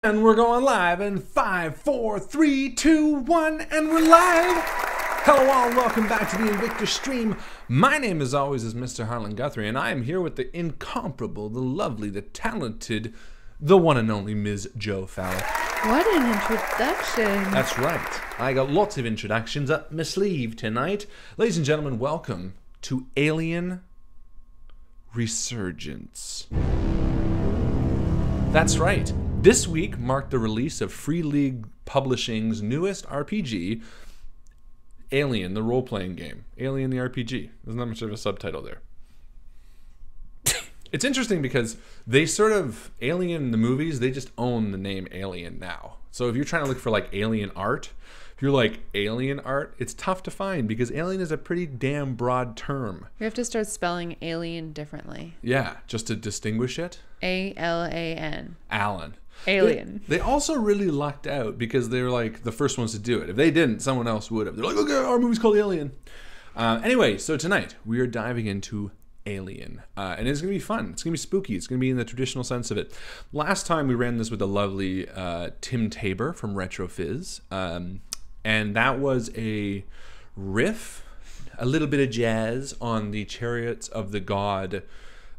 And we're going live in 5, 4, 3, 2, 1, and we're live! Hello all, welcome back to the INVICTUS stream. My name as always is Mr. Harlan Guthrie, and I am here with the incomparable, the lovely, the talented, the one and only Ms. Jo Fallak. What an introduction. That's right. I got lots of introductions up my sleeve tonight. Ladies and gentlemen, welcome to Alien Resurgence. That's right. This week marked the release of Free League Publishing's newest RPG, Alien, the role-playing game. Alien, the RPG. There's not much of a subtitle there. It's interesting because they sort of, Alien, the movies, they just own the name Alien now. So if you're trying to look for like Alien art, if you're like Alien art, it's tough to find because Alien is a pretty damn broad term. We have to start spelling alien differently. Yeah, just to distinguish it. A-L-A-N. Alan. Alien. They also really lucked out because they're like the first ones to do it. If they didn't, someone else would have. They're like, okay, our movie's called Alien. Anyway, so tonight we are diving into Alien. And it's going to be fun. It's going to be spooky. It's going to be in the traditional sense of it. Last time we ran this with the lovely Tim Tabor from Retro Fizz. And that was a riff, a little bit of jazz on the Chariots of the God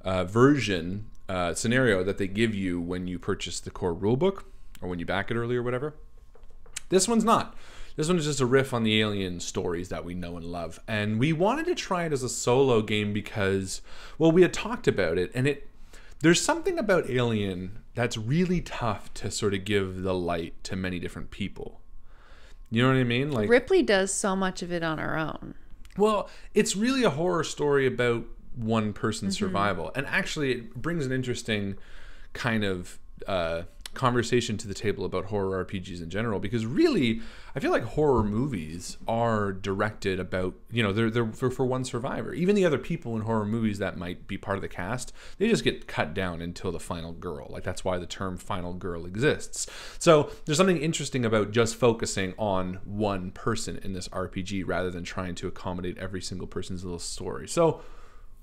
version scenario that they give you when you purchase the core rulebook or when you back it early or whatever. This one's not. This one is just a riff on the Alien stories that we know and love. And we wanted to try it as a solo game because, well, we had talked about it, and there's something about Alien that's really tough to sort of give the light to many different people. You know what I mean? Like Ripley does so much of it on her own. Well, it's really a horror story about one person's survival. And actually, it brings an interesting kind of conversation to the table about horror RPGs in general, because really, I feel like horror movies are directed about, you know, they're for one survivor. Even the other people in horror movies that might be part of the cast, they just get cut down until the final girl. Like, that's why the term final girl exists. So there's something interesting about just focusing on one person in this RPG rather than trying to accommodate every single person's little story. So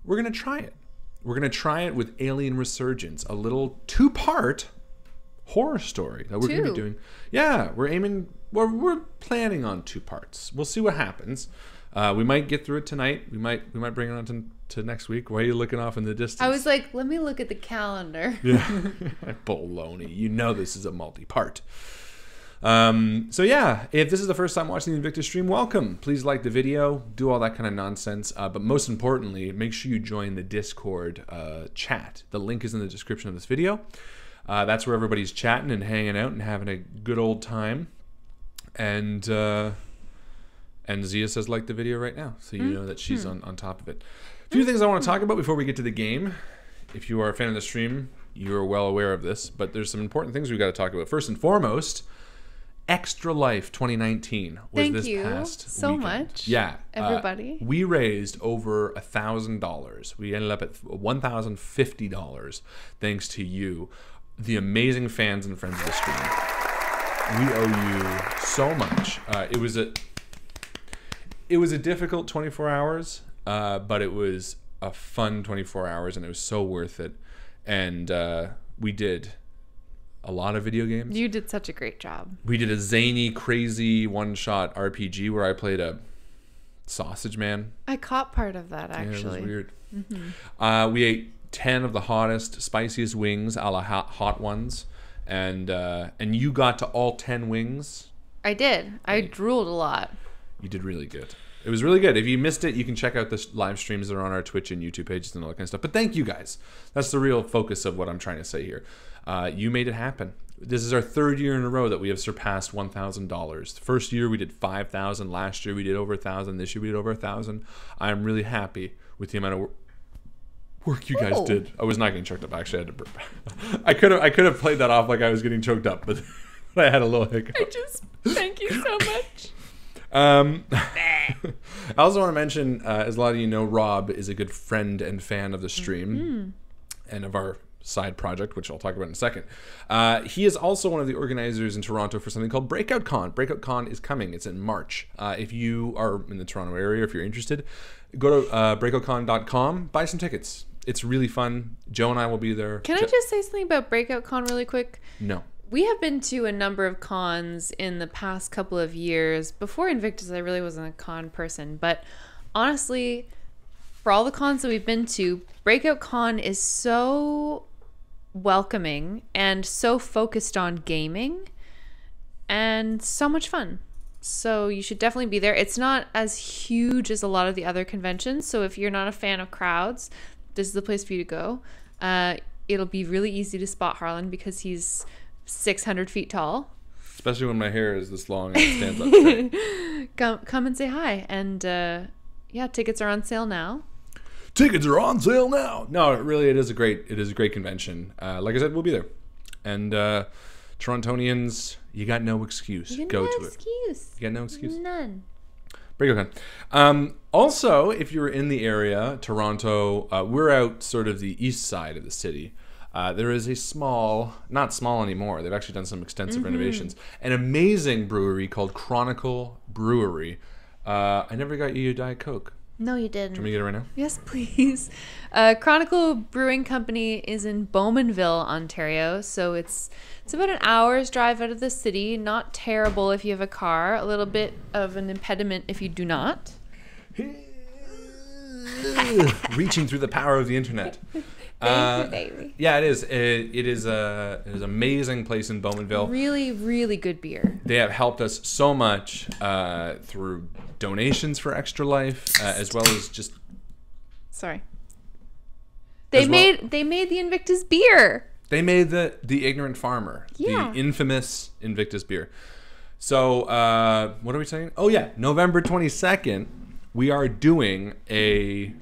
we're going to try it. We're going to try it with Alien Resurgence, a little two-part horror story that we're going to be doing. Yeah, we're planning on 2 parts. We'll see what happens. We might get through it tonight. We might bring it on to next week. Why are you looking off in the distance? I was like, let me look at the calendar. Yeah. Baloney. You know this is a multi-part. So yeah, if this is the first time watching the INVICTUS stream, welcome. Please like the video, do all that kind of nonsense. But most importantly, make sure you join the Discord chat. The link is in the description of this video. That's where everybody's chatting and hanging out and having a good old time. And Zia says like the video right now, so you know that she's on top of it. A few things I want to talk about before we get to the game. If you are a fan of the stream, you are well aware of this, but there's some important things we've got to talk about. First and foremost, Extra Life 2019 was this past so weekend. much. Yeah, everybody. We raised over $1,000. We ended up at $1,050 thanks to you, the amazing fans and friends of the stream. We owe you so much. It was a difficult 24 hours, but it was a fun 24 hours, and it was so worth it. And we did a lot of video games. You did such a great job. We did a zany, crazy one-shot RPG where I played a sausage man. I caught part of that, actually. Yeah, it was weird. We ate 10 of the hottest, spiciest wings, a la hot ones, and you got to all 10 wings. I did. I drooled a lot. You did really good. It was really good. If you missed it, you can check out the live streams that are on our Twitch and YouTube pages and all that kind of stuff. But thank you guys. That's the real focus of what I'm trying to say here. You made it happen. This is our 3rd year in a row that we have surpassed $1,000. The first year we did $5,000. Last year we did over $1,000. This year we did over $1,000. I'm really happy with the amount of work you guys did. I was not getting choked up. Actually, I had to burp. I could have played that off like I was getting choked up, but I had a little hiccup. Thank you so much. I also want to mention, as a lot of you know, Rob is a good friend and fan of the stream and of our side project, which I'll talk about in a second. He is also one of the organizers in Toronto for something called Breakout Con. Breakout Con is coming. It's in March. If you are in the Toronto area, if you're interested, go to breakoutcon.com, buy some tickets. It's really fun. Joe and I will be there. Can I just say something about Breakout Con really quick? No. We have been to a number of cons in the past couple of years. Before Invictus, I really wasn't a con person. But honestly, for all the cons that we've been to, Breakout Con is so welcoming and so focused on gaming and so much fun. So you should definitely be there. It's not as huge as a lot of the other conventions. So if you're not a fan of crowds, this is the place for you to go. It'll be really easy to spot Harlan because he's 600 feet tall. Especially when my hair is this long and it stands up straight. Come and say hi. And yeah, tickets are on sale now. Tickets are on sale now. No, it is a great convention. Like I said, we'll be there. And Torontonians, you got no excuse. Go to it. You got no excuse. None. Breakout Con. Also, if you're in the area, Toronto, we're out sort of the east side of the city. There is a not small anymore, they've actually done some extensive renovations, an amazing brewery called Chronicle Brewery. I never got you your Diet Coke. No, you didn't. Do you want me to get it right now? Yes, please. Chronicle Brewing Company is in Bowmanville, Ontario. So it's about an hour's drive out of the city. Not terrible if you have a car. A little bit of an impediment if you do not. Reaching through the power of the internet. Thank you, baby. Yeah, it is. It is an amazing place in Bowmanville. Really, really good beer. They have helped us so much through donations for Extra Life, as well as just. Sorry. They made the Invictus beer. They made the Ignorant Farmer, yeah. The infamous Invictus beer. So what are we saying? Oh yeah, November 22nd, we are doing a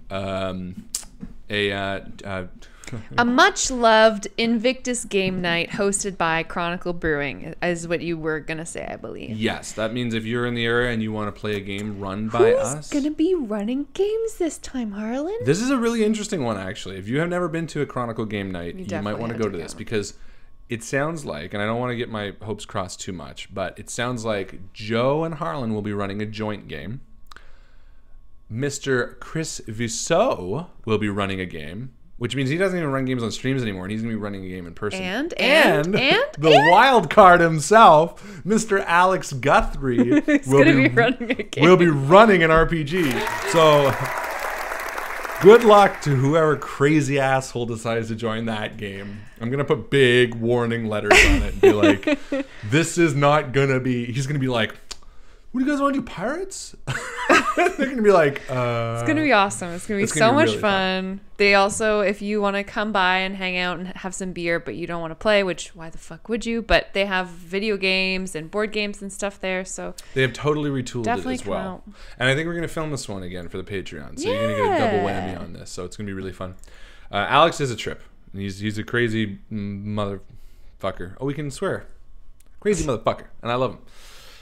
much loved Invictus game night hosted by Chronicle Brewing is what you were gonna say, I believe. Yes, that means if you're in the area and you want to play a game run by us. Who's gonna be running games this time, Harlan? This is a really interesting one, actually. If you have never been to a Chronicle game night, you might want to go to this because it sounds like, and I don't want to get my hopes crossed too much, but it sounds like Joe and Harlan will be running a joint game. Mr. Chris Viseau will be running a game, which means he doesn't even run games on streams anymore, and he's going to be running a game in person. And the wild card himself, Mr. Alex Guthrie, will be running a game. Will be running an RPG. So good luck to whoever crazy asshole decides to join that game. I'm going to put big warning letters on it and be like, this is not going to be... He's going to be like, what do you guys want to do, pirates? They're going to be like, It's going to be awesome. It's going to be so much really fun. They also, if you want to come by and hang out and have some beer, but you don't want to play, which why the fuck would you? But they have video games and board games and stuff there. So they have totally retooled it as well. And I think we're going to film this one again for the Patreon. So you're going to get a double whammy on this. So it's going to be really fun. Alex is a trip. He's a crazy motherfucker. Oh, we can swear. Crazy motherfucker. And I love him.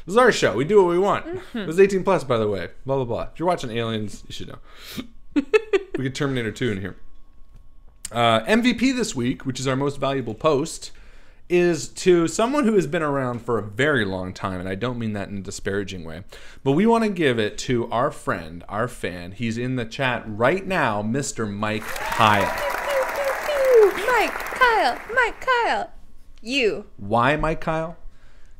This is our show. We do what we want. It was 18 plus, by the way. Blah, blah, blah. If you're watching Aliens, you should know. We get Terminator 2 in here. MVP this week, which is our most valuable post, is to someone who has been around for a very long time, and I don't mean that in a disparaging way, but we want to give it to our friend, our fan. He's in the chat right now, Mr. Mike Kyle. Mike Kyle. You. Why Mike Kyle?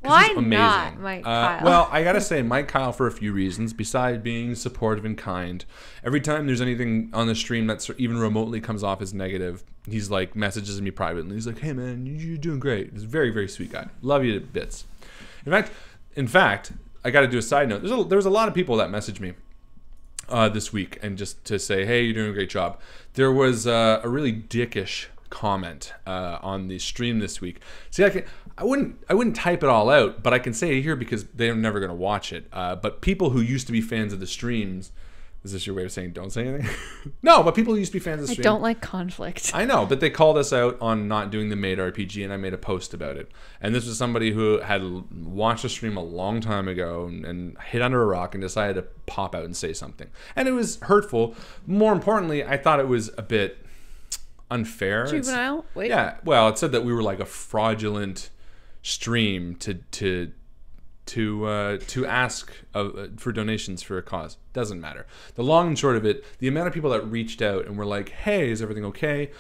Why not Mike Kyle? Well, I gotta say Mike Kyle for a few reasons. Besides being supportive and kind, every time there's anything on the stream that even remotely comes off as negative, he's like messages me privately. He's like, "Hey man, you're doing great." He's a very, very sweet guy. Love you to bits. In fact, I got to do a side note. There's a lot of people that messaged me this week and just to say, "Hey, you're doing a great job." There was a really dickish comment on the stream this week. See, I wouldn't type it all out, but I can say it here because they're never going to watch it. But people who used to be fans of the streams, is this your way of saying don't say anything? No, but people who used to be fans of the stream. I don't like conflict. I know, but they called us out on not doing the made RPG, and I made a post about it. And this was somebody who had watched the stream a long time ago and hid under a rock and decided to pop out and say something. And it was hurtful. More importantly, I thought it was a bit unfair. Juvenile? Wait. Yeah. Well, it said that we were like a fraudulent stream to to ask for donations for a cause. Doesn't matter. The long and short of it, the amount of people that reached out and were like, hey, is everything okay?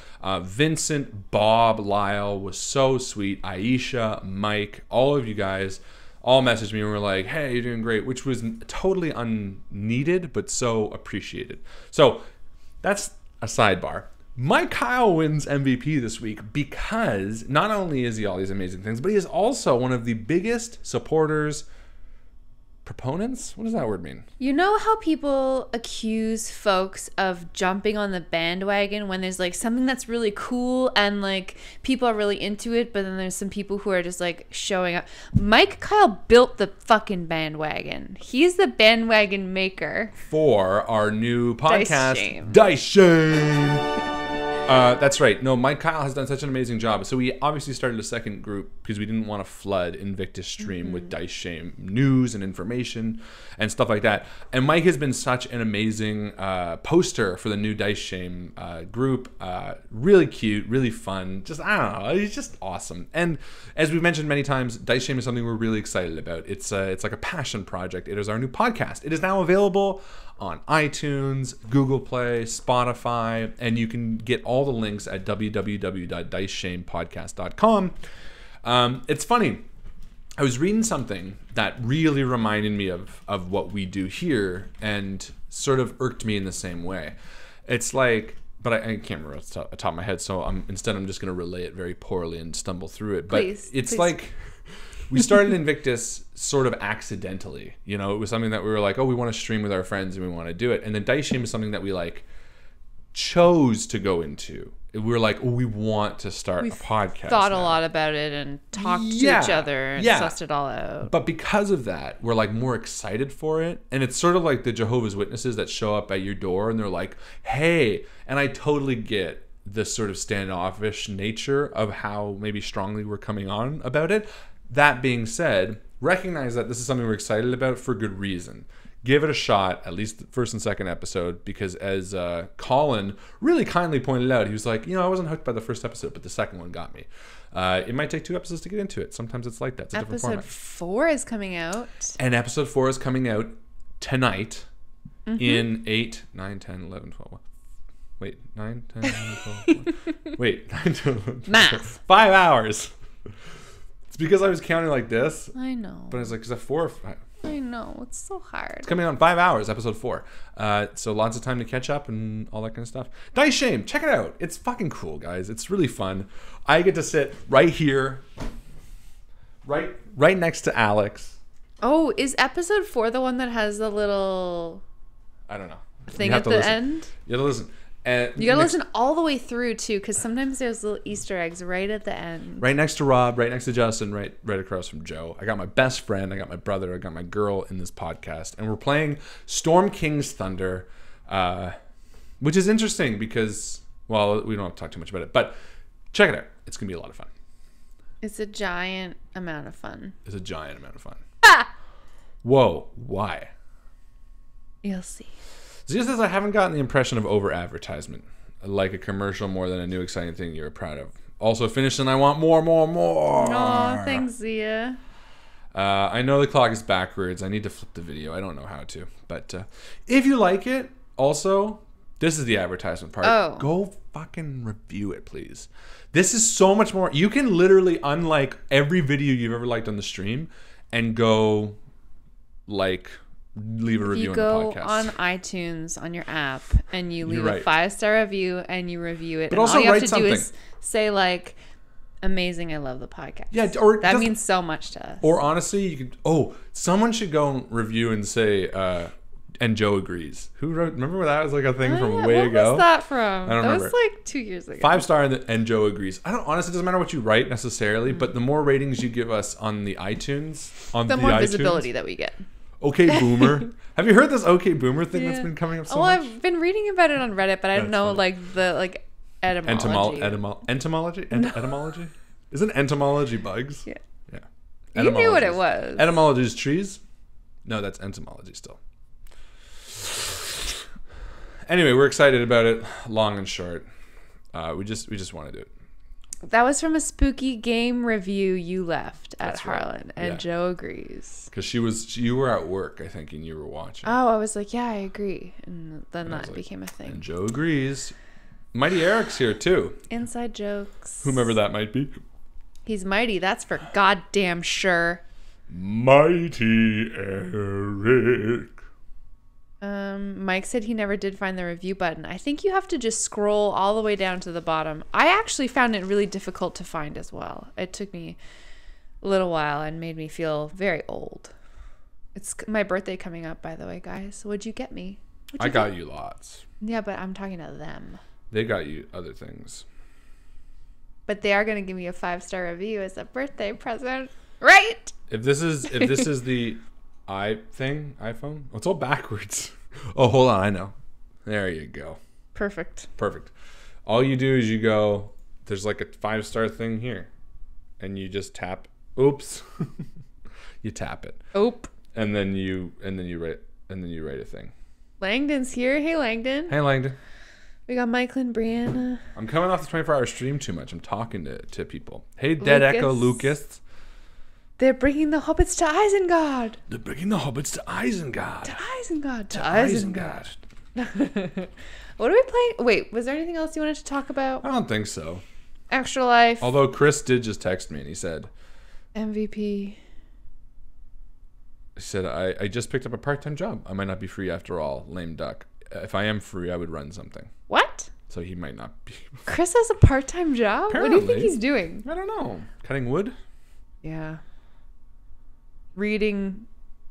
Vincent, Bob, Lyle was so sweet. Aisha, Mike, all of you guys all messaged me and were like, hey, you're doing great, which was totally unneeded, but so appreciated. So that's a sidebar. Mike Kyle wins MVP this week because not only is he all these amazing things, but he is also one of the biggest supporters, proponents? What does that word mean? You know how people accuse folks of jumping on the bandwagon when there's like something that's really cool and like people are really into it, but then there's some people who are just like showing up. Mike Kyle built the fucking bandwagon. He's the bandwagon maker for our new podcast, Dice Shame. Dice Shame. That's right. No, Mike Kyle has done such an amazing job. So we obviously started a second group because we didn't want to flood Invictus stream with Dice Shame news and information and stuff like that. And Mike has been such an amazing poster for the new Dice Shame group. Really cute, really fun. Just, I don't know, he's just awesome. And as we've mentioned many times, Dice Shame is something we're really excited about. It's like a passion project. It is our new podcast. It is now available on iTunes, Google Play, Spotify, and you can get all the links at www.diceshamepodcast.com. It's funny. I was reading something that really reminded me of what we do here and sort of irked me in the same way. It's like, but I can't remember off the top of my head, so I'm just going to relay it very poorly and stumble through it. But it's like, we started Invictus sort of accidentally. You know, it was something that we were like, oh, we want to stream with our friends and we want to do it. And then Dice Shame is something that we like chose to go into. We were like, oh, we want to start a podcast. Thought a lot about it and talked to each other and sussed it all out. But because of that, we're like more excited for it. And it's sort of like the Jehovah's Witnesses that show up at your door and they're like, hey, and I totally get this sort of standoffish nature of how maybe strongly we're coming on about it. That being said, recognize that this is something we're excited about for good reason. Give it a shot, at least the first and second episode, because as Colin really kindly pointed out, he was like, I wasn't hooked by the first episode, but the second one got me. It might take 2 episodes to get into it. Sometimes it's like that. It's a different format. Episode 4 is coming out. And episode 4 is coming out tonight in 8, 9, 10, 11, 12. Wait, 9, 10, 11, 12. Wait, 9, 10, 11, 12. Math. 5 hours. It's because I was counting like this. I know. But I was like, is that 4 or 5? I know. It's so hard. It's coming out in 5 hours, episode 4. So lots of time to catch up and all that kind of stuff. Dice Shame, check it out. It's fucking cool, guys. It's really fun. I get to sit right here, right next to Alex. Oh, is episode 4 the one that has the little I don't know. thing at the end? You gotta listen. You gotta listen all the way through too, because sometimes there's little Easter eggs right at the end. Right next to Rob, right next to Justin, right across from Joe. I got my best friend, I got my brother, I got my girl in this podcast, and we're playing Storm King's Thunder, which is interesting because, well, we don't have to talk too much about it, but check it out. It's gonna be a lot of fun. It's a giant amount of fun. It's a giant amount of fun. Ah! Whoa, why? You'll see. It's just as I haven't gotten the impression of over-advertisement, like a commercial more than a new exciting thing you're proud of. Also finished and I want more. Oh, thanks, Zia. I know the clock is backwards. I need to flip the video. I don't know how to. But if you like it, also, this is the advertisement part. Oh. Go fucking review it, please. This is so much more. You can literally unlike every video you've ever liked on the stream and go leave a review on the podcast. You go on iTunes on your app and you leave a 5-star review and you review it. But and also all you have write to do is say like, amazing, I love the podcast. Yeah, or that means so much to us. Or honestly, you could. Oh, someone should go and review and say, and Joe agrees. Who wrote? Remember when that was like a thing from way ago? What was that from? I don't remember. That was like 2 years ago. 5-star and Joe agrees. I don't honestly. It doesn't matter what you write necessarily, but the more ratings you give us on the iTunes, the more visibility that we get. Okay, Boomer. Have you heard this Okay Boomer thing that's been coming up so much? I've been reading about it on Reddit, but I don't know the etymology. Entomology? Etymology? Isn't entomology bugs? Yeah. Yeah. You knew what it was. Etymology is trees? No, that's entomology still. Anyway, we're excited about it. Long and short. We just want to do it. That was from a spooky game review you left at That's right. Harlan, and Yeah. Joe agrees. Because you were at work, I think, and you were watching. Oh, I was like, yeah, I agree. And then And I was that like, became a thing. And Joe agrees. Mighty Eric's here, too. Inside jokes. Whomever that might be. He's mighty, that's for goddamn sure. Mighty Eric. Mike said he never did find the review button. I think you have to just scroll all the way down to the bottom. I actually found it really difficult to find as well. It took me a little while and made me feel very old. It's my birthday coming up, by the way, guys. What'd you get me? I got you lots. Yeah, but I'm talking to them. They got you other things. But they are going to give me a 5-star review as a birthday present, right? If this is the iPhone, oh, it's all backwards. Oh, hold on, I know. There you go. Perfect. All you do is you go. There's like a 5-star thing here, and you just tap. Oops. You tap it. Oop. And then you write a thing. Langdon's here. Hey, Langdon. Hey, Langdon. We got Michael and Brianna. I'm coming off the 24-hour stream too much. I'm talking to people. Hey, Dead Echo Lucas. They're bringing the hobbits to Isengard. They're bringing the hobbits to Isengard. To Isengard. To Isengard. What are we playing? Wait, was there anything else you wanted to talk about? I don't think so. Extra Life. Although Chris did just text me and he said, MVP. I just picked up a part-time job. I might not be free after all. Lame duck. If I am free, I would run something. What? So he might not be. Chris has a part-time job? Apparently. What do you think he's doing? I don't know. Cutting wood? Yeah. Reading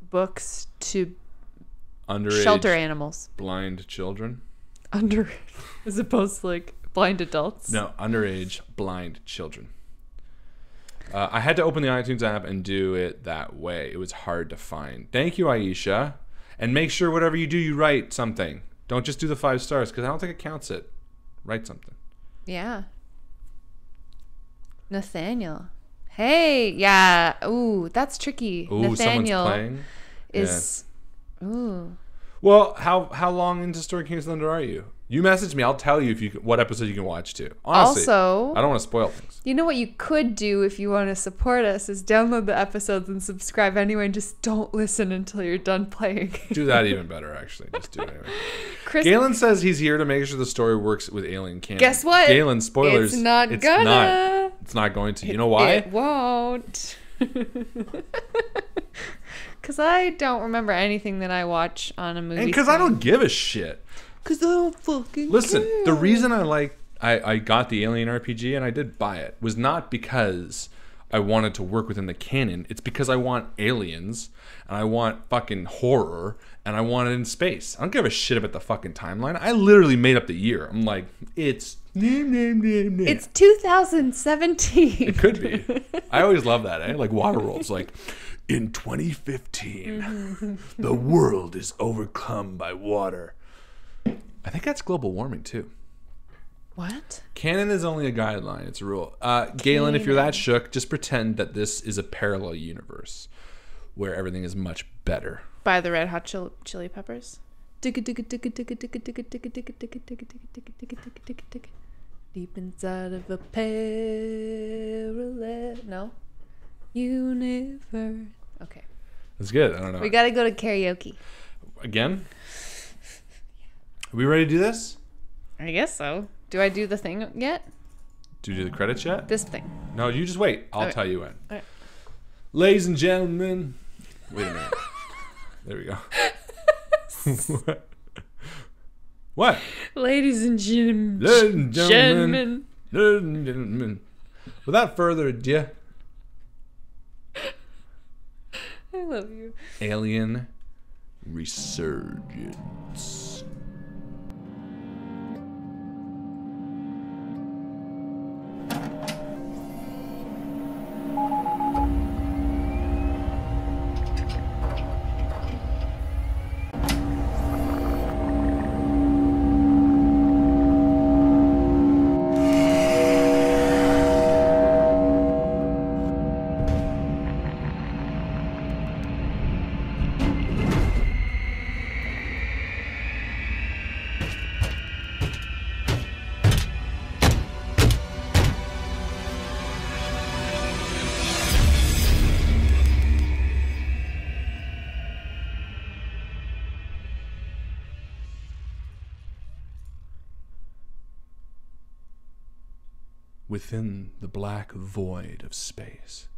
books to Underage shelter animals. blind children? As opposed to like blind adults. No, underage blind children. I had to open the iTunes app and do it that way. It was hard to find. Thank you, Aisha. And make sure whatever you do, you write something. Don't just do the 5 stars because I don't think it counts it. Write something. Yeah. Nathaniel. Hey, yeah. Ooh, that's tricky. Ooh, Nathaniel someone's playing. is. Yeah. Ooh. Well, how long into Story King's Thunder are you? You message me. I'll tell you what episode you can watch too. Honestly, also, I don't want to spoil things. You know what you could do if you want to support us is download the episodes and subscribe anyway, and just don't listen until you're done playing. Do that even better, actually. Just do it anyway. Chris, Galen says he's here to make sure the story works with alien canon. Guess what? Galen, spoilers. It's not gonna. It's not going to. You know why? It won't. Because I don't remember anything that I watch on a movie. And because I don't give a shit. Because I don't fucking Listen, care. the reason I got the Alien RPG and I did buy it was not because I wanted to work within the canon. It's because I want aliens and I want fucking horror and I want it in space. I don't give a shit about the fucking timeline. I literally made up the year. I'm like, it's... It's 2017. It could be. I always love that, eh? Like Waterworld's like, in 2015, the world is overcome by water. I think that's global warming too. What? Canon is only a guideline. It's a rule. Galen, if you're that shook, just pretend that this is a parallel universe where everything is much better. By the Red Hot Chili Peppers. Deep inside of a parallel universe. Okay. That's good. I don't know. We gotta go to karaoke. Again? Are we ready to do this? I guess so. Do I do the thing yet? Do you do the credits yet? This thing. No, you just wait. I'll Okay. tell you when. Okay. Ladies and gentlemen. Wait a minute. There we go. What? Ladies and gentlemen. Ladies and gentlemen. Ladies and gentlemen. Without further ado, I love you. Alien Resurgence. Within the black void of space,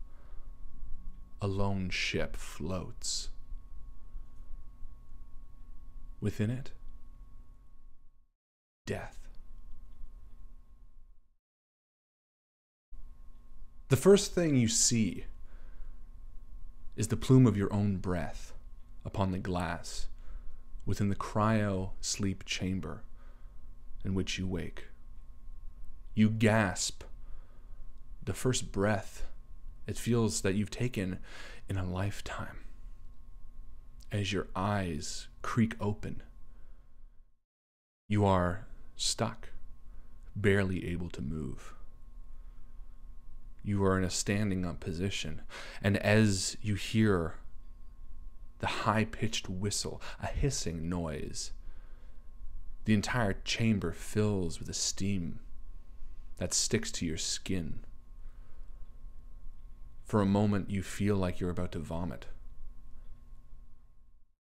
a lone ship floats. Within it, death. The first thing you see is the plume of your own breath upon the glass within the cryo-sleep chamber in which you wake. You gasp. The first breath it feels that you've taken in a lifetime. As your eyes creak open, you are stuck, barely able to move. You are in a standing up position, and as you hear the high-pitched whistle, a hissing noise, the entire chamber fills with a steam that sticks to your skin. For a moment, you feel like you're about to vomit.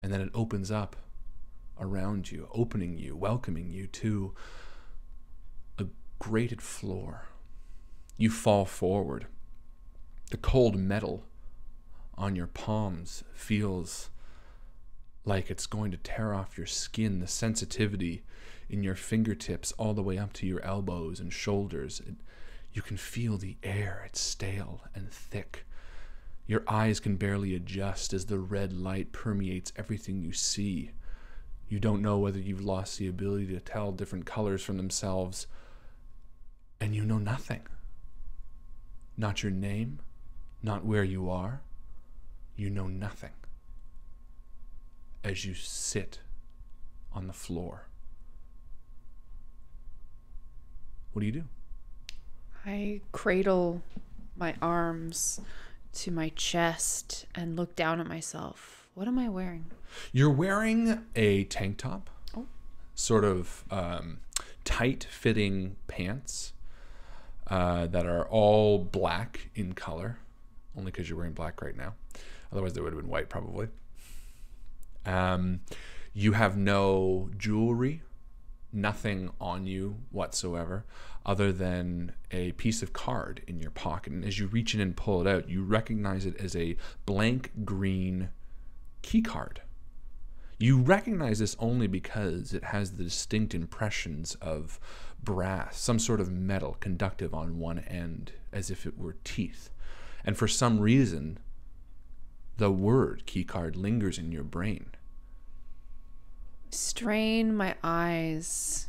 And then it opens up around you, opening you, welcoming you to a grated floor. You fall forward. The cold metal on your palms feels like it's going to tear off your skin. The sensitivity in your fingertips all the way up to your elbows and shoulders. You can feel the air. It's stale and thick. Your eyes can barely adjust as the red light permeates everything you see. You don't know whether you've lost the ability to tell different colors from themselves, and you know nothing. Not your name, not where you are. You know nothing. As you sit on the floor. What do you do? I cradle my arms to my chest and look down at myself. What am I wearing? You're wearing a tank top. Oh. Sort of tight-fitting pants that are all black in color. Only because you're wearing black right now. Otherwise, they would have been white, probably. You have no jewelry, nothing on you whatsoever, other than a piece of card in your pocket. And as you reach in and pull it out, you recognize it as a blank green key card. You recognize this only because it has the distinct impressions of brass, some sort of metal conductive on one end, as if it were teeth. And for some reason, the word keycard lingers in your brain. Strain my eyes,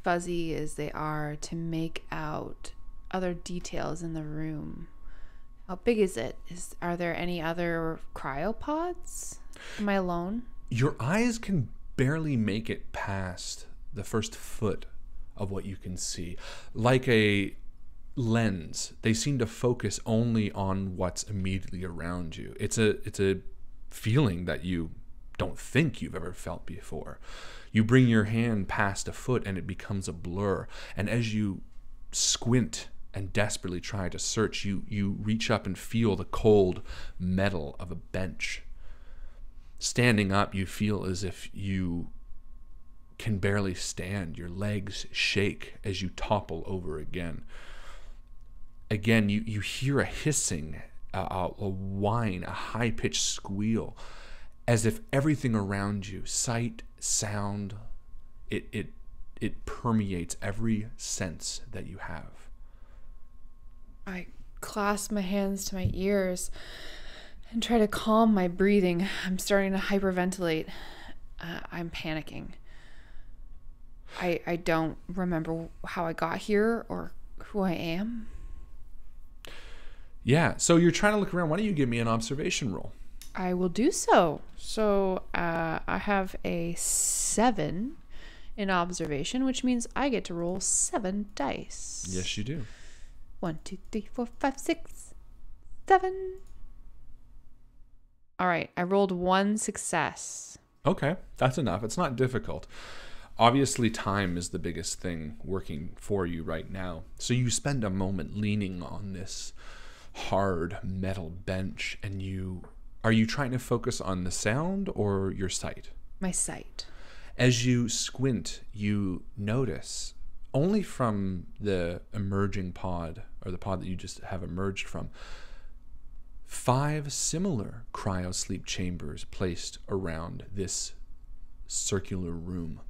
fuzzy as they are, to make out other details in the room. How big is it? Are there any other cryopods? Am I alone? Your eyes can barely make it past the first foot of what you can see. Like a lens, they seem to focus only on what's immediately around you. It's a feeling that you don't think you've ever felt before. You bring your hand past a foot and it becomes a blur. And as you squint and desperately try to search, you reach up and feel the cold metal of a bench. Standing up, you feel as if you can barely stand. Your legs shake as you topple over again. Again, you hear a hissing, a whine, a high-pitched squeal, as if everything around you, sight, sound, it permeates every sense that you have. I clasp my hands to my ears and try to calm my breathing. I'm starting to hyperventilate. I'm panicking. I don't remember how I got here or who I am. Yeah, so you're trying to look around. Why don't you give me an observation roll? I will do so. So I have a 7 in observation, which means I get to roll 7 dice. Yes, you do. 1, 2, 3, 4, 5, 6, 7. All right, I rolled 1 success. Okay, that's enough. It's not difficult. Obviously, time is the biggest thing working for you right now. So you spend a moment leaning on this hard metal bench, and are you trying to focus on the sound or your sight? My sight. As you squint, you notice only from the emerging pod, or the pod that you just have emerged from, 5 similar cryosleep chambers placed around this circular room.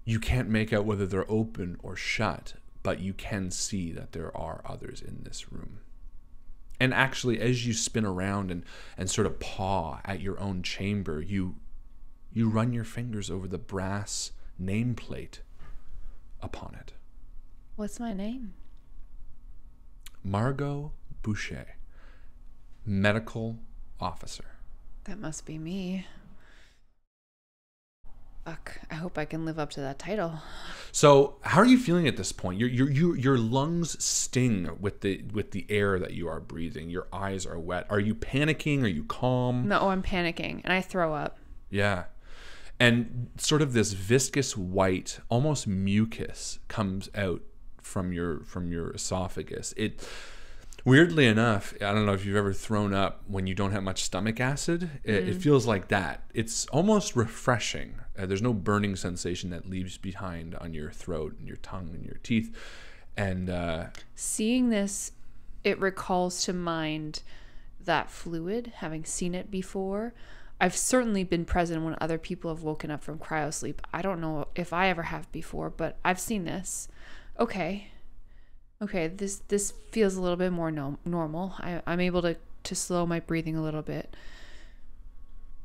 You can't make out whether they're open or shut, but you can see that there are others in this room. And actually, as you spin around and sort of paw at your own chamber, you run your fingers over the brass nameplate upon it. What's my name? Margot Boucher, medical officer. That must be me. Fuck, I hope I can live up to that title. So, how are you feeling at this point? Your lungs sting with the air that you are breathing. Your eyes are wet. Are you panicking? Are you calm? No, I'm panicking, and I throw up. Yeah. And sort of this viscous white, almost mucus comes out from your esophagus. It, weirdly enough, I don't know if you've ever thrown up when you don't have much stomach acid. It feels like that. It's almost refreshing. There's no burning sensation that leaves behind on your throat and your tongue and your teeth. And seeing this, it recalls to mind that fluid, having seen it before. I've certainly been present when other people have woken up from cryosleep. I don't know if I ever have before, but I've seen this. Okay, this feels a little bit more normal. I'm able to slow my breathing a little bit.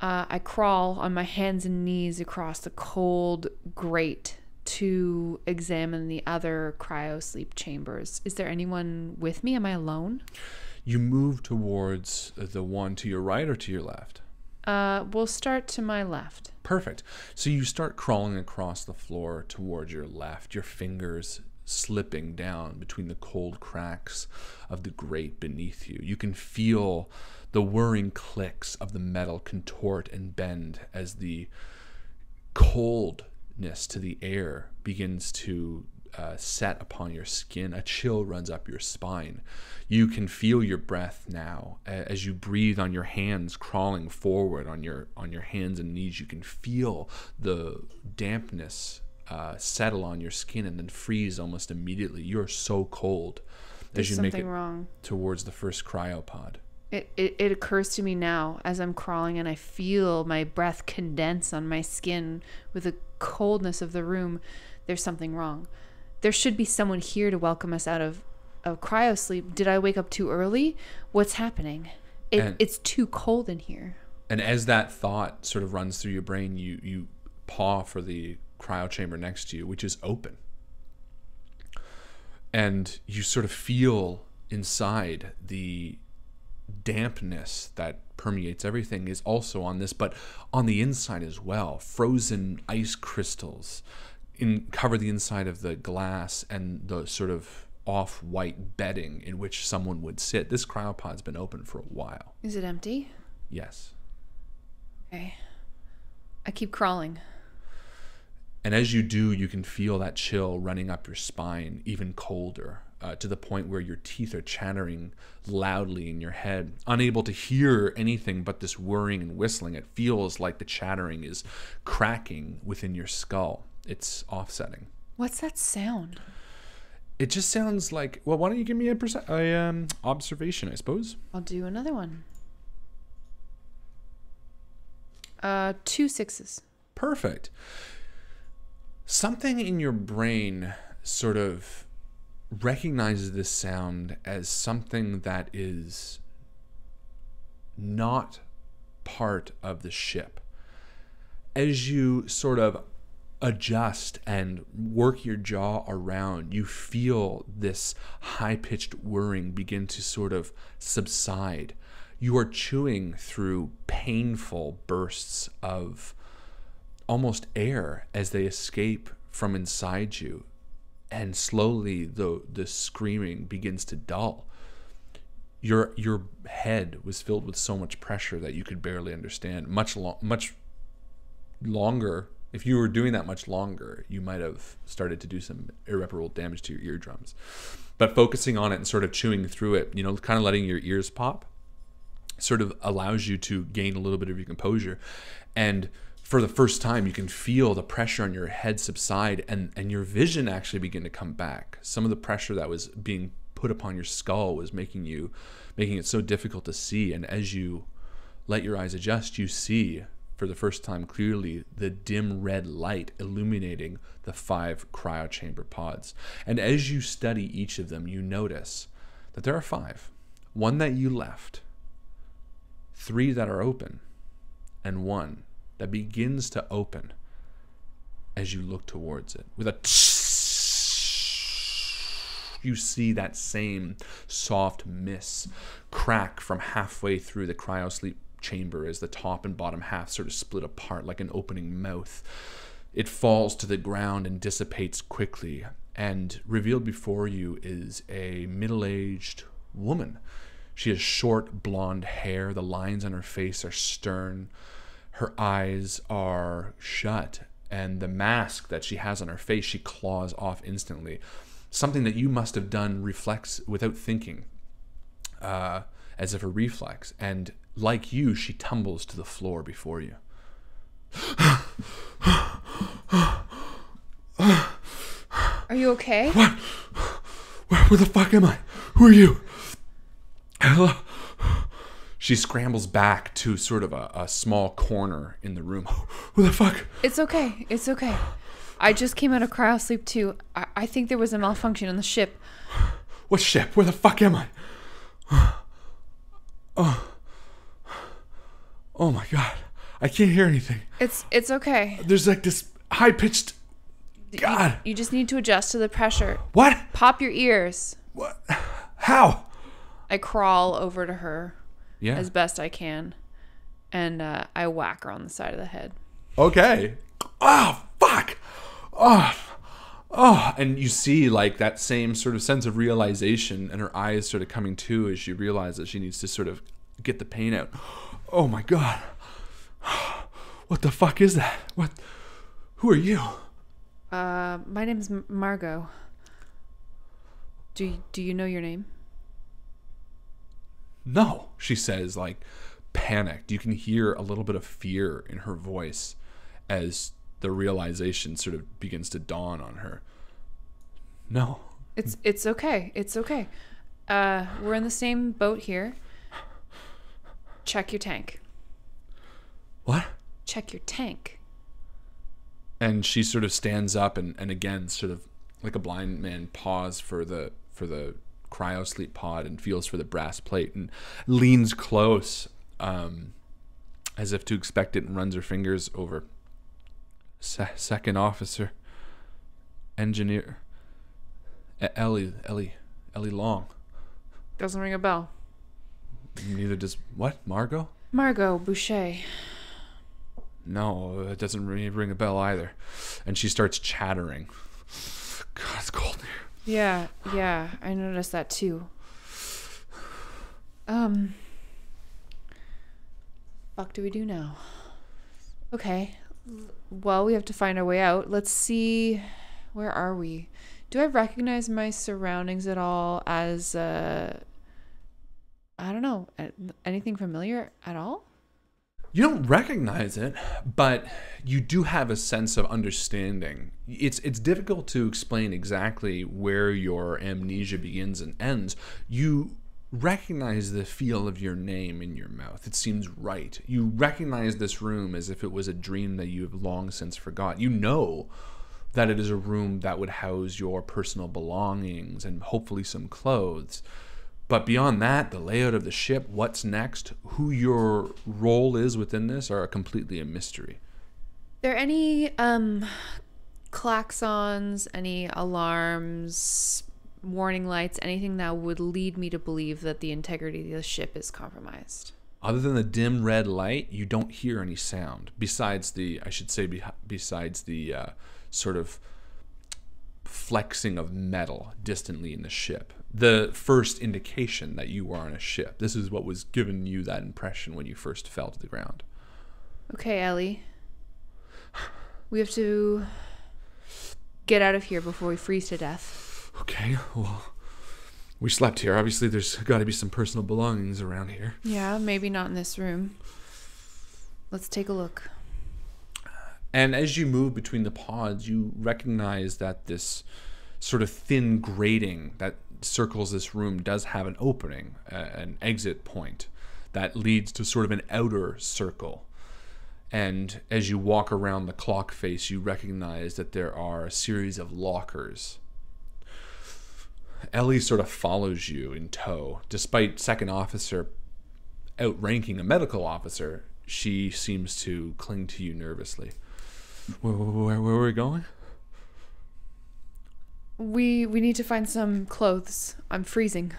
I crawl on my hands and knees across the cold grate to examine the other cryosleep chambers. Is there anyone with me? Am I alone? You move towards the one to your right or to your left? We'll start to my left. Perfect. So you start crawling across the floor towards your left, your fingers slipping down between the cold cracks of the grate beneath you. You can feel the whirring clicks of the metal contort and bend as the coldness to the air begins to set upon your skin. A chill runs up your spine. You can feel your breath now as you breathe on your hands, crawling forward on your hands and knees. You can feel the dampness settle on your skin and then freeze almost immediately. You're so cold as you make it wrong towards the first cryopod. It occurs to me now as I'm crawling and I feel my breath condense on my skin with the coldness of the room. There's something wrong. There should be someone here to welcome us out of cryosleep. Did I wake up too early? What's happening? It's too cold in here. And as that thought sort of runs through your brain, you paw for the cryo chamber next to you, which is open. And you sort of feel inside the dampness that permeates everything is also on this, but on the inside as well. Frozen ice crystals cover the inside of the glass and the sort of off-white bedding in which someone would sit. This cryopod's been open for a while. Is it empty? Yes. Okay. I keep crawling. And as you do, you can feel that chill running up your spine, even colder, to the point where your teeth are chattering loudly in your head, unable to hear anything but this whirring and whistling. It feels like the chattering is cracking within your skull. It's offsetting. What's that sound? It just sounds like, well, why don't you give me a observation, I suppose? I'll do another one. 2 6s. Perfect. Something in your brain sort of recognizes this sound as something that is not part of the ship. As you sort of adjust and work your jaw around, you feel this high-pitched whirring begin to sort of subside. You are chewing through painful bursts of almost air as they escape from inside you, and slowly the screaming begins to dull. Your head was filled with so much pressure that you could barely understand. Much longer, if you were doing that much longer, you might have started to do some irreparable damage to your eardrums. But focusing on it and sort of chewing through it, kind of letting your ears pop, sort of allows you to gain a little bit of your composure. And for the first time, you can feel the pressure on your head subside, and your vision actually begin to come back. Some of the pressure that was being put upon your skull was making it so difficult to see. And as you let your eyes adjust, you see for the first time clearly the dim red light illuminating the 5 cryo chamber pods. And as you study each of them, you notice that there are 5. 1 that you left, 3 that are open, and 1 that begins to open as you look towards it. With a you see that same soft mist crack from halfway through the cryosleep chamber as the top and bottom half sort of split apart like an opening mouth. It falls to the ground and dissipates quickly, and revealed before you is a middle-aged woman. She has short blonde hair. The lines on her face are stern. Her eyes are shut, and the mask that she has on her face, she claws off instantly. Something that you must have done reflects without thinking, as if a reflex. And like you, she tumbles to the floor before you. Are you okay? What? Where the fuck am I? Who are you? Hello? She scrambles back to sort of a small corner in the room. Who the fuck? It's okay. It's okay. I just came out of cryosleep too. I think there was a malfunction on the ship. What ship? Where the fuck am I? Oh my god. I can't hear anything. It's okay. There's like this high-pitched... God. You just need to adjust to the pressure. What? Pop your ears. What? How? I crawl over to her. Yeah. As best I can, and I whack her on the side of the head. Okay. Oh, fuck. Oh, and you see like that same sort of sense of realization, and her eyes sort of coming to as she realizes that she needs to sort of get the pain out. Oh my god. What the fuck is that? What? Who are you? My name's Margot. Do you know your name? No, she says, like, panicked. You can hear a little bit of fear in her voice as the realization sort of begins to dawn on her. No. It's okay. It's okay. We're in the same boat here. Check your tank. What? Check your tank. And she sort of stands up and again, sort of like a blind man, pause for the cryosleep pod and feels for the brass plate and leans close as if to expect it, and runs her fingers over second officer engineer Ellie Long. Doesn't ring a bell. Neither does what? Margot Boucher. No, it doesn't ring a bell either. And she starts chattering. God, it's cold here. Yeah, I noticed that too. Fuck do we do now? Okay. Well, we have to find our way out. Let's see. Where are we? Do I recognize my surroundings at all as, I don't know, anything familiar at all? You don't recognize it, but you do have a sense of understanding. It's difficult to explain exactly where your amnesia begins and ends. You recognize the feel of your name in your mouth. It seems right. You recognize this room as if it was a dream that you have long since forgot. You know that it is a room that would house your personal belongings and hopefully some clothes. But beyond that, the layout of the ship, what's next, who your role is within this are completely a mystery. There any klaxons, any alarms, warning lights, anything that would lead me to believe that the integrity of the ship is compromised? Other than the dim red light, you don't hear any sound. Besides the sort of flexing of metal distantly in the ship. The first indication that you were on a ship. This is what was giving you that impression when you first fell to the ground. Okay, Ellie. We have to get out of here before we freeze to death. Okay, well, we slept here. Obviously, there's got to be some personal belongings around here. Yeah, maybe not in this room. Let's take a look. And as you move between the pods, you recognize that this sort of thin grating that circles this room does have an opening, an exit point that leads to sort of an outer circle. And as you walk around the clock face, you recognize that there are a series of lockers. Ellie sort of follows you in tow. Despite second officer outranking a medical officer, she seems to cling to you nervously. Where are we going? We need to find some clothes. I'm freezing.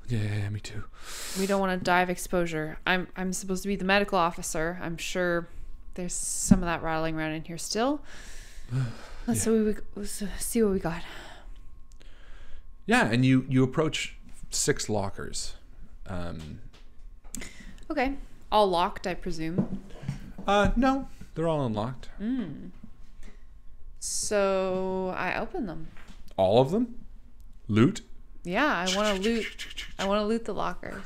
Yeah, me too. We don't want to die of exposure. I'm supposed to be the medical officer. I'm sure there's some of that rattling around in here still. Let's see what we got. Yeah, and you approach 6 lockers. Okay. All locked, I presume. No, they're all unlocked. So I open them. All of them? Loot? Yeah, I want to loot. I want to loot the lockers.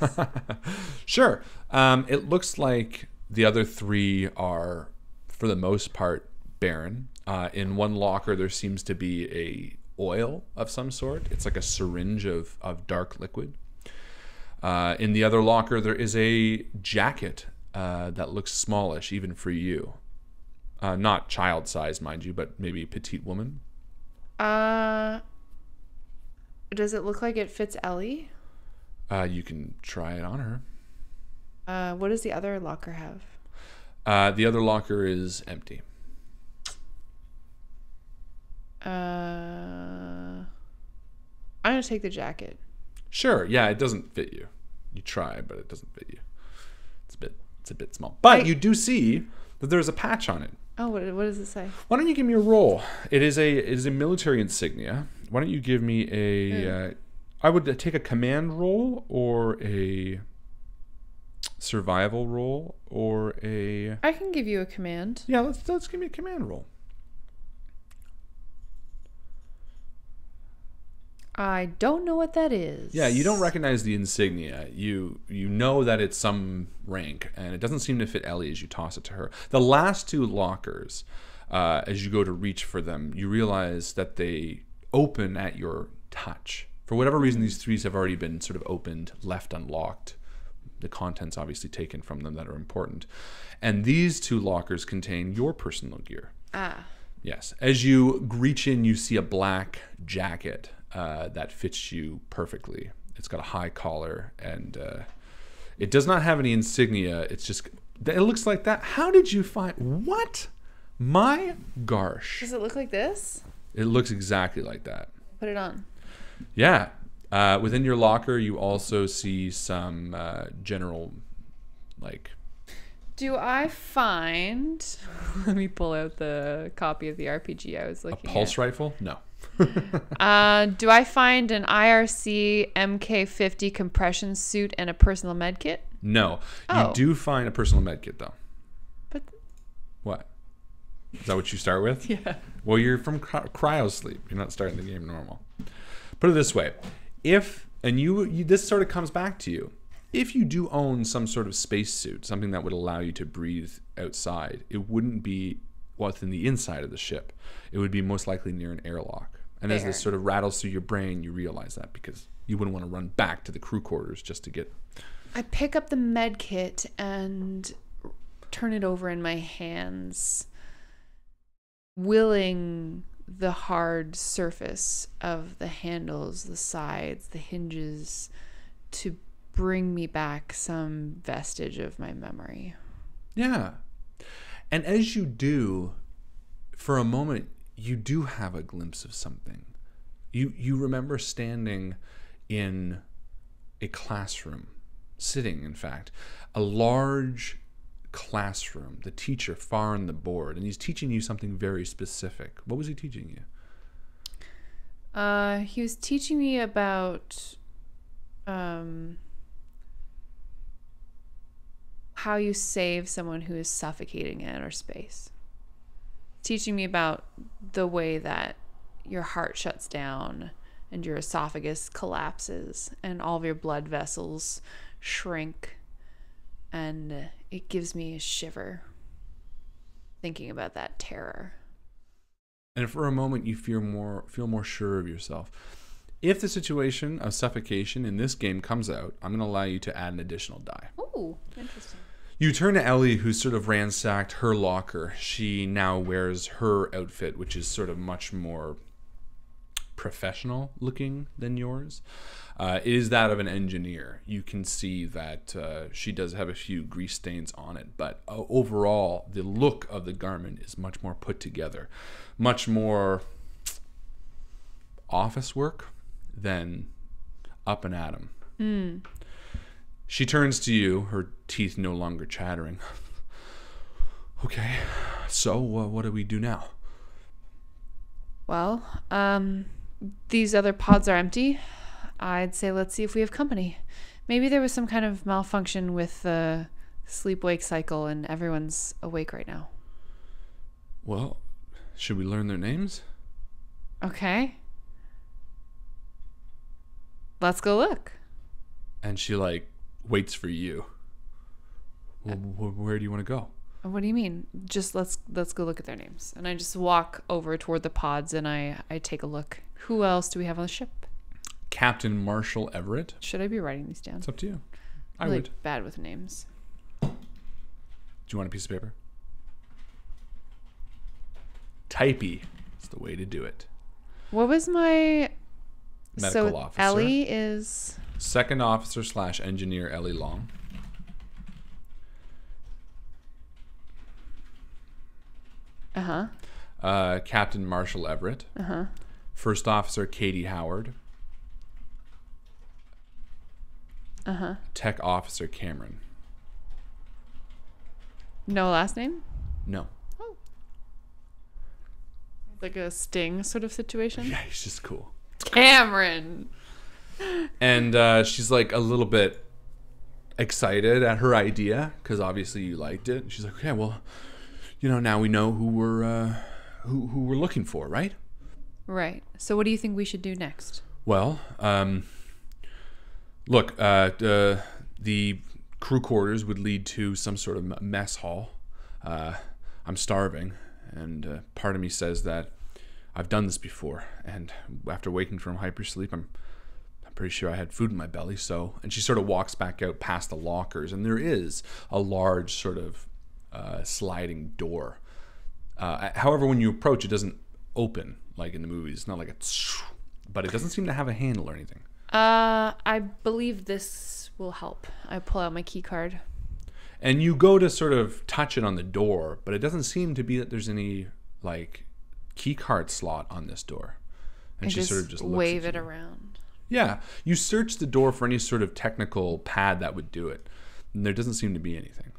Sure. It looks like the other 3 are, for the most part, barren. In one locker, there seems to be a oil of some sort. It's like a syringe of dark liquid. In the other locker, there is a jacket that looks smallish, even for you. Not child-sized, mind you, but maybe petite woman. Does it look like it fits Ellie? You can try it on her. What does the other locker have? The other locker is empty. I'm going to take the jacket. Sure. Yeah, it doesn't fit you. You try, but it doesn't fit you. It's a bit small. But you do see that there's a patch on it. Oh, what does it say? Why don't you give me a roll? It is a military insignia. Why don't you give me a... I would take a command roll or a survival roll or a... I can give you a command. Yeah, let's give me a command roll. I don't know what that is. Yeah, you don't recognize the insignia. You know that it's some rank, and it doesn't seem to fit Ellie as you toss it to her. The last 2 lockers, as you go to reach for them, you realize that they open at your touch. For whatever reason, these 3s have already been sort of opened, left unlocked. The contents obviously taken from them that are important. And these 2 lockers contain your personal gear. Ah. Yes. As you reach in, you see a black jacket that fits you perfectly. It's got a high collar, and it does not have any insignia. It's just, it looks like that. How did you find, what? My gosh. Does it look like this? It looks exactly like that. Put it on. Yeah. Within your locker, you also see some general, like... Do I find... Let me pull out the copy of the RPG I was looking at. A pulse rifle? No. Do I find an IRC MK50 compression suit and a personal med kit? No. You do find a personal med kit, though. But... What? Is that what you start with? Yeah. Well, you're from cryo sleep. You're not starting the game normal. Put it this way. If, and you this sort of comes back to you, if you do own some sort of spacesuit, something that would allow you to breathe outside, it wouldn't be within the inside of the ship. It would be most likely near an airlock. And as this sort of rattles through your brain, you realize that because you wouldn't want to run back to the crew quarters just to get... I pick up the med kit and turn it over in my hands, willing the hard surface of the handles, the sides, the hinges to bring me back some vestige of my memory. Yeah. And as you do, for a moment, you do have a glimpse of something. You remember standing in a classroom, sitting, in fact, a large classroom, the teacher far on the board, and he's teaching you something very specific. What was he teaching you? He was teaching me about how you save someone who is suffocating in outer space. Teaching me about the way that your heart shuts down and your esophagus collapses and all of your blood vessels shrink, and it gives me a shiver. thinking about that terror. And for a moment, you feel more sure of yourself. If the situation of suffocation in this game comes out, I'm going to allow you to add an additional die. Oh, interesting. You turn to Ellie, who's sort of ransacked her locker. She now wears her outfit, which is sort of much more professional looking than yours. It is that of an engineer. You can see that she does have a few grease stains on it, but overall, the look of the garment is much more put together, much more office work than up and at 'em. She turns to you, her teeth no longer chattering. Okay, so what do we do now? Well, these other pods are empty. I'd say let's see if we have company. Maybe there was some kind of malfunction with the sleep-wake cycle and everyone's awake right now. Well, should we learn their names? Okay. Let's go look. And she waits for you. Where do you want to go? What do you mean? Just let's go look at their names. And I just walk over toward the pods and I take a look. Who else do we have on the ship? Captain Marshall Everett. Should I be writing these down? It's up to you. I really would. Bad with names. Do you want a piece of paper? Typey is the way to do it. What was my Medical officer. Ellie is Second officer / engineer Ellie Long. Captain Marshall Everett. First officer Katie Howard. Tech officer Cameron. No last name? No. Oh. Like a Sting sort of situation? Yeah, he's just cool. Cameron. And she's a little bit excited at her idea because obviously you liked it. She's like, okay, well, now we know who we're looking for, right? Right. So what do you think we should do next? Well, look, the crew quarters would lead to some sort of mess hall. I'm starving, and part of me says that I've done this before, and after waking from hypersleep, I'm pretty sure I had food in my belly. So, and she sort of walks back out past the lockers, and there is a large sort of sliding door. However, when you approach, it doesn't open like in the movies. It's not like but it doesn't seem to have a handle or anything. I believe this will help. I pull out my key card. And you go to sort of touch it on the door, but it doesn't seem to be that there's any key card slot on this door. And she sort of just looks wave at it you. around. Yeah, you search the door for any sort of technical pad that would do it, and there doesn't seem to be anything.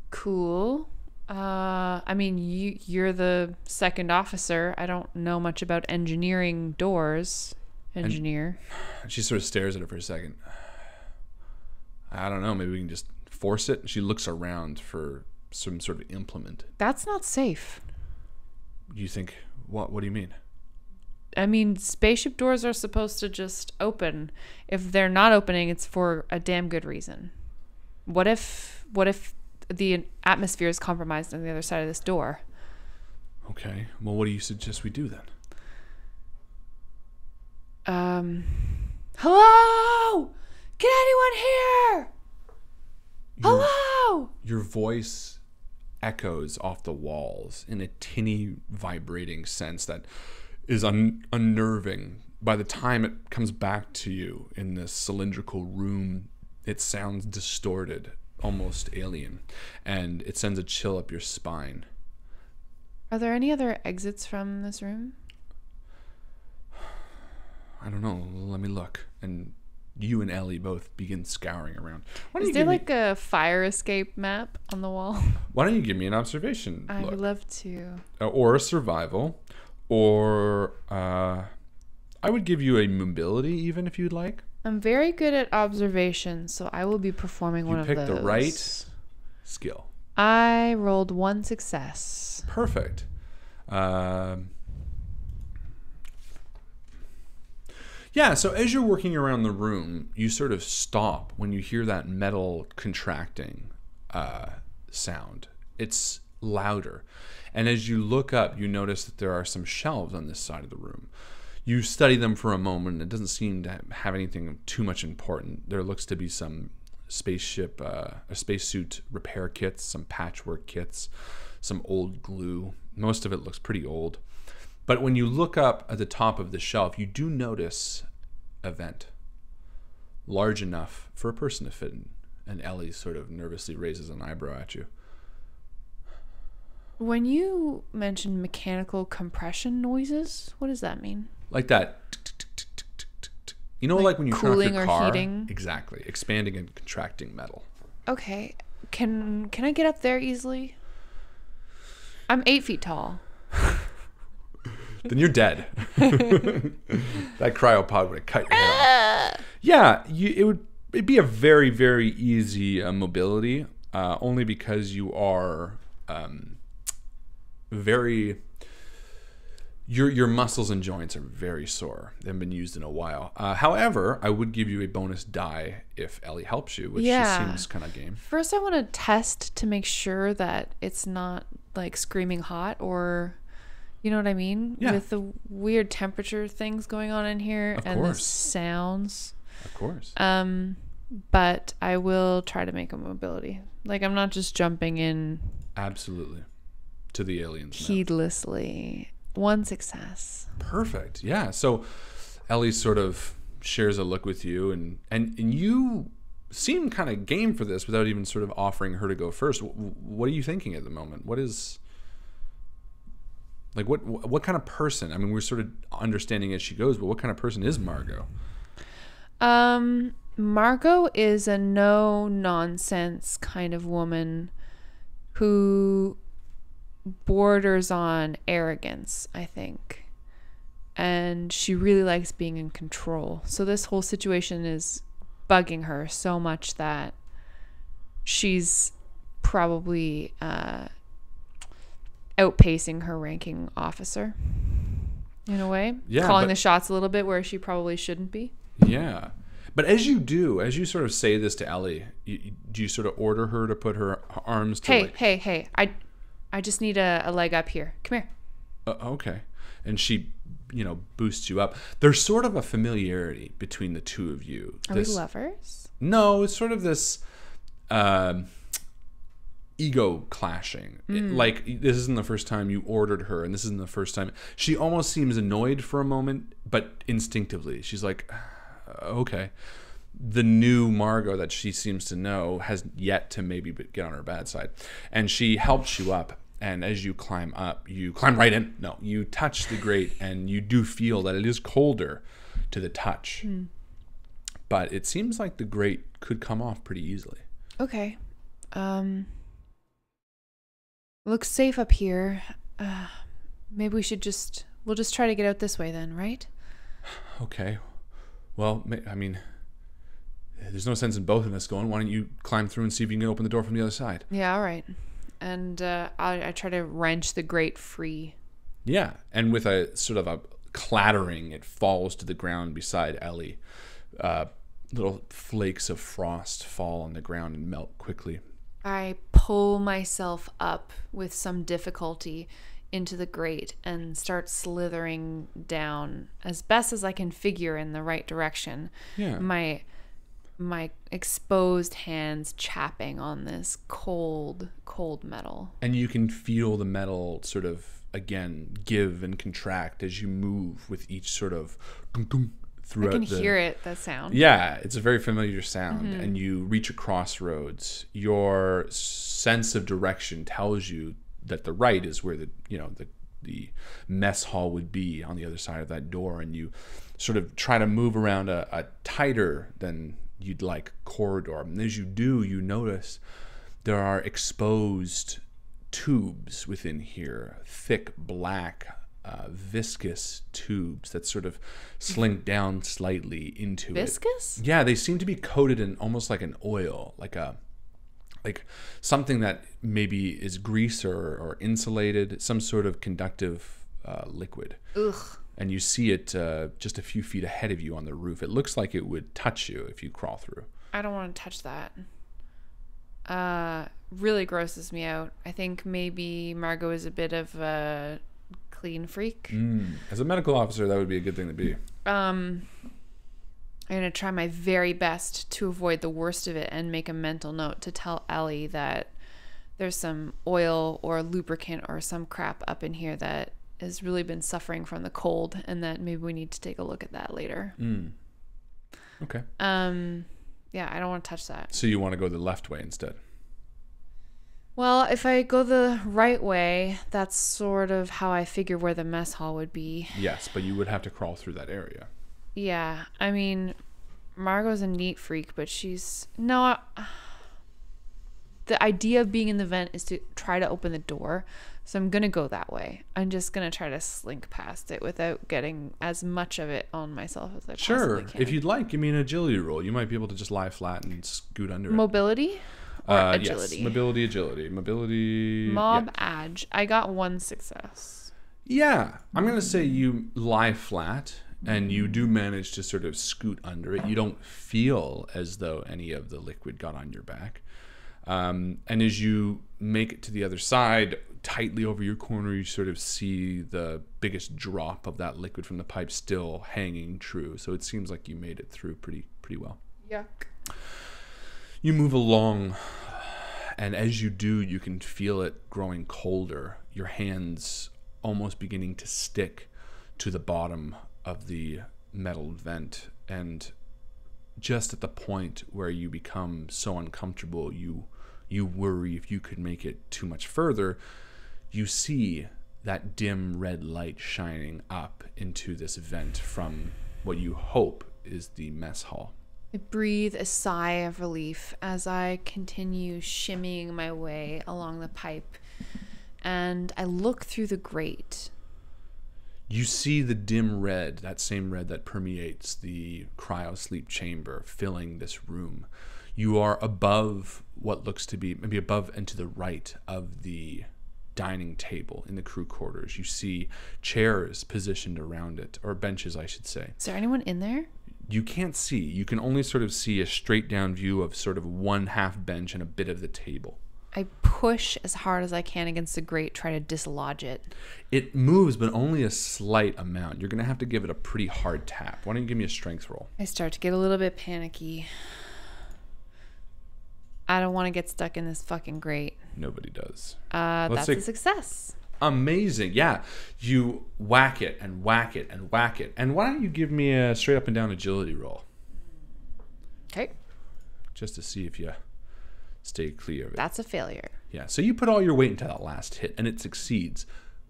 Cool. I mean, you're the second officer. I don't know much about engineering doors. Engineer. And she sort of stares at it for a second. I don't know. Maybe we can just force it. She looks around for some sort of implement. That's not safe. You think what? What do you mean? I mean, spaceship doors are supposed to just open. If they're not opening, it's for a damn good reason. What if the atmosphere is compromised on the other side of this door? Okay. Well, what do you suggest we do then? Hello? Can anyone hear? Hello? Your voice echoes off the walls in a tinny, vibrating sense that is unnerving. By the time it comes back to you in this cylindrical room, it sounds distorted, almost alien, and it sends a chill up your spine. Are there any other exits from this room? I don't know. Let me look. And you and Ellie both begin scouring around. Is there a fire escape map on the wall? Why don't you give me an observation? I would love to. Or a survival. Or I would give you a mobility even if you'd like. I'm very good at observation, so I will be performing one of those. You picked the right skill. I rolled 1 success. Perfect. Yeah, so as you're working around the room, you sort of stop when you hear that metal contracting sound. It's louder. And as you look up, you notice that there are some shelves on this side of the room. You study them for a moment, and it doesn't seem to have anything too much important. There looks to be some spacesuit repair kits, some patchwork kits, some old glue. Most of it looks pretty old. But when you look up at the top of the shelf, you do notice a vent large enough for a person to fit in. And Ellie sort of nervously raises an eyebrow at you. When you mentioned mechanical compression noises, what does that mean? Like that. You know, like when you turn off cooling your or car? heating? Exactly. Expanding and contracting metal. Okay. Can I get up there easily? I'm 8 feet tall. Then you're dead. That cryopod would have cut your head off. Yeah, it'd be a very, very easy mobility, only because you are your muscles and joints are very sore. They haven't been used in a while. However, I would give you a bonus die if Ellie helps you, which just seems kind of game. First, I want to test to make sure that it's not like screaming hot, or you know what I mean? Yeah. With the weird temperature things going on in here and the sounds. Of course. But I will try to make a mobility. Like, I'm not just jumping in. Absolutely. To the aliens. Heedlessly. One success. Perfect. Yeah. So Ellie sort of shares a look with you, and you seem kind of game for this without even sort of offering her to go first. What are you thinking at the moment? What is... Like, what kind of person? I mean, we're sort of understanding as she goes, but what kind of person is Margot? Margot is a no-nonsense kind of woman who borders on arrogance, I think. And she really likes being in control. So this whole situation is bugging her so much that she's probably... outpacing her ranking officer in a way, calling the shots a little bit where she probably shouldn't be. Yeah, but as you sort of say this to Ellie, do you sort of order her to put her arms to hey, I just need a leg up here, come here. Okay. And she boosts you up. There's sort of a familiarity between the two of you. Are we lovers? No, it's sort of this ego clashing. Like, this isn't the first time you ordered her, and this isn't the first time. She almost seems annoyed for a moment, but instinctively she's like, okay. The new Margot that she seems to know has yet to maybe get on her bad side, and she helps you up. And as you climb up, you climb right in. No, you touch the grate, and you do feel that it is colder to the touch, but it seems like the grate could come off pretty easily. Okay. Looks safe up here. Maybe we'll just try to get out this way then, right? Okay. Well, I mean, there's no sense in both of us going. Why don't you climb through and see if you can open the door from the other side? Yeah, all right. And I try to wrench the grate free. Yeah, and with a sort of a clattering, it falls to the ground beside Ellie. Little flakes of frost fall on the ground and melt quickly. I pull myself up with some difficulty into the grate and start slithering down as best as I can figure in the right direction. Yeah. My exposed hands chapping on this cold metal. And you can feel the metal sort of, again, give and contract as you move with each sort of throughout. I can hear it, that sound. Yeah, it's a very familiar sound. And you reach a crossroads. Your sense of direction tells you that the right is where the mess hall would be on the other side of that door, and you sort of try to move around a tighter than you'd like corridor. And as you do, you notice there are exposed tubes within here, thick black viscous tubes that sort of slink down slightly into viscous? It. Yeah, they seem to be coated in almost like an oil, like something that maybe is grease or insulated, some sort of conductive liquid. Ugh. And you see it just a few feet ahead of you on the roof. It looks like it would touch you if you crawl through. I don't want to touch that. really grosses me out. I think maybe Margot is a bit of a clean freak. As a medical officer, that would be a good thing to be. I'm going to try my very best to avoid the worst of it and make a mental note to tell Ellie that there's some oil or lubricant or some crap up in here that has really been suffering from the cold, and that maybe we need to take a look at that later. Okay. Yeah, I don't want to touch that. So you want to go the left way instead? Well, if I go the right way, that's sort of how I figure where the mess hall would be. Yes, but you would have to crawl through that area. Yeah, I mean, Margot's a neat freak, but she's... No, the idea of being in the vent is to try to open the door, so I'm going to go that way. I'm just going to try to slink past it without getting as much of it on myself as I possibly can. If you'd like, give me an agility roll. You might be able to just lie flat and scoot under Mobility? Or agility? Yes, mobility. Ag. I got 1 success. Yeah, I'm going to say you lie flat and you do manage to sort of scoot under it. You don't feel as though any of the liquid got on your back. And as you make it to the other side, tightly over your corner, you sort of see the biggest drop of that liquid from the pipe still hanging true. So it seems like you made it through pretty well. Yuck. You move along, and as you do, you can feel it growing colder. Your hands almost beginning to stick to the bottom of the metal vent, and just at the point where you become so uncomfortable, you worry if you could make it too much further, you see that dim red light shining up into this vent from what you hope is the mess hall. I breathe a sigh of relief as I continue shimmying my way along the pipe, and I look through the grate. You see the dim red, that same red that permeates the cryosleep chamber, filling this room. You are above what looks to be, maybe above and to the right of the dining table in the crew quarters. You see chairs positioned around it, or benches, I should say. Is there anyone in there? You can't see. You can only sort of see a straight down view of sort of one half bench and a bit of the table. I push as hard as I can against the grate, try to dislodge it. It moves, but only a slight amount. You're going to have to give it a pretty hard tap. Why don't you give me a strength roll? I start to get a little bit panicky. I don't want to get stuck in this fucking grate. Nobody does. That's a success. Amazing. Yeah. You whack it and whack it and whack it. And why don't you give me a straight up and down agility roll? Okay. Just to see if you stay clear of it. That's a failure. Yeah. So you put all your weight into that last hit and it succeeds,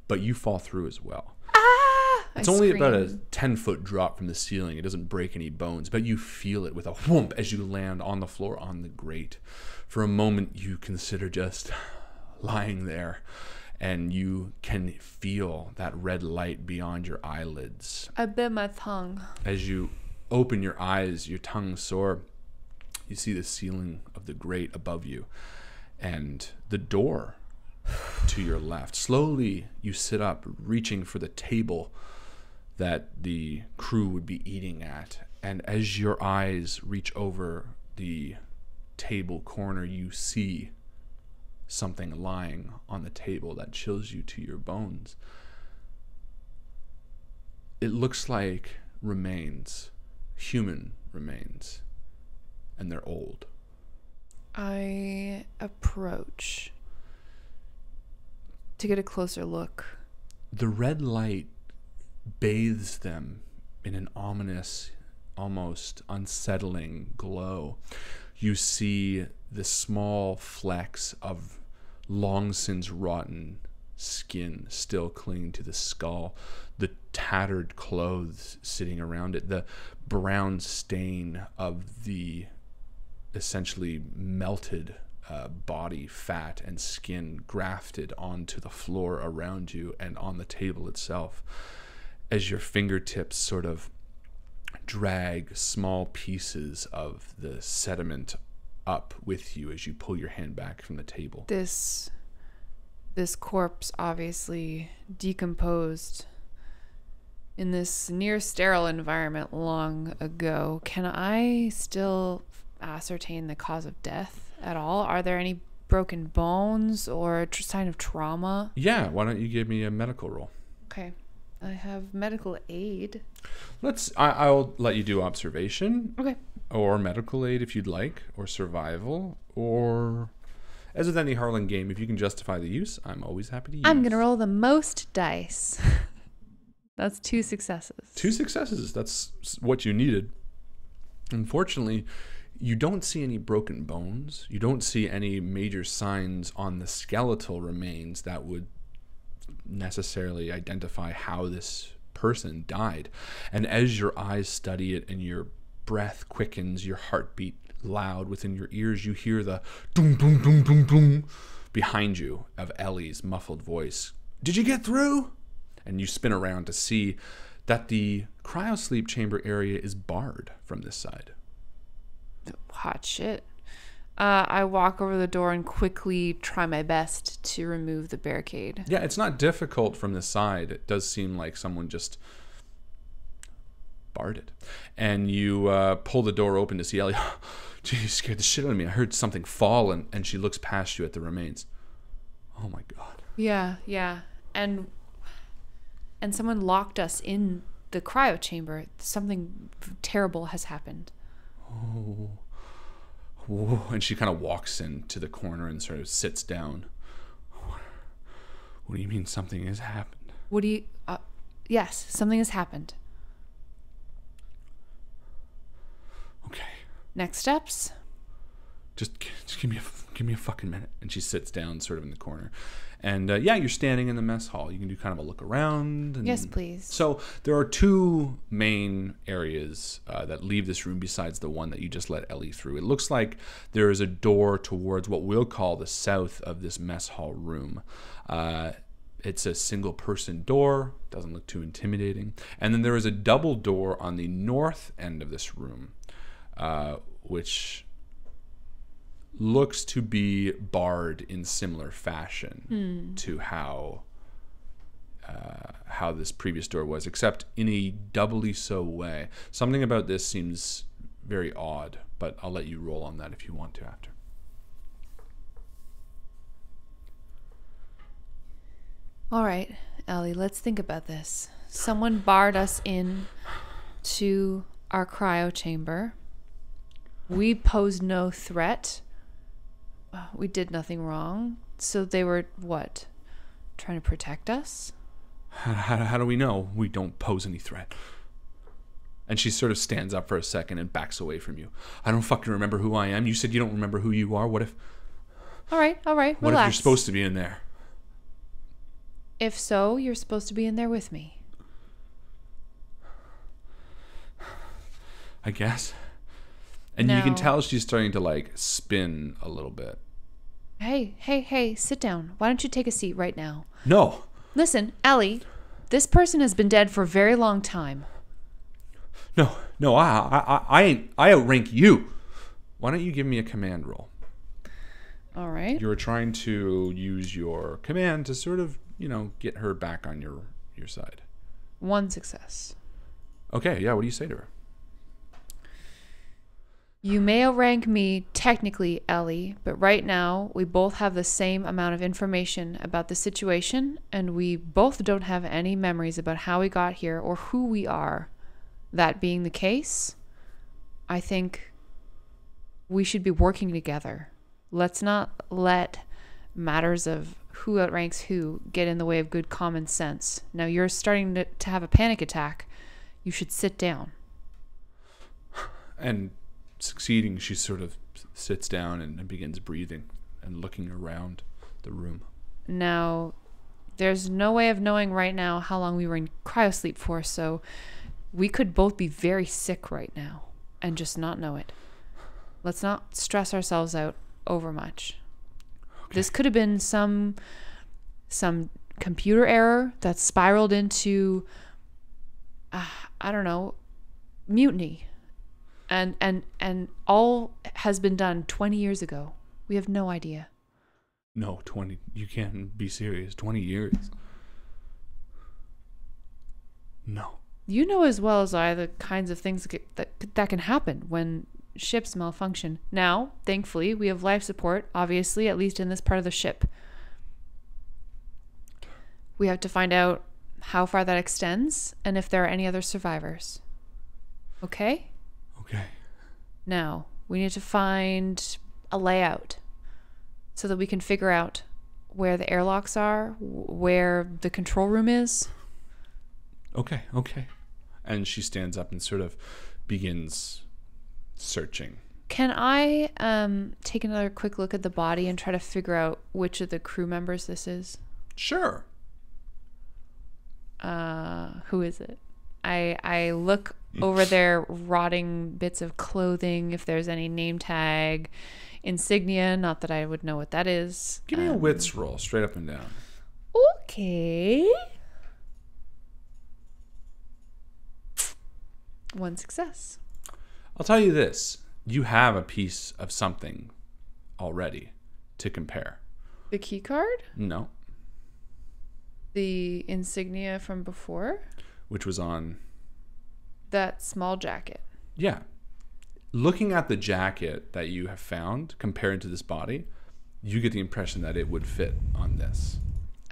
but you fall through as well. It's only about a 10-foot drop from the ceiling. It doesn't break any bones, but you feel it with a whoomp as you land on the floor on the grate. For a moment, you consider just lying there, and you can feel that red light beyond your eyelids. I bit my tongue. As you open your eyes, your tongue sore, you see the ceiling of the grate above you, and the door to your left. Slowly, you sit up, reaching for the table that the crew would be eating at. And as your eyes reach over the table corner, you see something lying on the table that chills you to your bones. It looks like remains, human remains, and they're old. I approach to get a closer look. The red light bathes them in an ominous, almost unsettling glow. You see the small flecks of long since rotten skin still clinging to the skull, the tattered clothes sitting around it, the brown stain of the essentially melted body fat and skin grafted onto the floor around you and on the table itself. As your fingertips sort of drag small pieces of the sediment up with you as you pull your hand back from the table. This corpse obviously decomposed in this near sterile environment long ago. Can I still ascertain the cause of death at all? Are there any broken bones or a sign of trauma? Yeah, why don't you give me a medical roll? Okay. I have medical aid. I'll let you do observation. Okay. Or medical aid if you'd like, or survival, or as with any Harlan game, if you can justify the use, I'm always happy to use. I'm going to roll the most dice. That's 2 successes. 2 successes. That's what you needed. Unfortunately, you don't see any broken bones. You don't see any major signs on the skeletal remains that would necessarily identify how this person died. And as your eyes study it and your breath quickens, your heartbeat loud within your ears, you hear the boom, boom, boom, boom, boom behind you of Ellie's muffled voice. Did you get through? And you spin around to see that the cryosleep chamber area is barred from this side. Hot shit. I walk over the door and quickly try my best to remove the barricade. Yeah, it's not difficult from the side. It does seem like someone just barred it. And you pull the door open to see Ellie. Gee, you scared the shit out of me. I heard something fall, and she looks past you at the remains. Oh my God. Yeah. And someone locked us in the cryo chamber. Something terrible has happened. Oh. Whoa. And she kind of walks into the corner and sort of sits down. What do you mean something has happened? Yes, something has happened. Okay. Next steps? Just give me a fucking minute. And she sits down sort of in the corner. And yeah, you're standing in the mess hall. You can do kind of a look around. And yes, please. So there are 2 main areas that leave this room besides the one that you just let Ellie through. It looks like there is a door towards what we'll call the south of this mess hall room. It's a single person door. Doesn't look too intimidating. And then there is a double door on the north end of this room, which looks to be barred in similar fashion to how this previous door was, except in a doubly so way. Something about this seems very odd, but I'll let you roll on that if you want to after. All right, Ellie, let's think about this. Someone barred us in to our cryo chamber. We posed no threat. We did nothing wrong. So they were, what? Trying to protect us? How do we know we don't pose any threat? And she sort of stands up for a second and backs away from you. I don't fucking remember who I am. You said you don't remember who you are. What if... All right, relax. What if you're supposed to be in there? If so, you're supposed to be in there with me. I guess. And you can tell she's starting to like spin a little bit. Hey, sit down. Why don't you take a seat right now? No. Listen, Ellie, this person has been dead for a very long time. No, I outrank you. Why don't you give me a command roll? All right. You're trying to use your command to sort of, get her back on your side. 1 success. Okay, yeah, what do you say to her? You may outrank me technically, Ellie, but right now we both have the same amount of information about the situation, and we both don't have any memories about how we got here or who we are. That being the case, I think we should be working together. Let's not let matters of who outranks who get in the way of good common sense. Now you're starting to have a panic attack. You should sit down. And succeeding, she sort of sits down and begins breathing and looking around the room. Now, there's no way of knowing right now how long we were in cryosleep for, so we could both be very sick right now and just not know it. Let's not stress ourselves out over much. Okay. This could have been some computer error that spiraled into, I don't know, mutiny. And all has been done 20 years ago. We have no idea. No, 20. You can't be serious. 20 years. No. You know as well as I the kinds of things that can happen when ship's malfunction. Now, thankfully, we have life support, obviously, at least in this part of the ship. We have to find out how far that extends and if there are any other survivors. Okay? Okay. Now, we need to find a layout so that we can figure out where the airlocks are, where the control room is. Okay. And she stands up and sort of begins searching. Can I take another quick look at the body and try to figure out which of the crew members this is? Sure. Who is it? I look over their rotting bits of clothing, if there's any name tag, insignia, not that I would know what that is. Give me a wits roll, straight up and down. Okay. 1 success. I'll tell you this. You have a piece of something already to compare. The key card? No. The insignia from before? Which was on... That small jacket. Yeah. Looking at the jacket that you have found compared to this body, you get the impression that it would fit on this.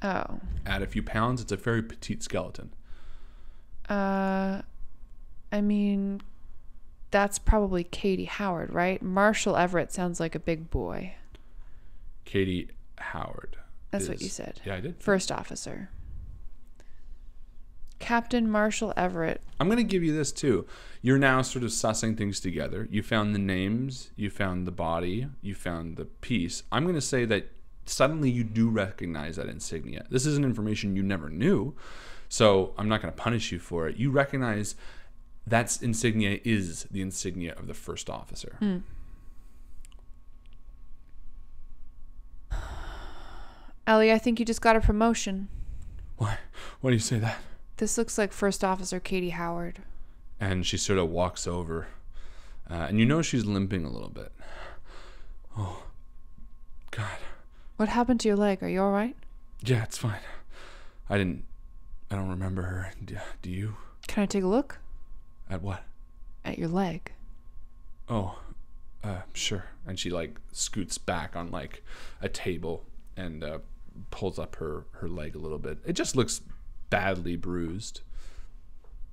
Oh. Add a few pounds, it's a very petite skeleton. I mean, that's probably Katie Howard, right? Marshall Everett sounds like a big boy. Katie Howard. That's what you said. Yeah, I did. First officer. Captain Marshall Everett. I'm going to give you this too. You're now sort of sussing things together. You found the names, you found the body, you found the piece. I'm going to say that suddenly you do recognize that insignia. This isn't information you never knew, so I'm not going to punish you for it. You recognize that insignia is the insignia of the first officer. Ellie, I think you just got a promotion. Why do you say that? This looks like First Officer Katie Howard. And she sort of walks over. And you know she's limping a little bit. Oh, God. What happened to your leg? Are you all right? Yeah, it's fine. I don't remember her. Do you? Can I take a look? At what? At your leg. Oh, sure. And she like scoots back on like a table and pulls up her leg a little bit. It just looks badly bruised.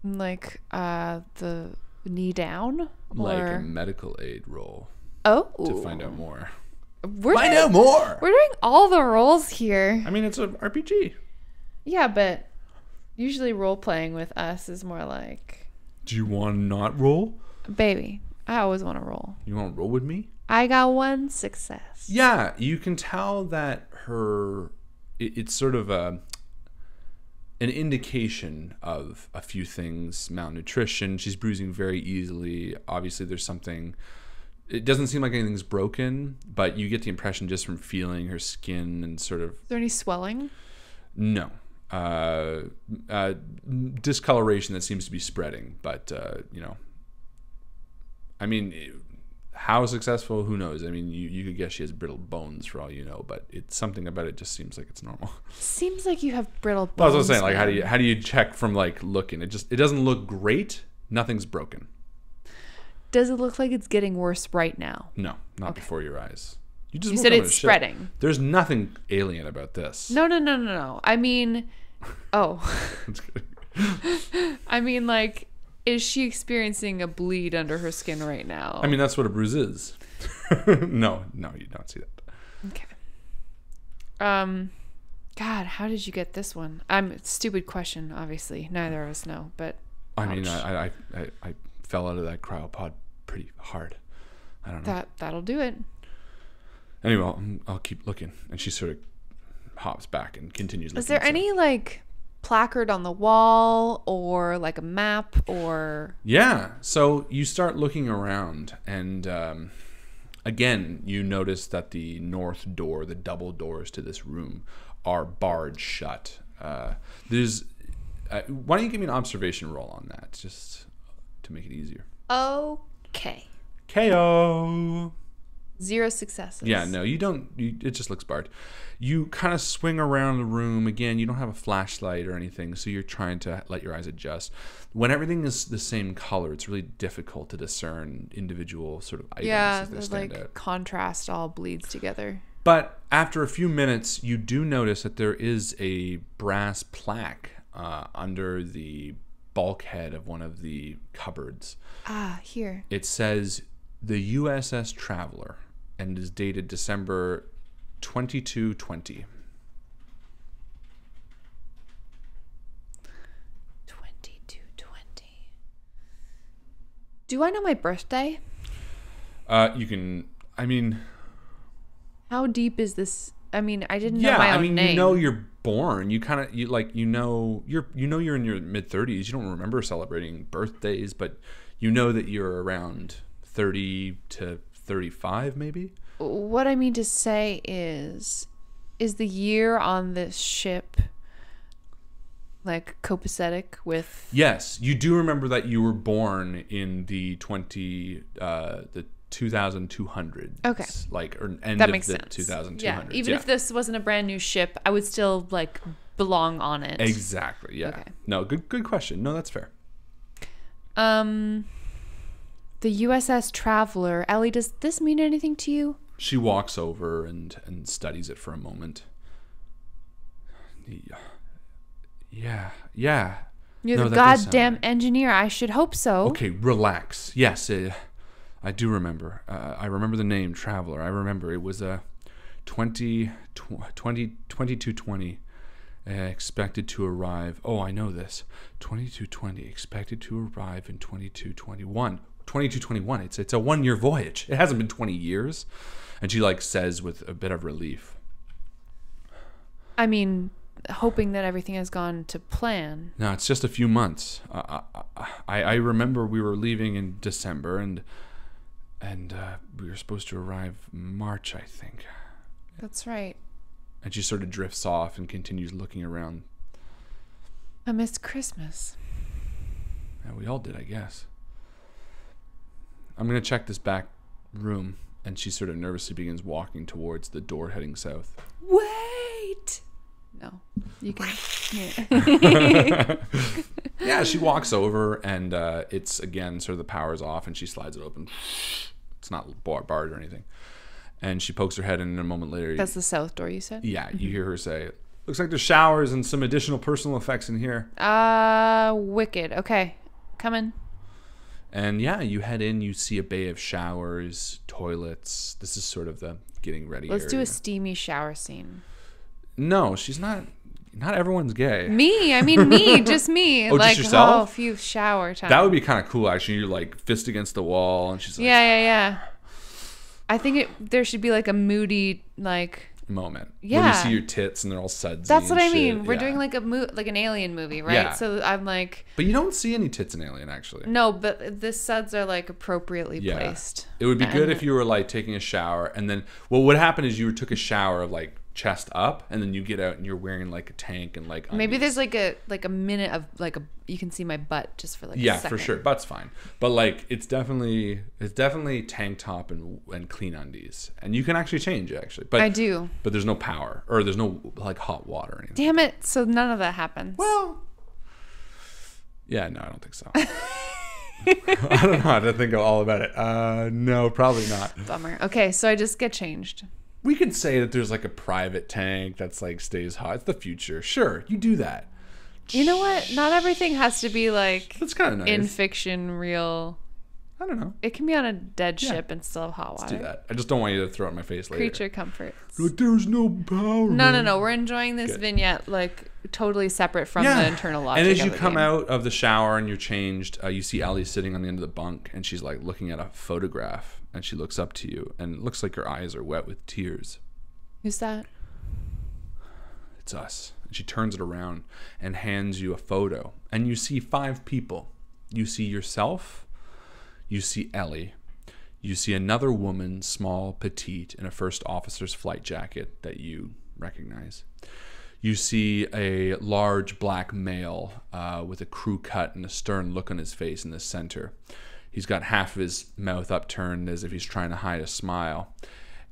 Like the knee down? Like a medical aid roll. Oh. To find out more. Find out more! We're doing all the rolls here. I mean, it's an RPG. Yeah, but usually role-playing with us is more like... Do you want to not roll? Baby, I always want to roll. You want to roll with me? I got 1 success. Yeah, you can tell that it's sort of an indication of a few things. Malnutrition, she's bruising very easily. Obviously, there's something... It doesn't seem like anything's broken, but you get the impression just from feeling her skin and sort of... Is there any swelling? No. Discoloration that seems to be spreading, but, I mean, how successful, who knows? I mean, you could guess she has brittle bones for all you know, but it's something about it just seems like it's normal. Seems like you have brittle bones. Well, I was saying, like, how do you check from, like, looking? It doesn't look great. Nothing's broken. Does it look like it's getting worse right now? No, not before your eyes. You said it's spreading. There's nothing alien about this. No. I mean, I mean, like, is she experiencing a bleed under her skin right now? I mean, that's what a bruise is. No, you don't see that. Okay. God, how did you get this one? Stupid question, obviously. Neither of us know, but... I mean, I fell out of that cryopod pretty hard. I don't know. That'll do it. Anyway, I'll keep looking. And she sort of hops back and continues looking. Is there any, like, placard on the wall or, like, a map or... Yeah. So you start looking around and, again, you notice that the north door, the double doors to this room, are barred shut. Why don't you give me an observation roll on that, just to make it easier? Okay. KO. 0 successes. Yeah, no, you don't. It just looks barred. You kind of swing around the room. Again, you don't have a flashlight or anything, so you're trying to let your eyes adjust. When everything is the same color, it's really difficult to discern individual sort of items as they stand out. Contrast all bleeds together. But after a few minutes, you do notice that there is a brass plaque under the bulkhead of one of the cupboards. Ah, here. It says the USS Traveler and is dated December 2220. 2220. Do I know my birthday? You can, I mean... How deep is this? I mean, I didn't know my own name. You know you're born. You kind of, you're in your mid-30s. You don't remember celebrating birthdays, but you know that you're around 30 to 35 maybe. What I mean to say is the year on this ship like copacetic with... Yes, you do remember that you were born in the 2200s. Okay. Like, or end that of makes the sense. 2200s. Yeah, even if this wasn't a brand new ship, I would still like belong on it. Exactly, yeah. Okay. No, good question. No, that's fair. The USS Traveler. Ellie, does this mean anything to you? She walks over and studies it for a moment. Yeah. You're the goddamn engineer. I should hope so. Okay, relax. Yes, I do remember. I remember the name Traveler. I remember it was a 2220 expected to arrive. Oh, I know this. 2220 expected to arrive in 2221. 2221. It's a 1-year voyage. It hasn't been 20 years. And she like says with a bit of relief. I mean, hoping that everything has gone to plan. No, it's just a few months. I remember we were leaving in December and we were supposed to arrive March, I think. That's right. And she sort of drifts off and continues looking around. I missed Christmas. Yeah, we all did, I guess. I'm going to check this back room. And she sort of nervously begins walking towards the door heading south. Wait! No. You can... Yeah, yeah, she walks over and it's, again, sort of the power's off and she slides it open. It's not barred or anything. And she pokes her head in and a moment later... That's the south door, you said? Yeah, you hear her say, looks like there's showers and some additional personal effects in here. Wicked. Okay. Come in. And yeah, you head in, you see a bay of showers, toilets. This is sort of the getting ready Let's area. do a steamy shower scene. No, she's not everyone's gay. Me? I mean me, just me. Oh, like, just yourself? Oh, a few shower time. That would be kind of cool, actually. You're like fist against the wall and she's like... Yeah. I think there should be like a moody, like... moment. Yeah. When you see your tits and they're all sudsy. That's what I mean. Shit. We're doing like like an alien movie, right? Yeah. So I'm like... But you don't see any tits in Alien, actually. No, but the suds are like appropriately placed. It would be good if you were like taking a shower and then... Well, what happened is you took a shower of like chest up and then you get out and you're wearing like a tank and like... Maybe there's like a minute of like you can see my butt just for like a second. Yeah, for sure. Butt's fine. But like it's definitely tank top and clean undies. And you can actually change actually. But I do. But there's no power or there's no like hot water or anything. Damn it. So none of that happens. Well, yeah, no, I don't think so. I don't know how to think all about it. No, probably not. Bummer. Okay, so I just get changed. We could say that there's like a private tank that's like stays hot. It's the future. Sure, you do that. You know what? Not everything has to be like... That's kind of nice. In fiction, real... I don't know. It can be on a dead ship and still have hot water. Let's do that. I just don't want you to throw it in my face later. Creature comforts. But there's no power. No. We're enjoying this vignette like totally separate from the internal logic. And as you come out of the shower and you're changed, you see Ellie sitting on the end of the bunk and she's like looking at a photograph and she looks up to you and it looks like her eyes are wet with tears. Who's that? It's us. And she turns it around and hands you a photo and you see 5 people. You see yourself. You see Ellie. You see another woman, small, petite, in a first officer's flight jacket that you recognize. You see a large black male with a crew cut and a stern look on his face in the center. He's got half of his mouth upturned as if he's trying to hide a smile.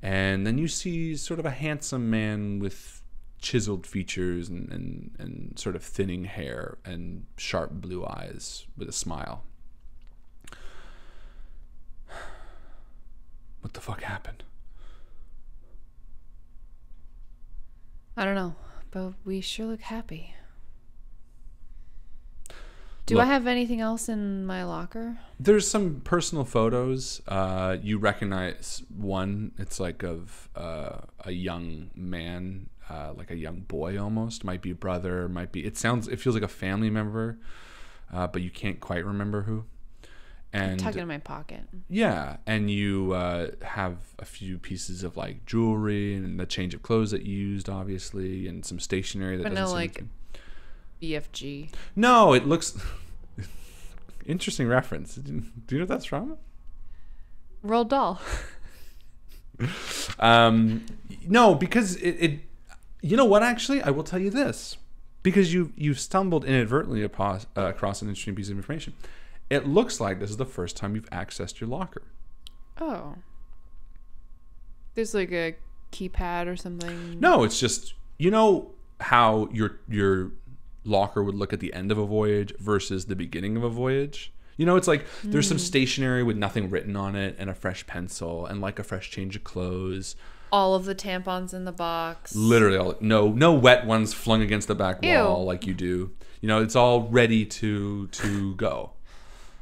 And then you see sort of a handsome man with chiseled features and sort of thinning hair and sharp blue eyes with a smile. What the fuck happened? I don't know, but we sure look happy. Do Look, I have anything else in my locker? There's some personal photos. You recognize one. It's like of a young man, like a young boy almost. Might be a brother. Might be. It feels like a family member, but you can't quite remember who. And Tuck it in my pocket. Yeah, and you have a few pieces of like jewelry and the change of clothes that you used, obviously, and some stationery that But doesn't no, seem like to... BFG. No, it looks interesting reference. Do you know what that's from? Roald Dahl. No, because it you know what, actually, I will tell you this, because you stumbled inadvertently across an interesting piece of information. It looks like this is the first time you've accessed your locker. Oh. There's like a keypad or something. No, it's just, you know how your locker would look at the end of a voyage versus the beginning of a voyage? You know, it's like there's some stationery with nothing written on it and a fresh pencil and like a fresh change of clothes. All of the tampons in the box. Literally all, no wet ones flung against the back wall. Ew. Like you do. You know, it's all ready to go.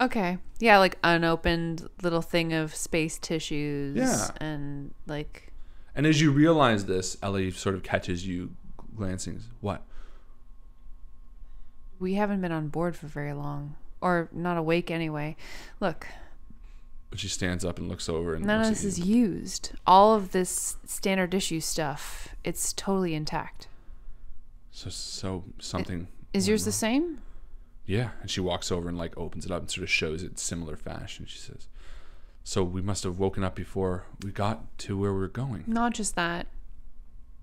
Okay. Yeah, like unopened little thing of space tissues. Yeah. And like... And as you realize this, Ellie sort of catches you glancing. What? We haven't been on board for very long. Or not awake anyway. Look. But she stands up and looks over. And None of looks this at is used. All of this standard issue stuff, it's totally intact. So something... Is yours the same? Yeah, and she walks over and like opens it up and sort of shows it in similar fashion. She says, "So we must have woken up before we got to where we were going." Not just that,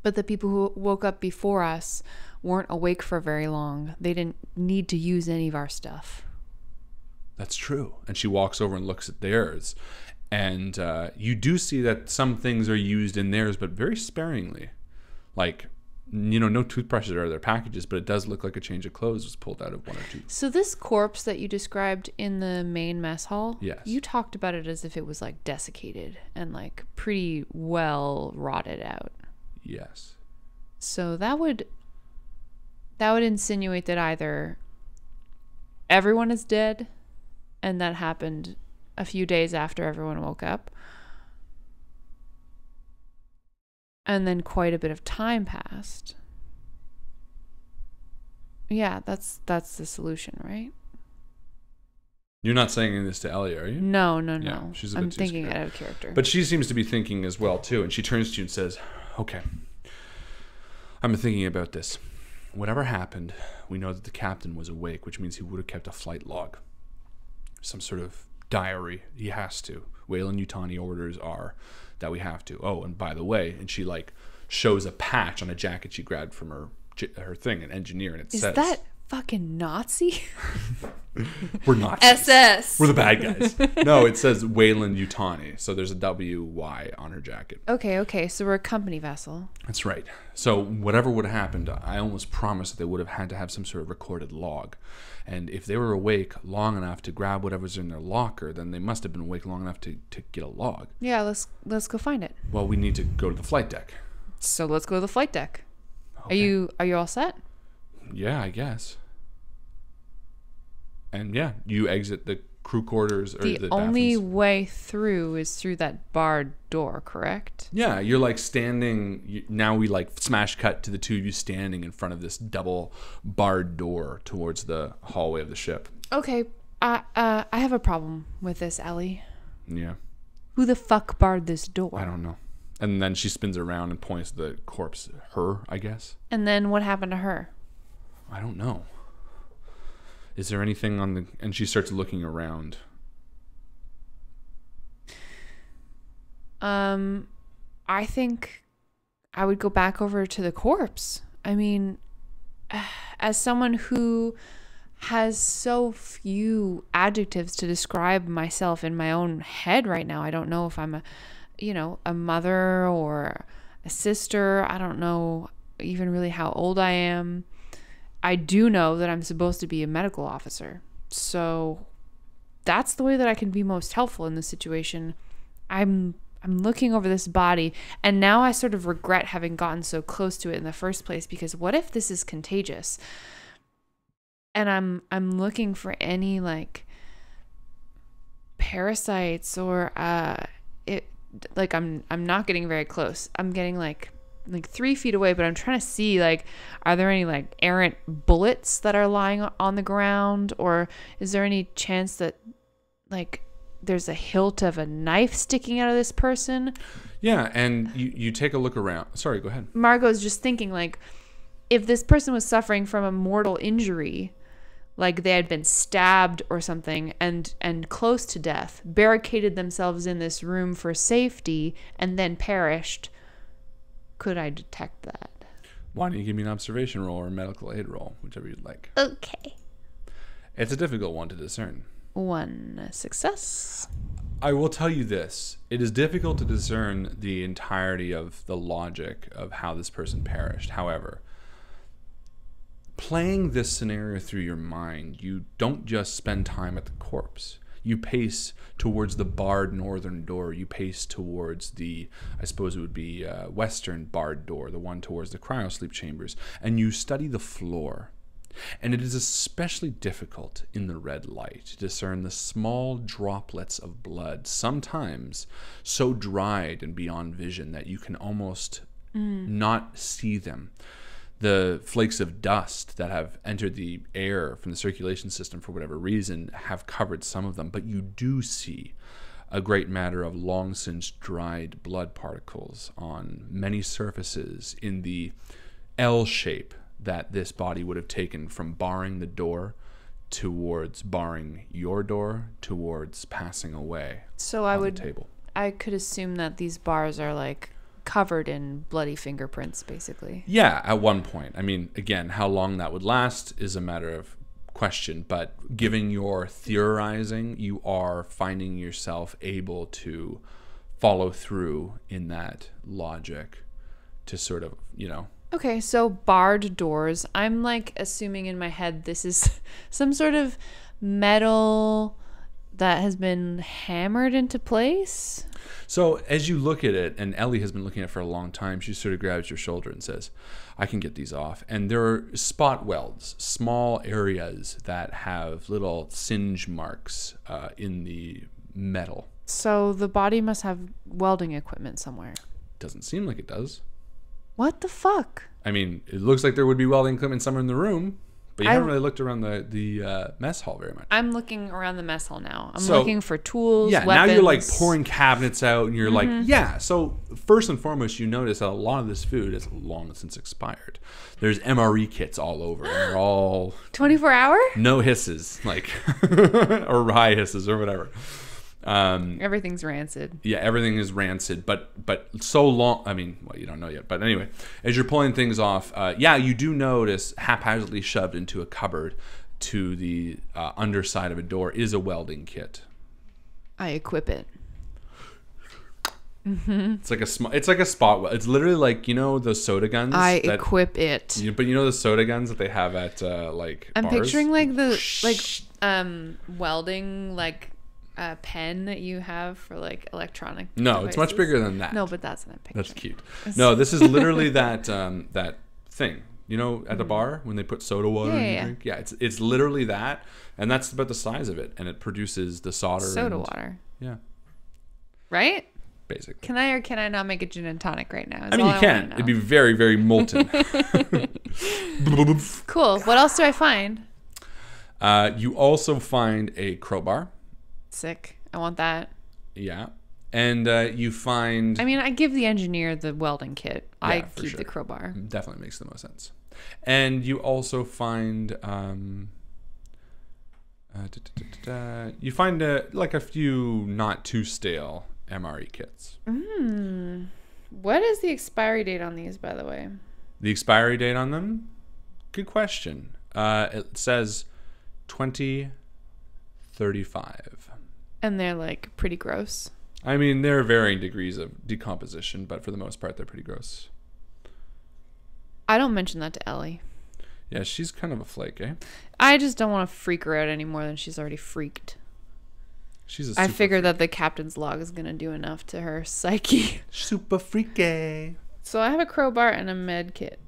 but the people who woke up before us weren't awake for very long. They didn't need to use any of our stuff. That's true. And she walks over and looks at theirs, and you do see that some things are used in theirs, but very sparingly. Like, you know, no toothbrushes are their packages, but it does look like a change of clothes was pulled out of one or two. So this corpse that you described in the main mess hall, Yes. You talked about it as if it was like desiccated and like pretty well rotted out. Yes. So that would insinuate that either everyone is dead and that happened a few days after everyone woke up, and then quite a bit of time passed. Yeah, that's the solution, right? You're not saying this to Ellie, are you? No. Yeah, she's a bit I'm too thinking scared. out of character. But she seems to be thinking as well, too. And she turns to you and says, "Okay, I'm thinking about this. Whatever happened, we know that the captain was awake, which means he would have kept a flight log. Some sort of diary. He has to. Weyland-Yutani orders are that we have to. Oh, and by the way," and she like shows a patch on a jacket she grabbed from her thing, an engineer, and it Is says... that fucking Nazi? We're not SS. We're the bad guys. No, it says Weyland-Yutani, so there's a WY on her jacket. Okay, so we're a company vessel. That's right. So whatever would have happened, I almost promised that they would have had to have some sort of recorded log. And if they were awake long enough to grab whatever's in their locker, then they must have been awake long enough to get a log. Yeah, let's go find it. Well, we need to go to the flight deck. So let's go to the flight deck. Okay. Are you all set? Yeah, I guess. And yeah, you exit the crew quarters or the only bathrooms. way through is through that barred door, correct? Yeah, you're like standing. Now we like smash cut to the two of you standing in front of this double barred door towards the hallway of the ship. Okay, I have a problem with this, Ellie. Yeah. Who the fuck barred this door? I don't know. And then she spins around and points to the corpse. Her, I guess. And then what happened to her? I don't know. Is there anything on the... And she starts looking around. I think I would go back over to the corpse. I mean, as someone who has so few adjectives to describe myself in my own head right now. I don't know if I'm a mother or a sister. I don't know even really how old I am. I do know that I'm supposed to be a medical officer. So that's the way that I can be most helpful in this situation. I'm looking over this body, and now I sort of regret having gotten so close to it in the first place, because what if this is contagious? And I'm looking for any like parasites or I'm not getting very close. I'm getting like 3 feet away, but I'm trying to see, like, are there any like errant bullets that are lying on the ground, or is there any chance that like there's a hilt of a knife sticking out of this person? Yeah, and you take a look around. Sorry, go ahead. Margot's just thinking, like, if this person was suffering from a mortal injury, like they had been stabbed or something and close to death, barricaded themselves in this room for safety, and then perished, could I detect that? Why don't you give me an observation roll or a medical aid roll, whichever you'd like. Okay. It's a difficult one to discern. 1 success. I will tell you this. It is difficult to discern the entirety of the logic of how this person perished. However, playing this scenario through your mind, you don't just spend time at the corpse. You pace towards the barred northern door. You pace towards the, I suppose it would be western barred door, the one towards the cryosleep chambers. And you study the floor. And it is especially difficult in the red light to discern the small droplets of blood, sometimes so dried and beyond vision that you can almost not see them. The flakes of dust that have entered the air from the circulation system for whatever reason have covered some of them, but you do see a great matter of long since dried blood particles on many surfaces in the L shape that this body would have taken from barring the door towards barring your door towards passing away. So I could assume that these bars are like covered in bloody fingerprints, basically. Yeah, at one point. I mean, again, how long that would last is a matter of question, but given your theorizing, you are finding yourself able to follow through in that logic to sort of, Okay, so barred doors. I'm like assuming in my head this is some sort of metal that has been hammered into place. So as you look at it, and Ellie has been looking at it for a long time, she sort of grabs your shoulder and says, I can get these off. And there are spot welds, small areas that have little singe marks in the metal. So the body must have welding equipment somewhere. Doesn't seem like it does. What the fuck? I mean, it looks like there would be welding equipment somewhere in the room, but you haven't really looked around the mess hall very much. I'm looking around the mess hall now. I'm looking for tools, weapons. Now you're like pouring cabinets out, and you're like, yeah. So first and foremost, you notice that a lot of this food is long since expired. There's MRE kits all over, and they're all 24 hour? No hisses, like or high hisses or whatever. Everything's rancid. Yeah, everything is rancid, but so long. I mean, well, you don't know yet, but anyway, as you're pulling things off, you do notice haphazardly shoved into a cupboard to the underside of a door is a welding kit. I equip it. It's like a spot weld. It's literally like, those soda guns. Equip it. But the soda guns that they have at like I'm bars? picturing like the welding like a pen that you have for like electronic devices. It's much bigger than that. No, but that's what I'm picturing. That's cute. No, this is literally that thing. At the bar when they put soda water in your drink. Yeah, it's literally that, and that's about the size of it, and it produces the solder. Soda water. Yeah. Right? Basically. Can I or can I not make a gin and tonic right now? I mean, you can. It'd be very, very molten. Cool. What else do I find? You also find a crowbar. Sick. I want that. Yeah. And you find... I mean, I give the engineer the welding kit. Yeah, I keep the crowbar. Definitely makes the most sense. And you also find... you find like a few not too stale MRE kits. What is the expiry date on these, by the way? The expiry date on them? Good question. It says 2035. And they're like pretty gross. I mean, there are varying degrees of decomposition, but for the most part, they're pretty gross. I don't mention that to Ellie. Yeah, she's kind of a flake, eh? I just don't want to freak her out any more than she's already freaked. I figure that the captain's log is going to do enough to her psyche. Super freaky. So I have a crowbar and a med kit.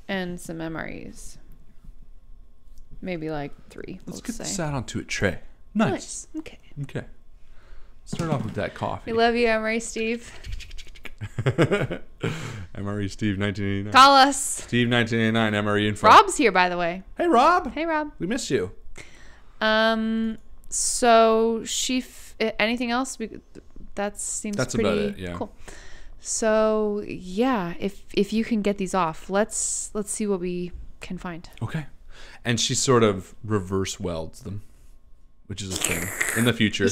And some MREs. Maybe like 3. Let's get this out onto a tray. Nice. Okay. Okay. Start off with that coffee. We love you, MRE Steve. MRE Steve 1989. Call us. Steve 1989 MRE info. Rob's here, by the way. Hey, Rob. Hey, Rob. We missed you. So anything else? That's pretty about it, yeah. Cool. So yeah, if you can get these off, let's see what we can find. Okay. And she sort of reverse welds them, which is a thing in the future.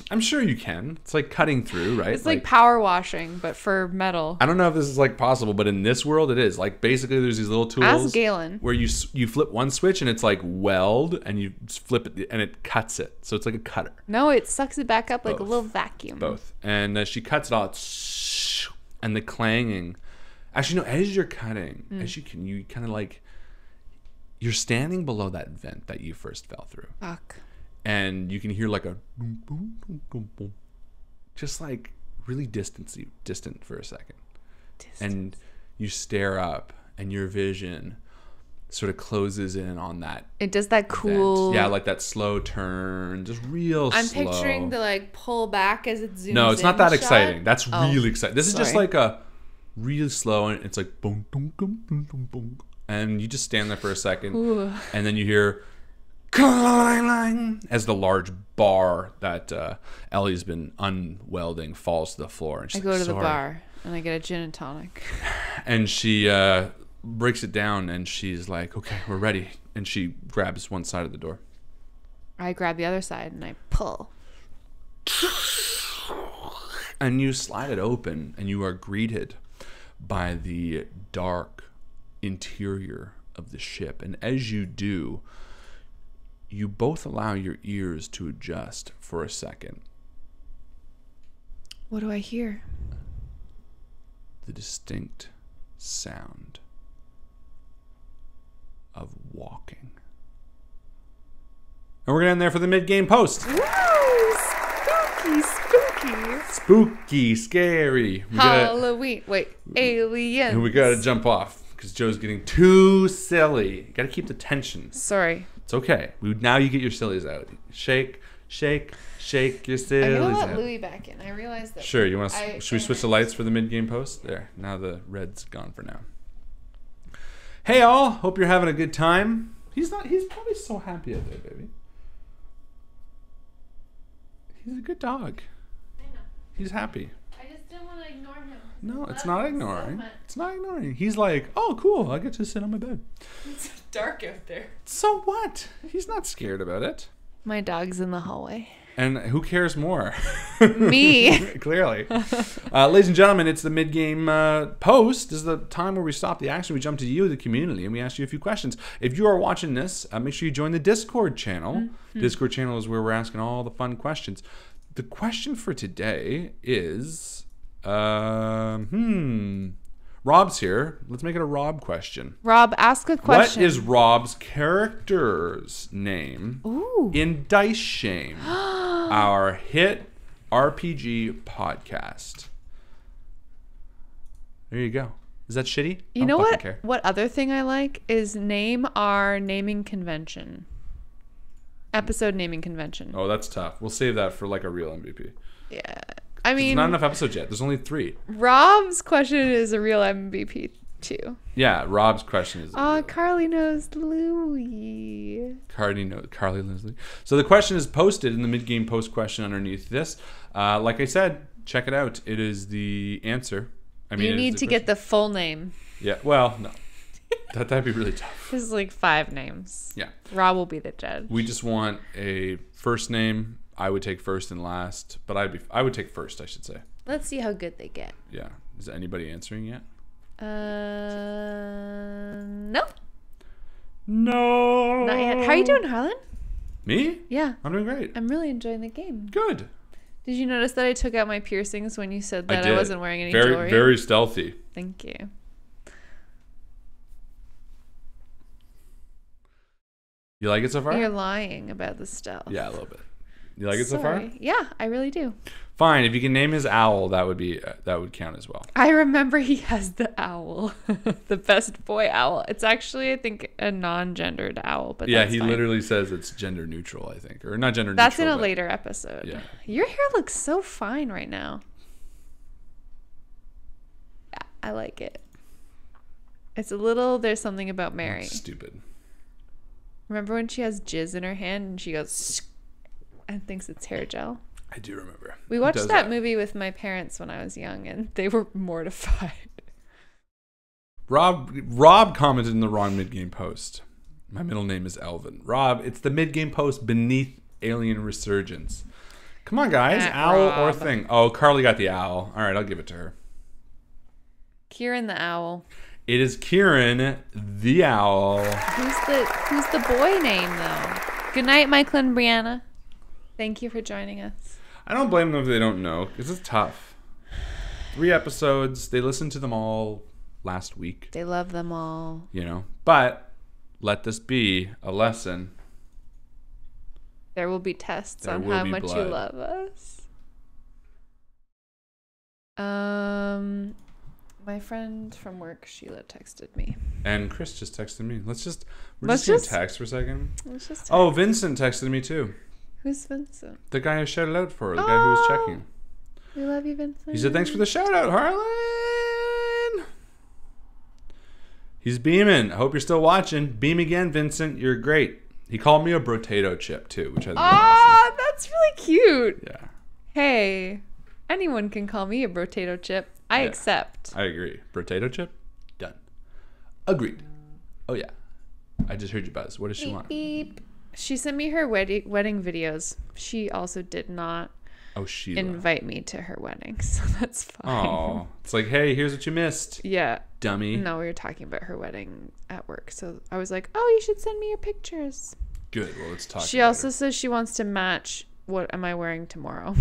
I'm sure you can. It's like cutting through, right? It's like power washing, but for metal. I don't know if this is like possible, but in this world it is. Like basically there's these little tools. Ask Galen. Where you flip one switch and it's like weld, and you flip it and it cuts it. So it's like a cutter. No, it sucks it back up like a Both. little vacuum. Both. And she cuts it all, and the clanging. Actually, no, as you're cutting, you kind of like, you're standing below that vent that you first fell through. Fuck. And you can hear like a boom, boom, boom, boom, boom. Just like really distant for a second. And you stare up and your vision sort of closes in on that. It does that cool. Event. Yeah, like that slow turn, just real slow. I'm picturing the like pull back as it zooms in. No, it's not that shot. exciting. That's really exciting. This is just Sorry. like a really slow, and it's like boom, boom, boom, boom, boom, boom. And you just stand there for a second. Ooh. And then you hear as the large bar that Ellie's been unwelding falls to the floor. And she's I go like, to the "Sorry." bar and I get a gin and tonic. And she breaks it down and she's like, okay, we're ready. And she grabs one side of the door. I grab the other side and I pull. And you slide it open and you are greeted by the dark interior of the ship. And as you do, you both allow your ears to adjust for a second. What do I hear? The distinct sound of walking. And we're going to end there for the mid-game post. Woo! Spooky. Spooky, scary. Halloween. Wait, aliens. And we got to jump off because Joe's getting too silly. Got to keep the tension. Sorry. It's okay. Now you get your sillies out. Shake, shake, shake your I sillies gotta out. let Louis back in. I realized that. Sure. You want to? Should we switch the lights for the mid-game post? There. Now the red's gone for now. Hey all. Hope you're having a good time. He's not. He's probably so happy out there, baby. He's a good dog. I know. He's happy. I just didn't want to ignore him. No, it's not ignoring. It's not ignoring. He's like, oh, cool. I get to sit on my bed. It's dark out there. So what? He's not scared about it. My dog's in the hallway. And who cares more? Me. Clearly. Ladies and gentlemen, it's the mid-game post. This is the time where we stop the action. We jump to you, the community, and we ask you a few questions. If you are watching this, make sure you join the Discord channel. Mm-hmm. Discord channel is where we're asking all the fun questions. The question for today is... Rob's here. Let's make it a Rob question. Rob, ask a question. What is Rob's character's name in Dice Shame, our hit RPG podcast? There you go. Is that shitty? You know what? What other thing I like is name our naming convention. Episode naming convention. Oh, that's tough. We'll save that for like a real MVP. Yeah. I mean, there's not enough episodes yet. There's only 3. Rob's question is a real MVP too. Yeah, Rob's question is. Carly knows Louie. Carly knows Louie. So the question is posted in the mid-game post question underneath this. Like I said, check it out. It is the answer. I mean, you need to get the full name. Yeah. Well, no. That'd be really tough. This is like 5 names. Yeah. Rob will be the judge. We just want a first name. I would take first and last, but I would take first, I should say. Let's see how good they get. Yeah. Is anybody answering yet? No. No. Not yet. How are you doing, Harlan? Me? Yeah. I'm doing great. I'm really enjoying the game. Good. Did you notice that I took out my piercings when you said that I wasn't wearing any very, jewelry? Very stealthy. Thank you. You like it so far? You're lying about the stealth. Yeah, a little bit. You like it so far? Yeah, I really do. Fine. If you can name his owl, that would count as well. I remember he has the owl, the best boy owl. It's actually, I think, a non-gendered owl, but yeah, that's he fine. literally says it's gender neutral. I think, or not gender That's neutral. in a later episode. Yeah. Your hair looks so fine right now. Yeah, I like it. It's a little. There's something about Mary. That's stupid. Remember when she has jizz in her hand and she goes and thinks it's hair gel? I do remember. We watched that movie with my parents when I was young, and they were mortified. Rob commented in the wrong mid-game post. My middle name is Elvin. Rob, it's the mid-game post beneath Alien Resurgence. Come on, guys. Owl or thing? Oh, Carly got the owl. All right, I'll give it to her. Kieran the owl. It is Kieran the owl. Who's the boy name though? Good night, Michael and Brianna. Thank you for joining us. I don't blame them if they don't know, because it's tough. 3 episodes. They listened to them all last week. They love them all. You know, but let this be a lesson. There will be tests on how much you love us. My friend from work, Sheila, texted me. And Chris just texted me. We're just gonna text for a second. Let's just text. Oh, Vincent texted me too. Who's Vincent? The guy I shouted out for, the guy who was checking. We love you, Vincent. He said, thanks for the shout out, Harlan. He's beaming. I hope you're still watching. Beam again, Vincent. You're great. He called me a potato chip too, which I think awesome. That's really cute. Yeah. Hey, anyone can call me a potato chip. I accept. I agree. Potato chip? Done. Agreed. Oh, yeah. I just heard you buzz. What does she want? Beep. She sent me her wedding videos. She also did not invite me to her wedding, so that's fine. Oh, it's like, hey, here's what you missed. Yeah. Dummy. No, we were talking about her wedding at work, so I was like, oh, you should send me your pictures. Good. Well, let's talk. She also says she wants to match what am I wearing tomorrow.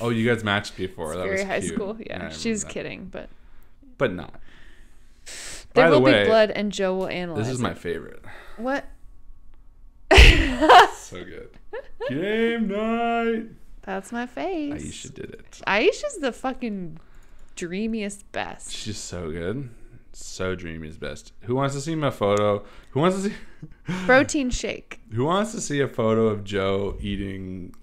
Oh, you guys matched before. It's that very was high cute. school. Yeah, she's kidding, but not. There will be blood, and Joe will analyze. This is my favorite. What? So good. Game night. That's my face. Aisha did it. Aisha's the fucking dreamiest best. She's so good. So dreamy is best. Who wants to see my photo? Who wants to see protein shake? Who wants to see a photo of Joe eating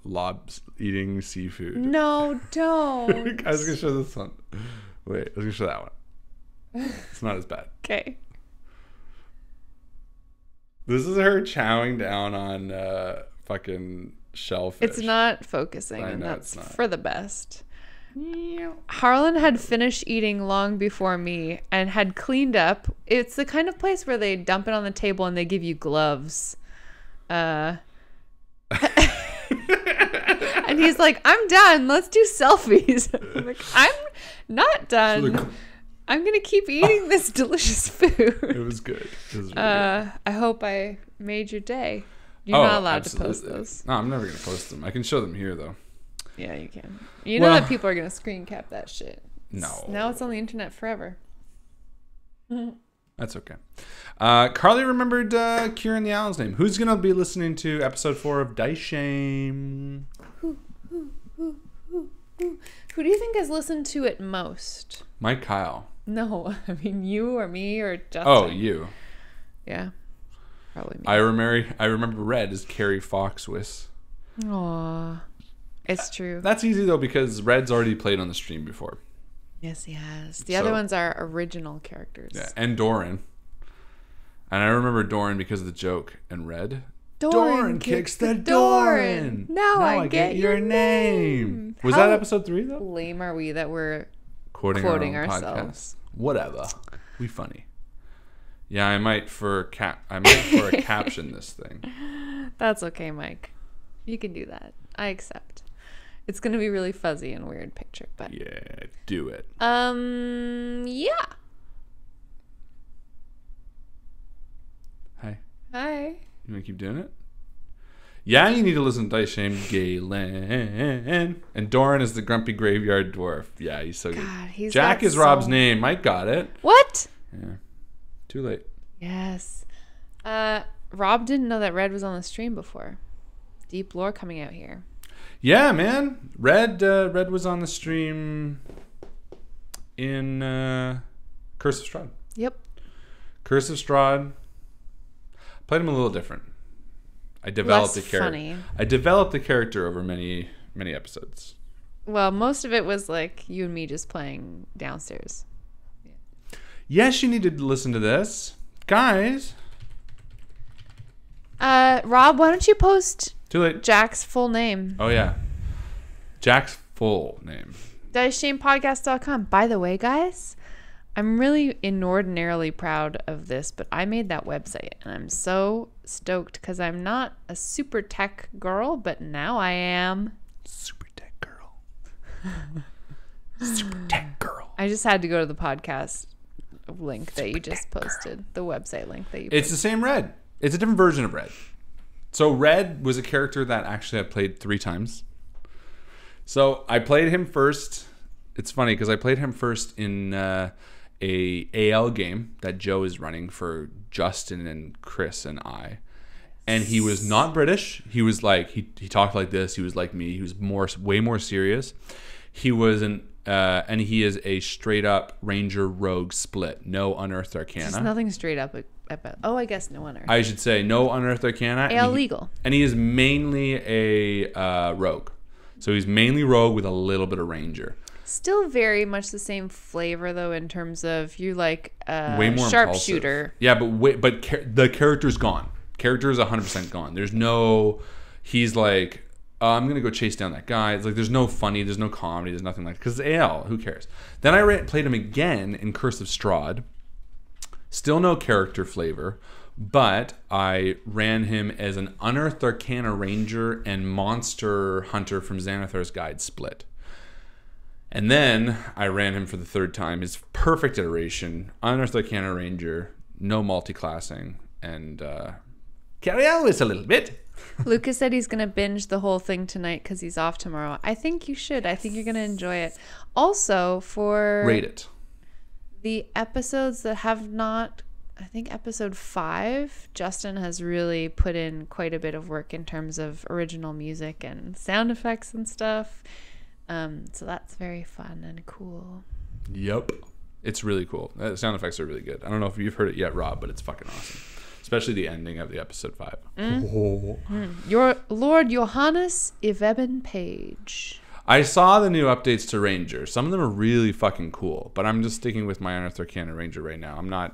seafood? No, don't. I was gonna show this one. Wait, I was gonna show that one. It's not as bad. Okay. This is her chowing down on fucking shellfish. It's not focusing, and that's for the best. Harlan had finished eating long before me and had cleaned up. It's the kind of place where they dump it on the table and they give you gloves. And he's like, I'm done. Let's do selfies. I'm like, I'm not done. I'm going to keep eating this delicious food. It was good. It was really good. I hope I made your day. You're not allowed to post those. No, I'm never going to post them. I can show them here, though. Yeah, you can. You know that people are going to screen cap that shit. No. Now it's on the internet forever. That's okay. Carly remembered Kieran the Owl's name. Who's going to be listening to episode 4 of Dice Shame? Who do you think has listened to it most? Mike Kyle. No, I mean you or me or Justin. Oh, you. Yeah, probably me. I remember Red as Carrie Foxwis. Aww. It's true. That's easy, though, because Red's already played on the stream before. Yes, he has. The other ones are original characters. Yeah, and Doran. And I remember Doran because of the joke. And Red. Doran kicks the Doran. Now I get your name. Was that episode 3, though? Lame are we that we're quoting ourselves. Whatever. We funny. Yeah, I might for a caption this thing. That's okay, Mike. You can do that. I accept. It's gonna be really fuzzy and weird picture, but yeah, do it. Yeah. Hi. Hi. You want to keep doing it? Yeah, you need to listen to Dice Shame, Galen. And Doran is the grumpy graveyard dwarf. Yeah, he's so good. He's Jack is Rob's name. Mike got it. What? Yeah. Too late. Yes. Rob didn't know that Red was on the stream before. Deep lore coming out here. Yeah, man. Red was on the stream in Curse of Strahd. Yep. Curse of Strahd. Played him a little different. I developed Less a character. funny. I developed the character over many episodes. Well, most of it was like you and me just playing downstairs. Yes, you need to listen to this, guys. Rob, why don't you post Too late. Jack's full name? Oh yeah, Jack's full name. DiceShamePodcast.com. By the way, guys, I'm really inordinately proud of this, but I made that website and I'm so stoked because I'm not a super tech girl, but now I am. Super tech girl. Super tech girl. I just had to go to the podcast link that you just posted, the website link that you posted. It's the same Red. It's a different version of Red. So Red was a character that actually I played 3 times. So I played him first. It's funny because I played him first in a AL game that Joe is running for Justin and Chris and I. And he was not British. He was like, he talked like this. He was like me. He was way more serious. He was and he is a straight up Ranger Rogue split. No Unearthed Arcana. There's nothing straight up about. Oh, I guess no Unearthed. I should say no Unearthed Arcana. AL legal. And he is mainly a rogue. So he's mainly rogue with a little bit of Ranger. Still very much the same flavor though, in terms of you like way more sharpshooter. Yeah, but the character's gone. Character is 100% gone. There's no. He's like, I'm gonna go chase down that guy. It's like there's no funny, there's no comedy, there's nothing like. Because AL, who cares? Then I played him again in Curse of Strahd. Still no character flavor, but I ran him as an Unearthed Arcana Ranger and Monster Hunter from Xanathar's Guide split. And then I ran him for the 3rd time. His perfect iteration, Unearthed Arcana Ranger, no multi-classing, and carry on with a little bit. Lucas said he's going to binge the whole thing tonight because he's off tomorrow. I think you should. I think you're going to enjoy it. Also, for Rate it. The episodes that have not, I think episode 5, Justin has really put in quite a bit of work in terms of original music and sound effects and stuff. So that's very fun and cool. Yep. It's really cool. The sound effects are really good. I don't know if you've heard it yet, Rob, but it's fucking awesome. Especially the ending of the episode 5. Your Lord Johannes Yveben Page. I saw the new updates to Ranger. Some of them are really fucking cool, but I'm just sticking with my Unearthed Arcana Ranger right now.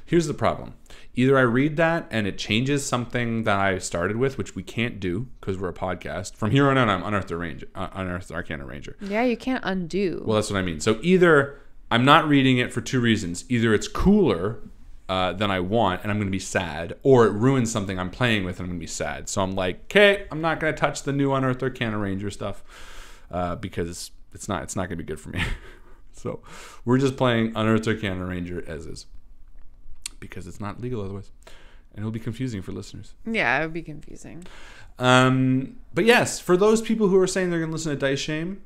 Here's the problem. Either I read that and it changes something that I started with, which we can't do because we're a podcast. From here on out, I'm Unearthed Arcana Ranger. Yeah, you can't undo. Well, that's what I mean. So either I'm not reading it for 2 reasons. Either it's cooler than I want and I'm going to be sad, or it ruins something I'm playing with and I'm going to be sad. So I'm like, okay, I'm not going to touch the new Unearthed Arcana Ranger stuff. Because it's not going to be good for me. So we're just playing Unearthed Arcana Ranger as is, because it's not legal otherwise, and it'll be confusing for listeners. Yeah, it would be confusing. But yes, for those people who are saying they're going to listen to Dice Shame,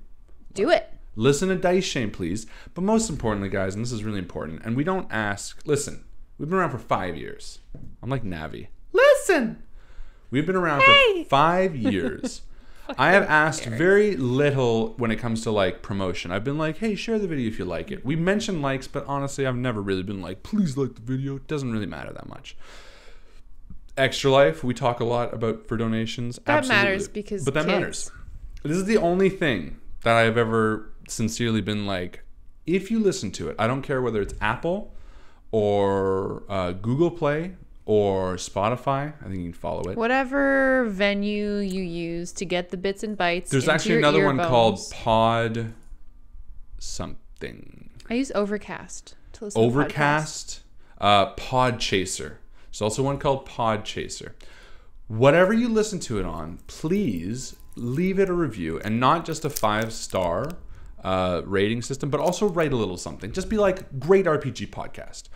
do it. Listen to Dice Shame, please. But most importantly, guys, and this is really important, and we don't ask. Listen, we've been around for 5 years. I'm like Navi. Listen, we've been around for 5 years. I have asked very little when it comes to like promotion. I've been like, hey, share the video if you like it. We mention likes, but honestly, I've never really been like, please like the video. It doesn't really matter that much. Extra Life, we talk a lot about for donations. That Absolutely. matters because But that matters. This is the only thing that I've ever sincerely been like, if you listen to it, I don't care whether it's Apple or Google Play or Spotify. I think you can follow it. Whatever venue you use to get the bits and bytes. There's actually another one called Pod something. I use Overcast to listen Overcast, Pod Chaser. There's also one called Pod Chaser. Whatever you listen to it on, please leave it a review, and not just a 5-star. rating system, but also write a little something. Just be like, great RPG podcast.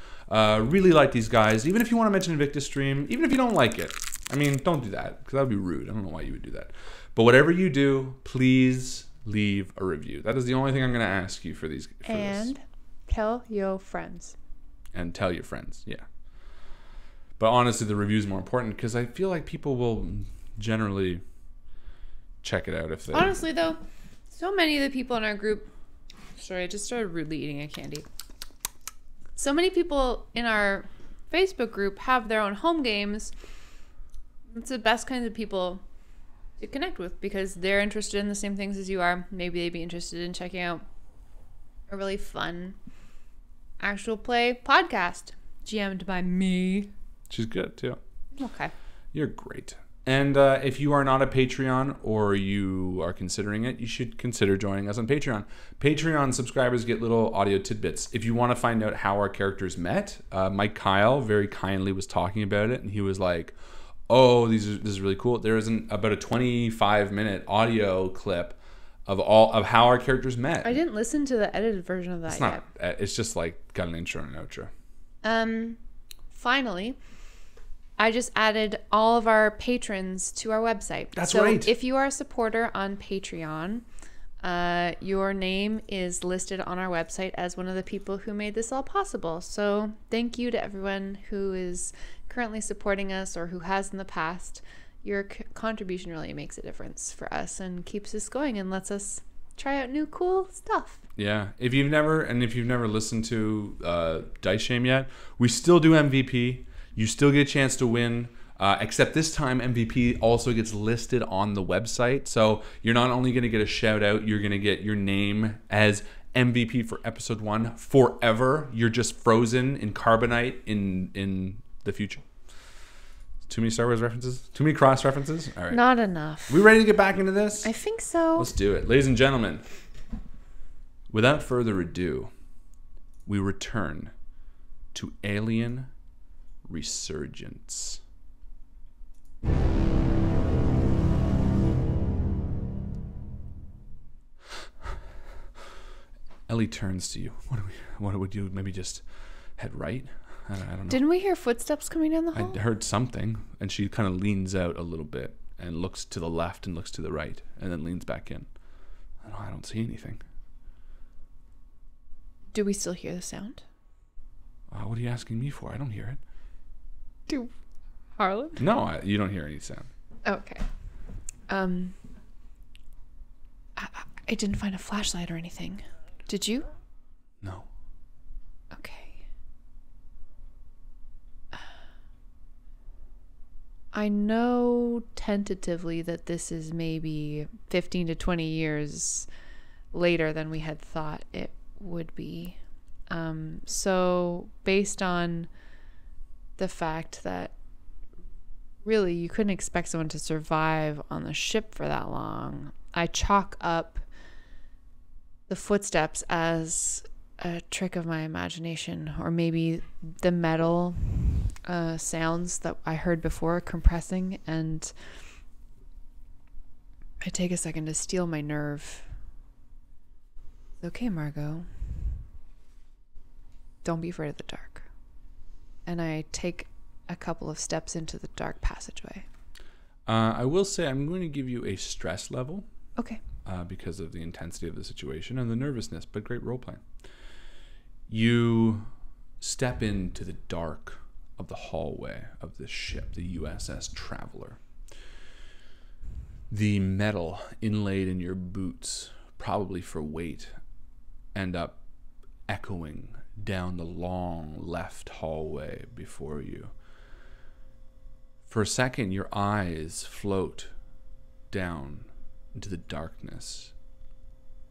Really like these guys. Even if you want to mention Invictus stream, even if you don't like it. I mean, don't do that, because that would be rude. I don't know why you would do that. But whatever you do, please leave a review. That is the only thing I'm going to ask you for these. And tell your friends. And tell your friends, yeah. But honestly, the review is more important, because I feel like people will generally check it out if they... Honestly, though, so many of the people in our group... Sorry, I just started rudely eating a candy. So many people in our Facebook group have their own home games. It's the best kinds of people to connect with, because they're interested in the same things as you are. Maybe they'd be interested in checking out a really fun actual play podcast GM'd by me. She's good, too. Okay. You're great. And if you are not a Patreon, or you are considering it, you should consider joining us on Patreon. Patreon subscribers get little audio tidbits. If you want to find out how our characters met, Mike Kyle very kindly was talking about it, and he was like, oh, this is really cool. There is about a 25-minute audio clip of how our characters met. I didn't listen to the edited version of that yet. It's just like got an intro and an outro. Finally, I just added all of our patrons to our website. That's right. So if you are a supporter on Patreon, your name is listed on our website as one of the people who made this all possible. So thank you to everyone who is currently supporting us, or who has in the past. Your contribution really makes a difference for us and keeps us going and lets us try out new cool stuff. Yeah. If you've never listened to Dice Shame yet, we still do MVP. You still get a chance to win, except this time MVP also gets listed on the website. So you're not only going to get a shout out, you're going to get your name as MVP for episode 1 forever. You're just frozen in carbonite in the future. Too many Star Wars references? Too many cross references? All right. Not enough. We ready to get back into this? I think so. Let's do it. Ladies and gentlemen, without further ado, we return to Alien Resurgence. Ellie turns to you. What do we do? Maybe just head right? I don't know. Didn't we hear footsteps coming down the hall? I heard something, and she kind of leans out a little bit and looks to the left and looks to the right, and then leans back in. I don't see anything. Do we still hear the sound? What are you asking me for? I don't hear it. Do Harlan? No, you don't hear any sound. Okay. I didn't find a flashlight or anything. Did you? No. Okay. I know tentatively that this is maybe 15 to 20 years later than we had thought it would be. So based on the fact that really you couldn't expect someone to survive on the ship for that long, I chalk up the footsteps as a trick of my imagination, or maybe the metal sounds that I heard before compressing, and I take a second to steel my nerve. Okay, Margot. Don't be afraid of the dark. And I take a couple of steps into the dark passageway. I will say I'm going to give you a stress level. Okay. Because of the intensity of the situation and the nervousness, but great role playing. You step into the dark of the hallway of this ship, the USS Traveler. The metal inlaid in your boots, probably for weight, end up echoing down the long left hallway before you. For a second, your eyes float down into the darkness.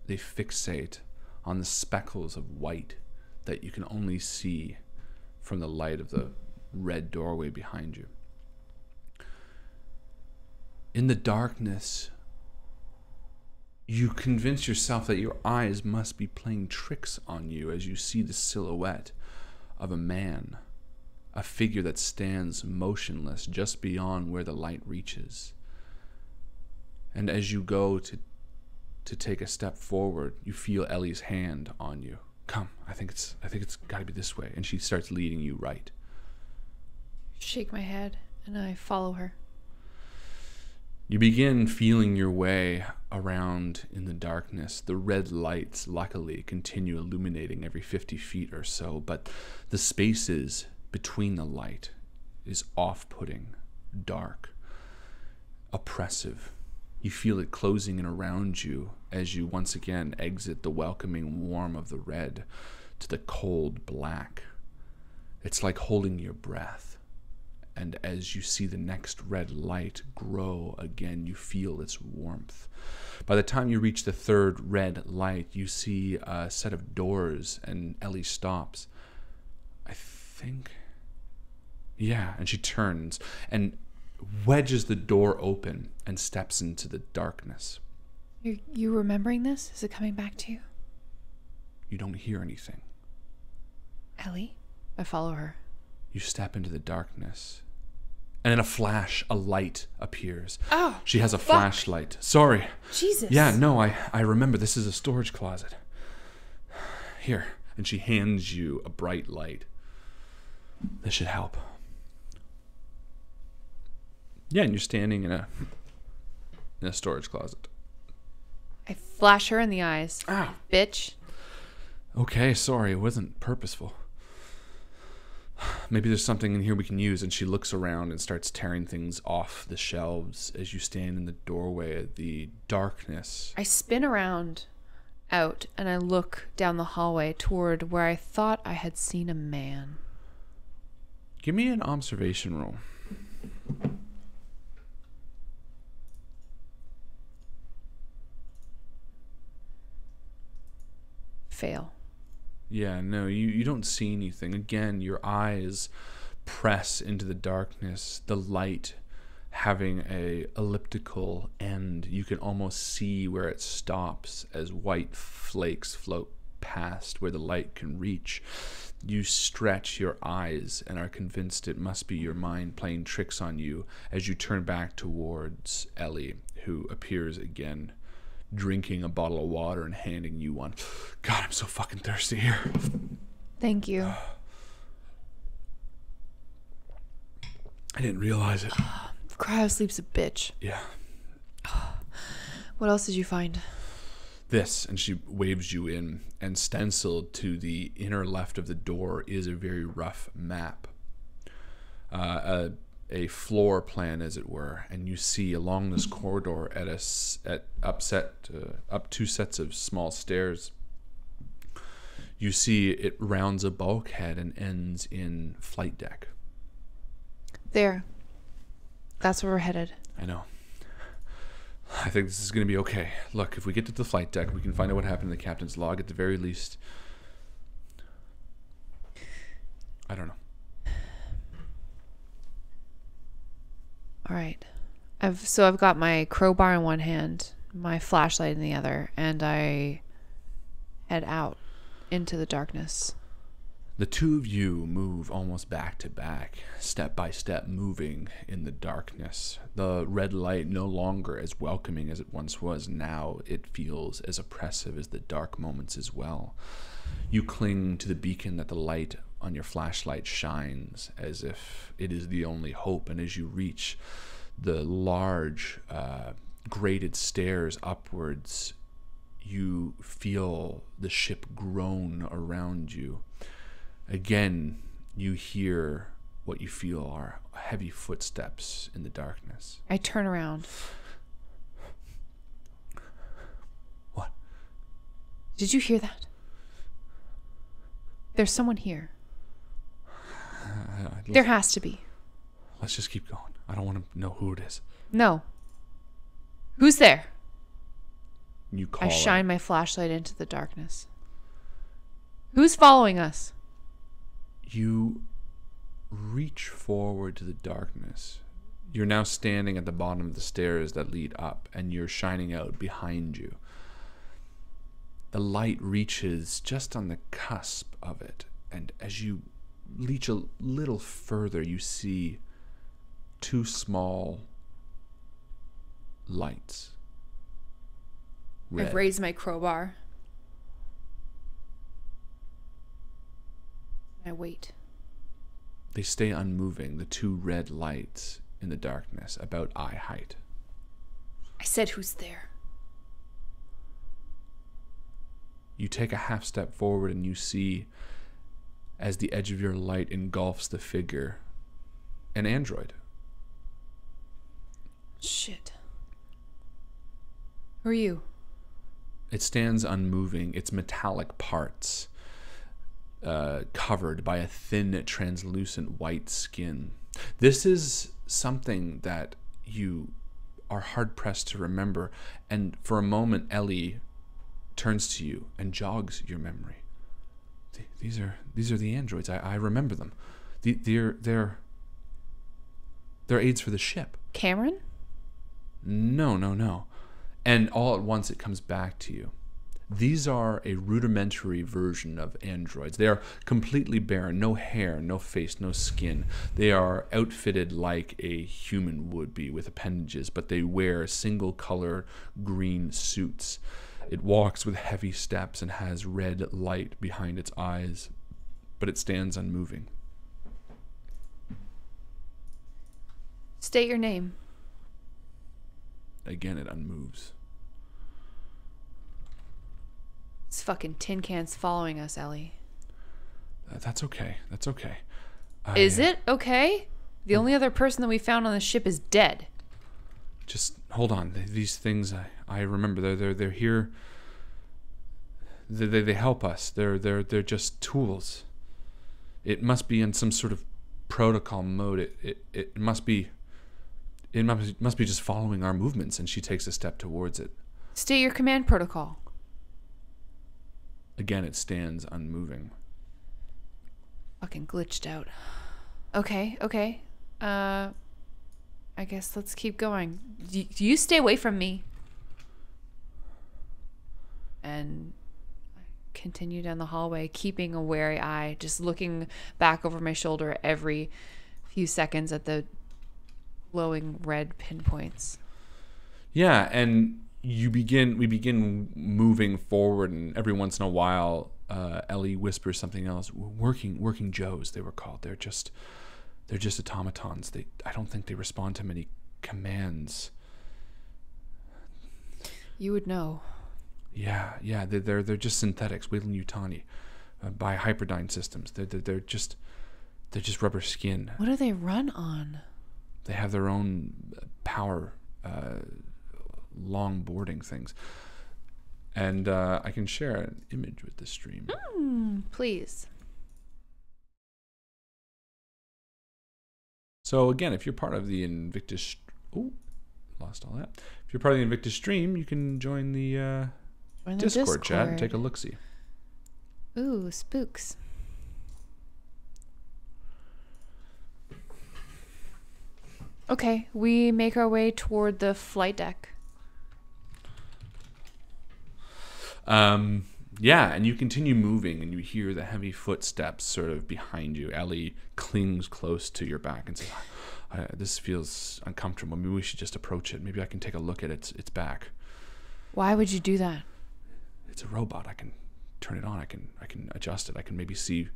They fixate on the speckles of white that you can only see from the light of the red doorway behind you. In the darkness, you convince yourself that your eyes must be playing tricks on you as you see the silhouette of a man, a figure that stands motionless just beyond where the light reaches. And as you go to to take a step forward, you feel Ellie's hand on you. Come, I think it's got to be this way. And she starts leading you right. Shake my head, and I follow her. You begin feeling your way around in the darkness. The red lights, luckily, continue illuminating every 50 feet or so, but the spaces between the light is off-putting, dark, oppressive. You feel it closing in around you as you once again exit the welcoming warmth of the red to the cold black. It's like holding your breath. And as you see the next red light grow again, you feel its warmth. By the time you reach the third red light, you see a set of doors, and Ellie stops. I think... Yeah, and she turns and wedges the door open and steps into the darkness. You remembering this? Is it coming back to you? You don't hear anything. Ellie? I follow her. You step into the darkness. And in a flash, a light appears. Oh, she has a flashlight. Sorry. Jesus. Yeah, no, I remember. This is a storage closet. Here. And she hands you a bright light. This should help. Yeah, and you're standing in a storage closet. I flash her in the eyes. Ow. Bitch. Okay, sorry. It wasn't purposeful. Maybe there's something in here we can use. And she looks around and starts tearing things off the shelves as you stand in the doorway. The darkness. I spin around out and I look down the hallway toward where I thought I had seen a man. Give me an observation roll. Fail. Yeah, no, you don't see anything. Again, your eyes press into the darkness, the light having a elliptical end. You can almost see where it stops as white flakes float past where the light can reach. You stretch your eyes and are convinced it must be your mind playing tricks on you as you turn back towards Ellie, who appears again, drinking a bottle of water and handing you one. God, I'm so fucking thirsty here. Thank you. I didn't realize it. Cryosleep's a bitch. Yeah. What else did you find? This, and she waves you in, and stenciled to the inner left of the door is a very rough map. A floor plan, as it were, and you see along this corridor up two sets of small stairs. You see it rounds a bulkhead and ends in flight deck. There. That's where we're headed. I know. I think this is going to be okay. Look, if we get to the flight deck, we can find out what happened in the captain's log at the very least. I don't know. All right. I've got my crowbar in one hand, my flashlight in the other, and I head out into the darkness. The two of you move almost back to back, step by step, moving in the darkness. The red light no longer as welcoming as it once was. Now it feels as oppressive as the dark moments as well. You cling to the beacon that the light on your flashlight shines as if it is the only hope, and as you reach the large graded stairs upwards, you feel the ship groan around you. Again, you hear what you feel are heavy footsteps in the darkness. I turn around. What? Did you hear that? There's someone here. There has to be. Let's just keep going. I don't want to know who it is. No. Who's there? You call I shine my flashlight into the darkness. Who's following us? You reach forward to the darkness. You're now standing at the bottom of the stairs that lead up, and you're shining out behind you. The light reaches just on the cusp of it, and as you reach a little further, you see two small lights red. I've raised my crowbar. I wait. They stay unmoving, the two red lights in the darkness, about eye height. I said, who's there? You take a half step forward and you see, as the edge of your light engulfs the figure, an android. Shit. Who are you? It stands unmoving, its metallic parts covered by a thin, translucent white skin. This is something that you are hard-pressed to remember, and for a moment, Ellie turns to you and jogs your memory. These are the androids. I remember them. They're aids for the ship. Cameron? No. And all at once it comes back to you. These are a rudimentary version of androids. They are completely barren, no hair, no face, no skin. They are outfitted like a human would be with appendages, but they wear single-color green suits. It walks with heavy steps and has red light behind its eyes, but it stands unmoving. State your name. Again, it unmoves. This fucking tin can's following us, Ellie. That's okay. Is it okay? The only other person that we found on the ship is dead. Just hold on. These things, I remember. They're here. They help us. They're just tools. It must be in some sort of protocol mode. It must be just following our movements. And she takes a step towards it. State your command protocol. Again, it stands unmoving. Fucking glitched out. Okay. I guess let's keep going. Do you stay away from me? And I continue down the hallway, keeping a wary eye, just looking back over my shoulder every few seconds at the glowing red pinpoints. Yeah, and we begin moving forward, and every once in a while, Ellie whispers something else. Working Joes, they were called. They're just automatons. I don't think they respond to many commands. You would know. Yeah. They're just synthetics, Weyland-Yutani, by Hyperdyne systems. They're just rubber skin. What do they run on? They have their own power. Long boarding things, and I can share an image with the stream. Please. So again, if you're part of the Invictus, lost all that. If you're part of the Invictus stream, you can join the Discord chat and take a look-see. Ooh, spooks. Okay, we make our way toward the flight deck. Yeah, and you continue moving, and you hear the heavy footsteps sort of behind you. Ellie clings close to your back and says, "This feels uncomfortable. Maybe we should just approach it. Maybe I can take a look at its back." Why would you do that? It's a robot. I can turn it on. I can adjust it. I can maybe see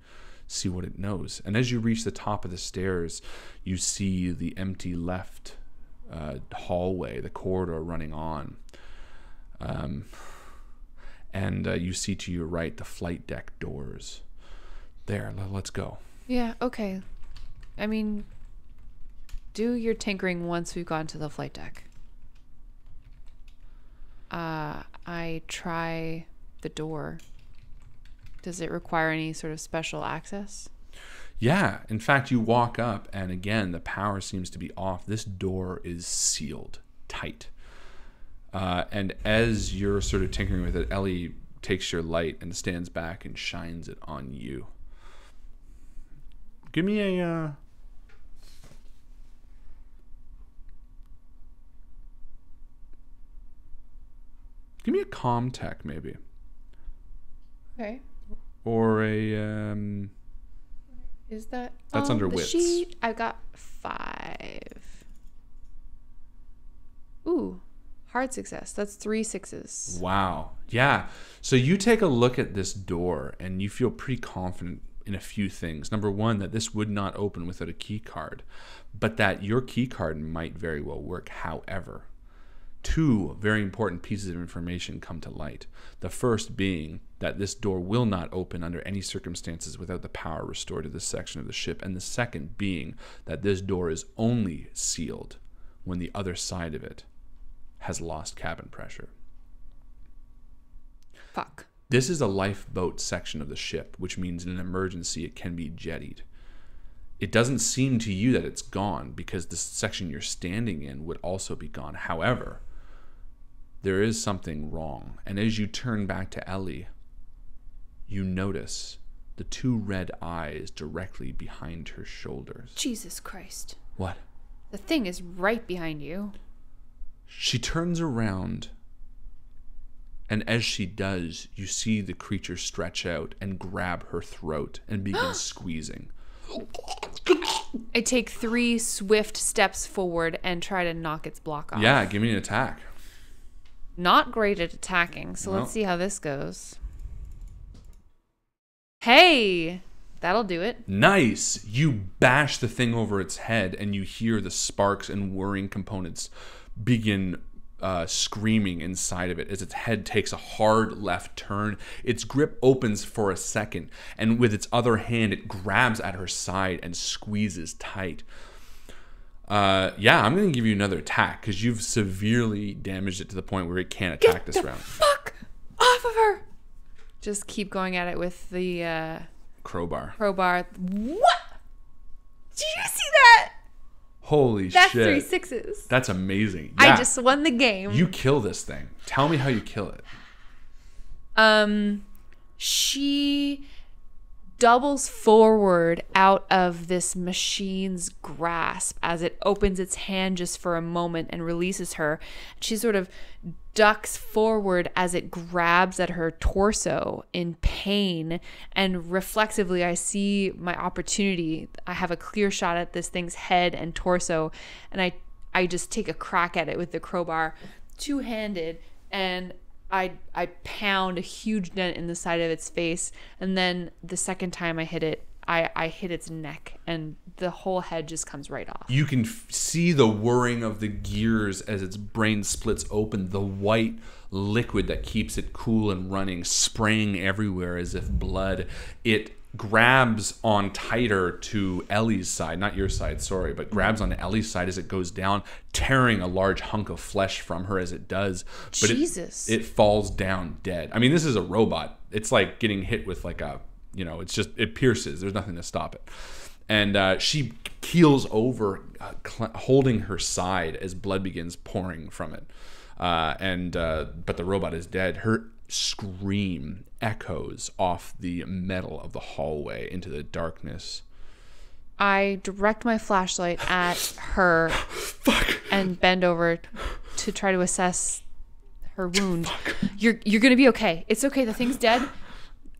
what it knows. And as you reach the top of the stairs, you see the empty left hallway, the corridor running on. And you see to your right the flight deck doors. There, let's go. Yeah, okay. I mean, do your tinkering once we've gone to the flight deck. I try the door. Does it require any sort of special access? Yeah, in fact, you walk up, and again, the power seems to be off. This door is sealed tight. And as you're sort of tinkering with it, Ellie takes your light and stands back and shines it on you. Give me a... Give me a comm tech, maybe. Okay. Or a... Is that... That's under wits. Sheet, I've got 5. Ooh. Hard success. That's 3 6s. Wow. Yeah. So you take a look at this door and you feel pretty confident in a few things. Number one, that this would not open without a key card, but that your key card might very well work. However, 2 very important pieces of information come to light. The first being that this door will not open under any circumstances without the power restored to this section of the ship. And the second being that this door is only sealed when the other side of it has lost cabin pressure. Fuck. This is a lifeboat section of the ship, which means in an emergency it can be jettied. It doesn't seem to you that it's gone because the section you're standing in would also be gone. However, there is something wrong. And as you turn back to Ellie, you notice the 2 red eyes directly behind her shoulders. Jesus Christ. What? The thing is right behind you. She turns around, and as she does, you see the creature stretch out and grab her throat and begin squeezing. I take 3 swift steps forward and try to knock its block off. Yeah, give me an attack. Not great at attacking, so Well. let's see how this goes. Hey! That'll do it. Nice! You bash the thing over its head, and you hear the sparks and whirring components begin screaming inside of it as its head takes a hard left turn. Its grip opens for a second, and with its other hand, it grabs at her side and squeezes tight. Yeah, I'm going to give you another attack because you've severely damaged it to the point where it can't attack this round. Fuck off of her! Just keep going at it with the Crowbar. crowbar. What? Did you see that? Holy That's shit. 3 6s. That's amazing. Yeah. I just won the game. You kill this thing. Tell me how you kill it. She doubles forward out of this machine's grasp as it opens its hand just for a moment and releases her. She sort of ducks forward as it grabs at her torso in pain, and reflexively I see my opportunity. I have a clear shot at this thing's head and torso, and I just take a crack at it with the crowbar, two-handed, and I pound a huge dent in the side of its face, and then the second time I hit it, I hit its neck, and the whole head just comes right off. You can see the whirring of the gears as its brain splits open, the white liquid that keeps it cool and running, spraying everywhere as if blood. It grabs on tighter to Ellie's side, not your side, sorry, but grabs on Ellie's side as it goes down, tearing a large hunk of flesh from her as it does. But Jesus. it falls down dead. I mean, this is a robot. It's like getting hit with like a, you know, it's just, it pierces. There's nothing to stop it. And she keels over, holding her side as blood begins pouring from it. But the robot is dead. Her scream echoes off the metal of the hallway into the darkness. I direct my flashlight at her and bend over to try to assess her wound. You're gonna be okay. It's okay. The thing's dead.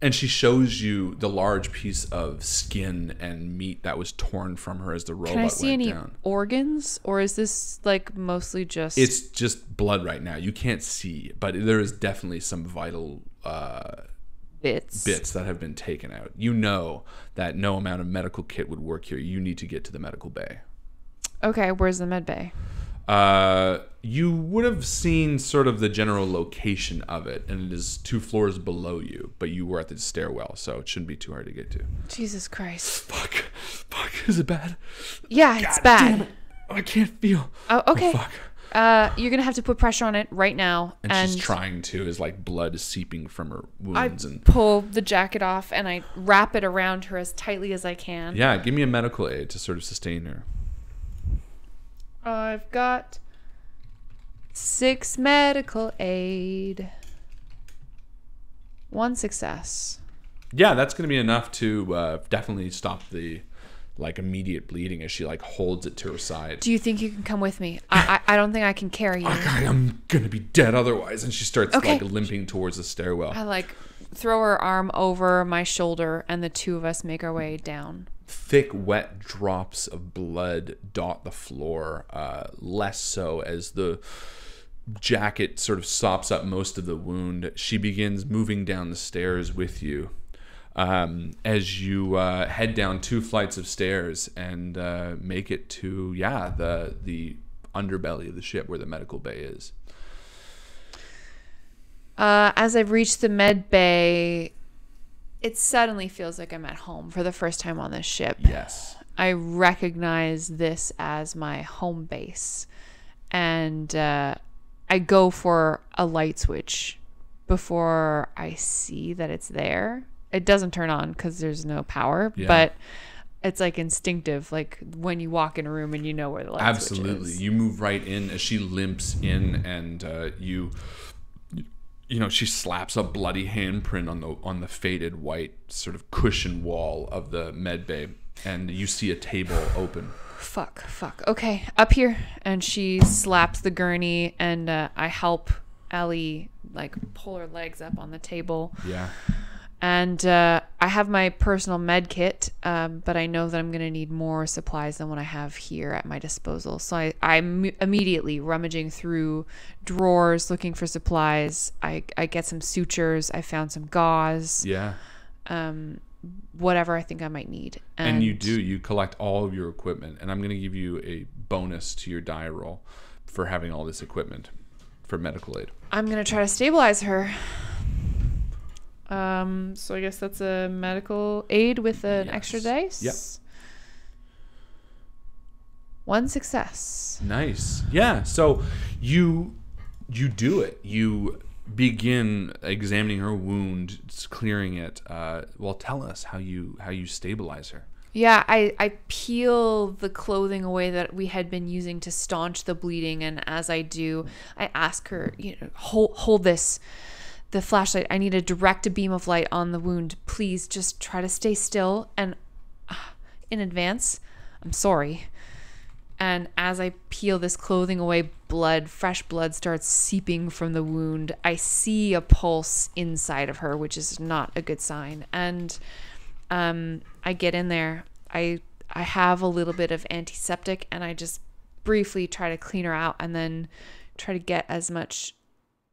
And she shows you the large piece of skin and meat that was torn from her as the robot went down. Can I see any organs, or is this like mostly just... It's just blood right now. You can't see, but there is definitely some vital bits that have been taken out. You know that no amount of medical kit would work here. You need to get to the medical bay. Okay, where's the med bay? You would have seen sort of the general location of it, and it is 2 floors below you, but you were at the stairwell, so it shouldn't be too hard to get to. Jesus Christ. Fuck, is it bad? Yeah, it's bad. Damn it. I can't feel. Oh, okay. Oh, fuck. You're gonna have to put pressure on it right now. And she's trying to, as like blood is seeping from her wounds. I pull the jacket off and I wrap it around her as tightly as I can. Yeah, give me a medical aid to sort of sustain her. I've got 6 medical aid. 1 success. Yeah, that's going to be enough to definitely stop the like immediate bleeding as she like holds it to her side. Do you think you can come with me? I don't think I can carry you. Okay, I'm going to be dead otherwise. And she starts like limping towards the stairwell. I like throw her arm over my shoulder and the 2 of us make our way down. Thick, wet drops of blood dot the floor, less so as the jacket sort of sops up most of the wound. She begins moving down the stairs with you. As you head down 2 flights of stairs and make it to the underbelly of the ship where the medical bay is. As I've reached the med bay, it suddenly feels like I'm at home for the first time on this ship. Yes. I recognize this as my home base, and I go for a light switch before I see that it's there. It doesn't turn on because there's no power, but it's like instinctive, like when you walk in a room and you know where the light switch is. Absolutely. You move right in as she limps in, and you know, she slaps a bloody handprint on the faded white sort of cushion wall of the med bay, and you see a table open. Fuck. Okay, up here. And she slaps the gurney, and I help Ellie like pull her legs up on the table. Yeah. And I have my personal med kit, but I know that I'm going to need more supplies than what I have here at my disposal. So I'm immediately rummaging through drawers looking for supplies. I get some sutures. I found some gauze. Yeah. Whatever I think I might need. And you collect all of your equipment. And I'm going to give you a bonus to your die roll for having all this equipment for medical aid. I'm going to try to stabilize her. So I guess that's a medical aid with an extra dice. Yep. 1 success. Nice. Yeah. So you do it. You begin examining her wound, clearing it. Well, tell us how you stabilize her. Yeah, I peel the clothing away that we had been using to staunch the bleeding, and as I do, I ask her, hold this. The flashlight, I need to direct a beam of light on the wound. Please just try to stay still. And in advance, I'm sorry. And as I peel this clothing away, fresh blood starts seeping from the wound. I see a pulse inside of her, which is not a good sign. And I get in there. I have a little bit of antiseptic, and I just briefly try to clean her out and then try to get as much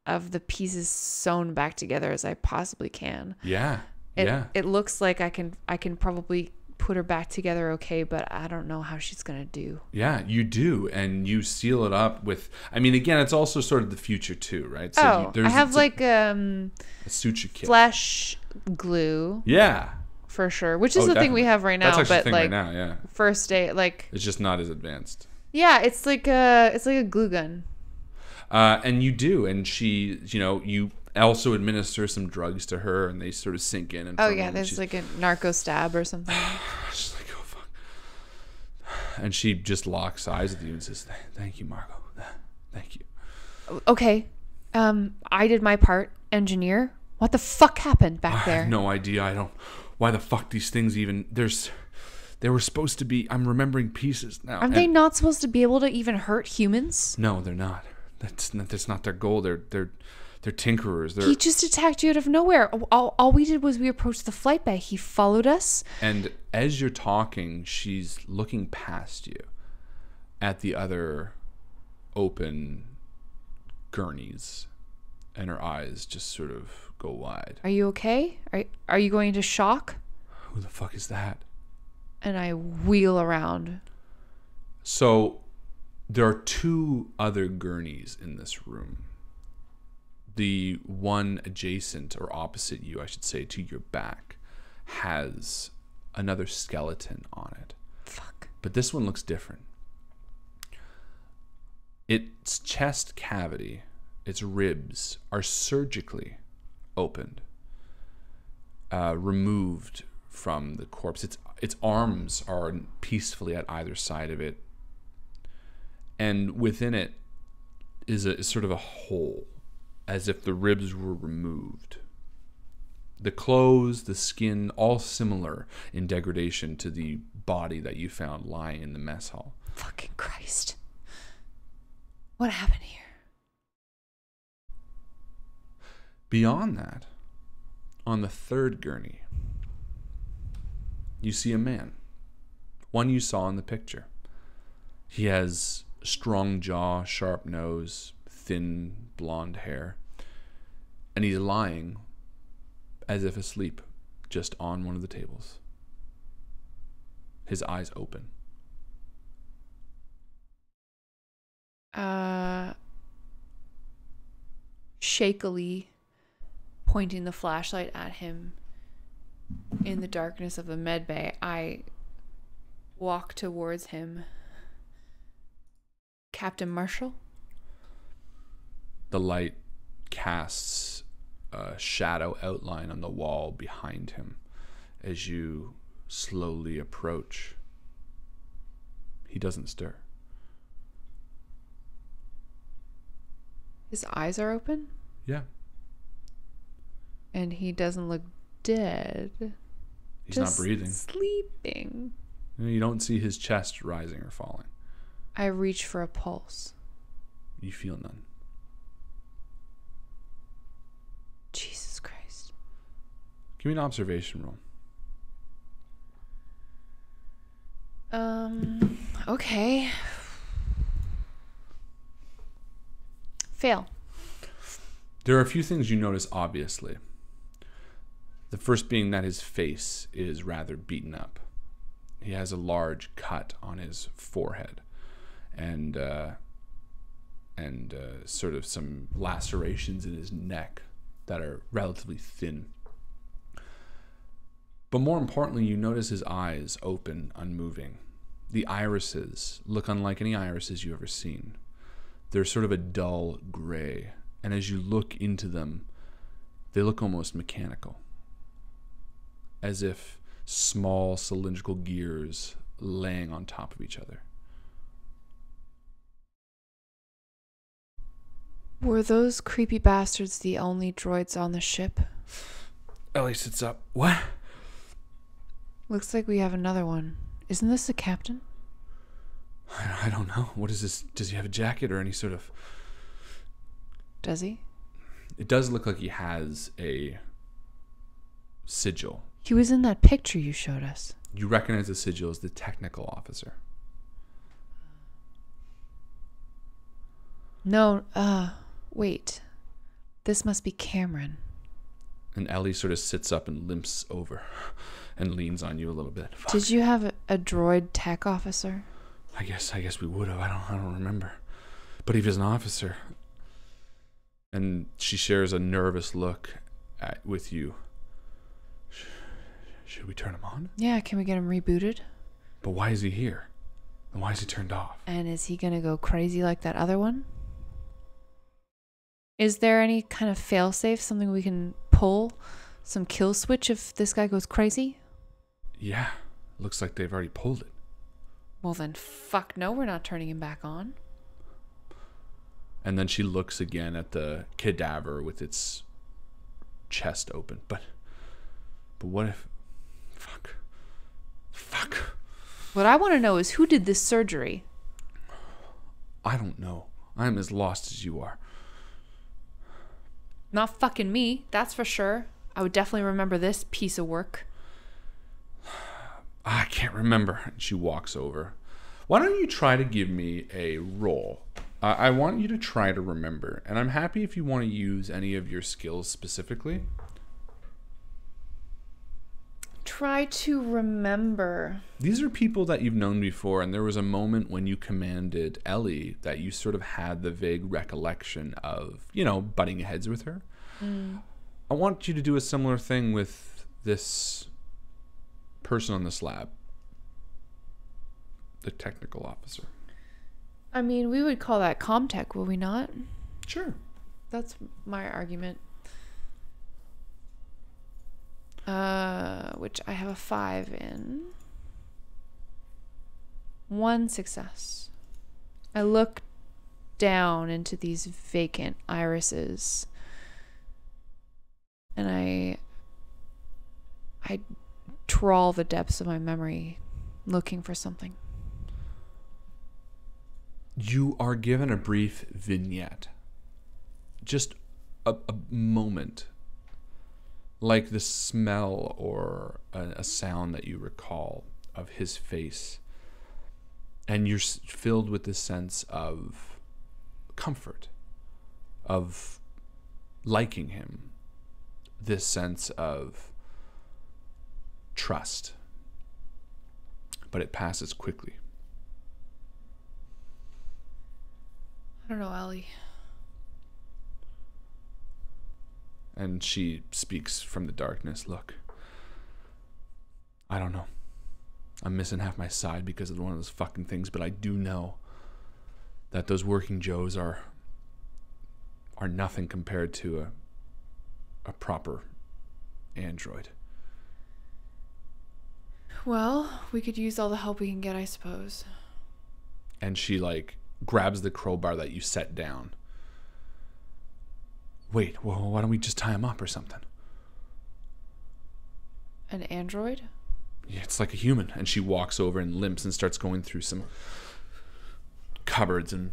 of the pieces sewn back together as I possibly can. Yeah. It looks like I can probably put her back together okay, but I don't know how she's gonna do. Yeah, you do, and you seal it up with. I mean, again, it's also sort of the future too, right? So I have a suture kit, flesh glue. Yeah, for sure. Which is the thing we have right now. That's actually but the thing right now. Yeah. First aid, like it's just not as advanced. Yeah, it's like a glue gun. And you do, and she, you also administer some drugs to her, and they sort of sink in. And there's like a narco stab or something. She's like, oh fuck, and she just locks eyes with you and says, "Thank you, Margot. Thank you." Okay, I did my part. Engineer, what the fuck happened back there? I have no idea. I don't. Why the fuck these things even? They were supposed to be. I'm remembering pieces now. Are they not supposed to be able to even hurt humans? No, they're not. That's not their goal. They're tinkerers. He just attacked you out of nowhere. All we did was we approached the flight bay. He followed us. And as you're talking, she's looking past you at the other open gurneys, and her eyes just sort of go wide. Are you okay? Are you going into shock? Who the fuck is that? And I wheel around. So there are 2 other gurneys in this room. The one adjacent or opposite you, I should say, to your back, has another skeleton on it. Fuck. But this one looks different. Its chest cavity, its ribs, are surgically opened, removed from the corpse. Its arms are peacefully at either side of it. And within it is sort of a hole, as if the ribs were removed. The clothes, the skin, all similar in degradation to the body that you found lying in the mess hall. Fucking Christ. What happened here? Beyond that, on the 3rd gurney, you see a man. One you saw in the picture. He has strong jaw, sharp nose, thin blonde hair. And he's lying as if asleep just on one of the tables. His eyes open. Shakily pointing the flashlight at him in the darkness of the med bay, I walk towards him. Captain Marshall? The light casts a shadow outline on the wall behind him as you slowly approach. He doesn't stir. His eyes are open? Yeah. And he doesn't look dead. He's just not breathing. Sleeping. You don't see his chest rising or falling. I reach for a pulse. You feel none. Jesus Christ. Give me an observation roll. Okay. Fail. There are a few things you notice obviously. The first being that his face is rather beaten up. He has a large cut on his forehead and sort of some lacerations in his neck that are relatively thin. But more importantly, you notice his eyes open, unmoving. The irises look unlike any irises you've ever seen. They're sort of a dull gray, and as you look into them, they look almost mechanical, as if small cylindrical gears laying on top of each other. Were those creepy bastards the only droids on the ship? Ellie sits up. What? Looks like we have another one. Isn't this the captain? I don't know. What is this? Does he have a jacket or any sort of... Does he? It does look like he has a sigil. He was in that picture you showed us. You recognize the sigil as the technical officer. No, wait. This must be Cameron. And Ellie sort of sits up and limps over and leans on you a little bit. Fuck. Did you have a droid tech officer? I guess we would have. I don't remember. But he was an officer. And she shares a nervous look with you. Should we turn him on? Yeah, can we get him rebooted? But why is he here? And why is he turned off? And is he gonna go crazy like that other one? Is there any kind of failsafe, something we can pull? Some kill switch if this guy goes crazy? Yeah, looks like they've already pulled it. Well then, fuck no, we're not turning him back on. And then she looks again at the cadaver with its chest open. But what if... Fuck. What I want to know is who did this surgery? I don't know. I'm as lost as you are. Not fucking me, that's for sure. I would definitely remember this piece of work. I can't remember. And she walks over. Why don't you try to give me a roll? I want you to try to remember. And I'm happy if you want to use any of your skills specifically. Try to remember. These are people that you've known before, and there was a moment when you commanded Ellie that you sort of had the vague recollection of, butting heads with her. I want you to do a similar thing with this person on the slab, the technical officer. I mean, we would call that Comtech, will we not? Sure. That's my argument. Which I have a 5 in. 1 success. I look down into these vacant irises, and I trawl the depths of my memory, looking for something. You are given a brief vignette. Just a moment. Like the smell or a sound that you recall of his face. And you're filled with this sense of comfort, of liking him, this sense of trust. But it passes quickly. I don't know, Ellie. And she speaks from the darkness. Look, I don't know. I'm missing half my side because of one of those fucking things, but I do know that those working Joes are nothing compared to a proper android. Well, we could use all the help we can get, I suppose. And she grabs the crowbar that you set down. Wait, well, why don't we just tie him up or something? An android? Yeah, it's like a human. And she walks over and limps and starts going through some cupboards and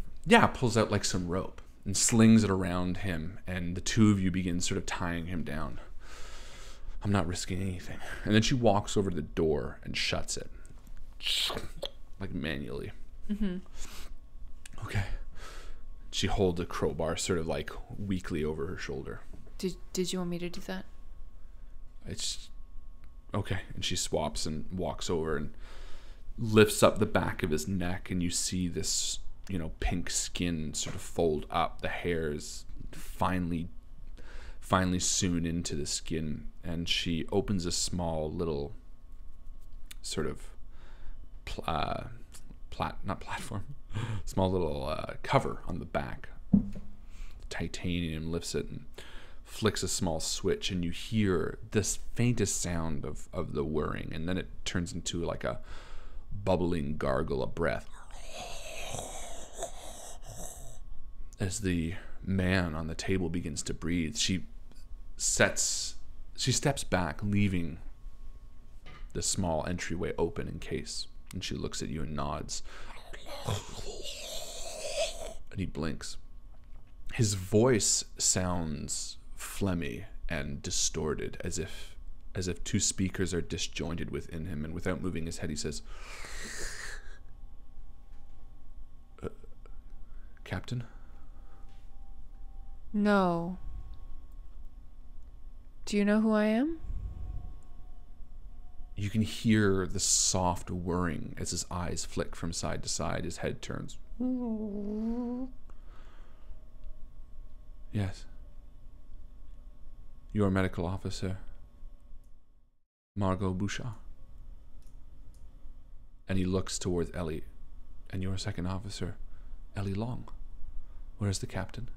pulls out some rope and slings it around him, and the two of you begin sort of tying him down. I'm not risking anything. And then she walks over to the door and shuts it, manually. Mm-hmm. Okay. She holds a crowbar sort of weakly over her shoulder. Did you want me to do that? It's okay. And she swaps and walks over and lifts up the back of his neck, and you see this, pink skin sort of fold up. The hairs finely sewn into the skin, and she opens a small little sort of small little cover on the back. Titanium lifts it and flicks a small switch, and you hear this faintest sound of the whirring, and then it turns into a bubbling gargle of breath as the man on the table begins to breathe. She steps back, leaving the small entryway open in case, and she looks at you and nods. And he blinks. His voice sounds phlegmy and distorted, as if two speakers are disjointed within him, and without moving his head he says, Captain? No. Do you know who I am? You can hear the soft whirring as his eyes flick from side to side. His head turns. Yes. Your medical officer, Margot Bouchard. And he looks towards Ellie. And your second officer, Ellie Long. Where's the captain?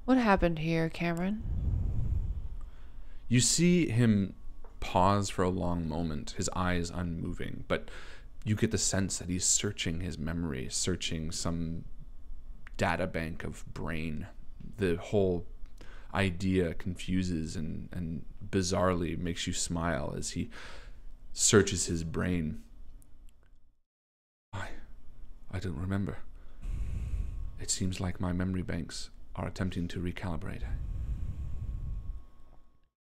What happened here, Cameron? You see him pause for a long moment, his eyes unmoving, but you get the sense that he's searching his memory, searching some data bank of brain. The whole idea confuses and bizarrely makes you smile as he searches his brain. I don't remember. It seems like my memory banks are attempting to recalibrate.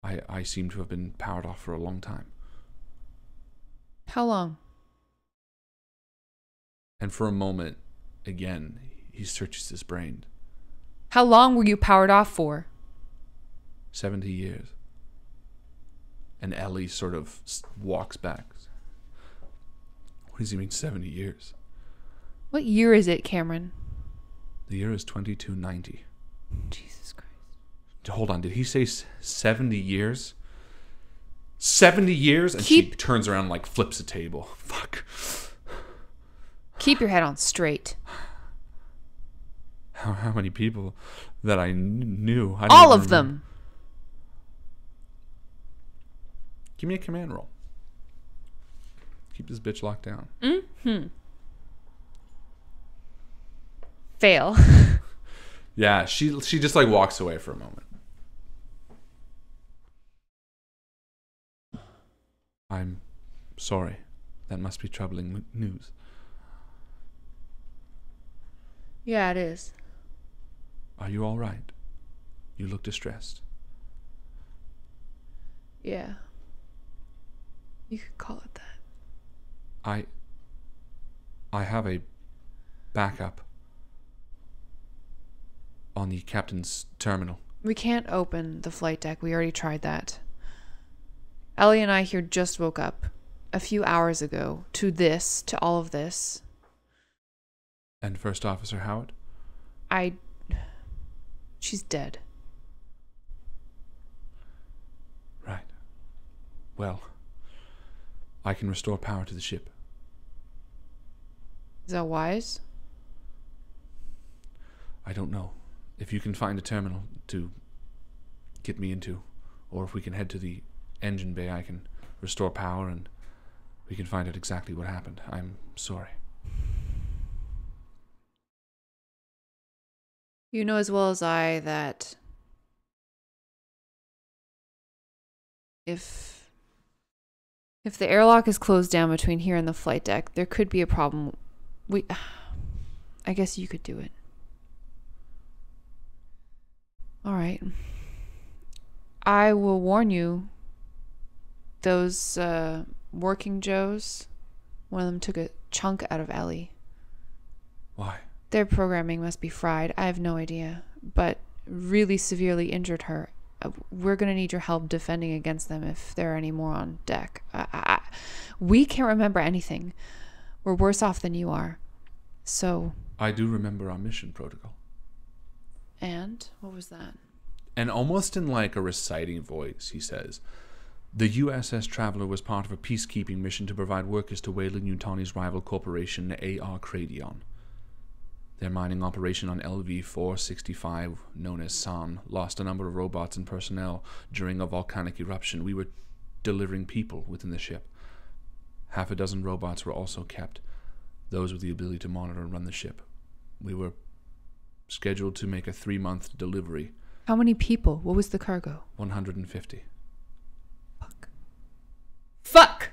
I seem to have been powered off for a long time. How long? And for a moment, again, he searches his brain. How long were you powered off for? 70 years. And Ellie sort of walks back. What does he mean 70 years? What year is it, Cameron? The year is 2290. Jesus Christ. Hold on, did he say 70 years? 70 years? And she turns around and flips a table. Fuck. Keep your head on straight. How many people that I knew? All of them. Give me a command roll. Keep this bitch locked down. Mm-hmm. Fail. Yeah, she just walks away for a moment. I'm sorry. That must be troubling news. Yeah, it is. Are you all right? You look distressed. Yeah. You could call it that. I have a backup. On the captain's terminal. We can't open the flight deck. We already tried that. Ellie and I here just woke up a few hours ago to all of this. And First Officer Howard? She's dead. Right. Well, I can restore power to the ship. Is that wise? I don't know. If you can find a terminal to get me into, or if we can head to the engine bay, I can restore power and we can find out exactly what happened. I'm sorry. You know as well as I that if the airlock is closed down between here and the flight deck, there could be a problem. I guess you could do it. All right. I will warn you, those working Joes, one of them took a chunk out of Ellie. Why? Their programming must be fried. I have no idea. But really severely injured her. We're going to need your help defending against them if there are any more on deck. We can't remember anything. We're worse off than you are. So... I do remember our mission protocol. And? What was that? And almost in like a reciting voice, he says, the USS Traveler was part of a peacekeeping mission to provide workers to Weyland-Yutani's rival corporation, A.R. Cradion. Their mining operation on LV-465, known as San, lost a number of robots and personnel during a volcanic eruption. We were delivering people within the ship. Half a dozen robots were also kept, those with the ability to monitor and run the ship. We were scheduled to make a 3-month delivery. How many people? What was the cargo? 150. Fuck!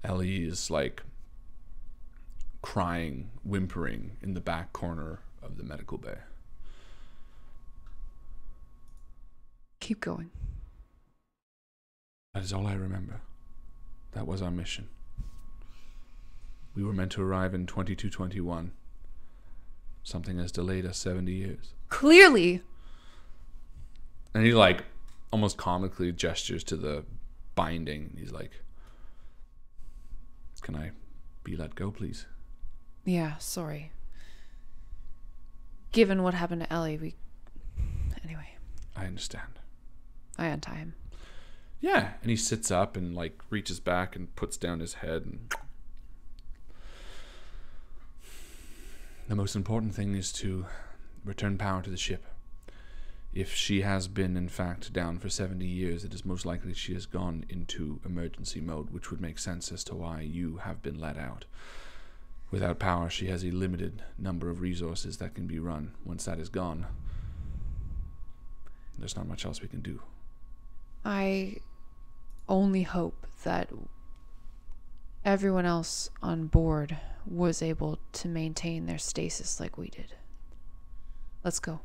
Ellie is like crying, whimpering in the back corner of the medical bay. Keep going. That is all I remember. That was our mission. We were meant to arrive in 2221. Something has delayed us 70 years. Clearly. And he like almost comically gestures to the binding. He's like, can I be let go, please? Yeah, sorry. Given what happened to Ellie, anyway. I understand. I untie him. Yeah, and he sits up and like reaches back and puts down his head. And the most important thing is to return power to the ship. If she has been, in fact, down for 70 years, it is most likely she has gone into emergency mode, which would make sense as to why you have been let out. Without power, she has a limited number of resources that can be run. Once that is gone, there's not much else we can do. I only hope that everyone else on board was able to maintain their stasis like we did. Let's go.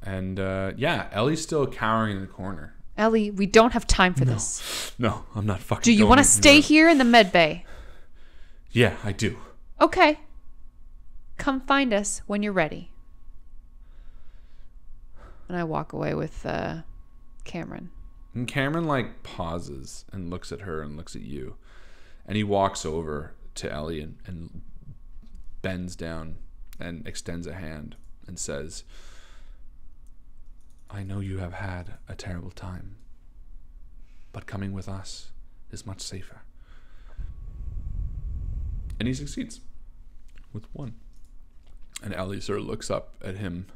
And yeah, Ellie's still cowering in the corner. Ellie, we don't have time for this. No, I'm not fucking. Do you want to stay here in the med bay? Yeah, I do. Okay. Come find us when you're ready. And I walk away with Cameron. And Cameron like pauses and looks at her and looks at you. And he walks over to Ellie and bends down and extends a hand and says, I know you have had a terrible time, but coming with us is much safer. And he succeeds with one. And Ellie sort of looks up at him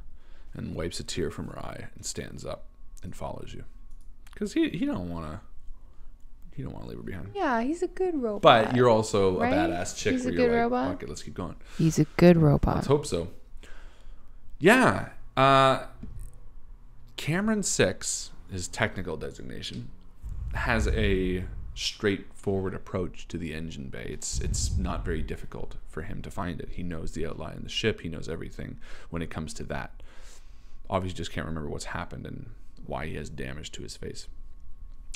and wipes a tear from her eye and stands up and follows you. Because he don't want to leave her behind. Yeah, he's a good robot. But you're also right? a badass chick. He's where a you're good like, robot. fuck it, let's keep going. He's a good robot. Let's hope so. Yeah. Cameron 6, his technical designation, has a straightforward approach to the engine bay. It's not very difficult for him to find it. He knows the outline of the ship. He knows everything when it comes to that. Obviously just can't remember what's happened and why he has damage to his face.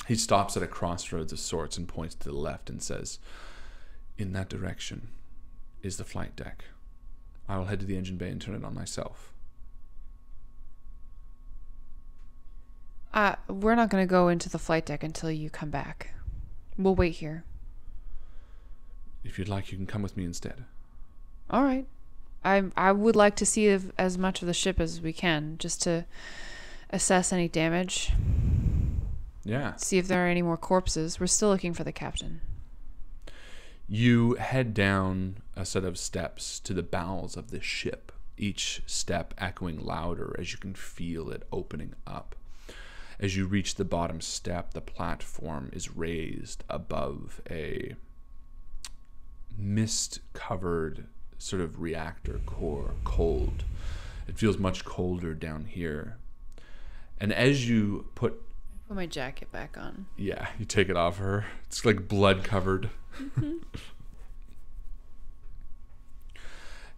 He stops at a crossroads of sorts and points to the left and says, in that direction is the flight deck. I will head to the engine bay and turn it on myself. We're not going to go into the flight deck until you come back. We'll wait here. If you'd like, you can come with me instead. All right. I would like to see as much of the ship as we can, just to assess any damage. Yeah. See if there are any more corpses. We're still looking for the captain. You head down a set of steps to the bowels of the ship, each step echoing louder as you can feel it opening up. As you reach the bottom step, the platform is raised above a mist-covered sort of reactor core, cold. It feels much colder down here. And as you put my jacket back on. Yeah, you take it off her. It's like blood covered.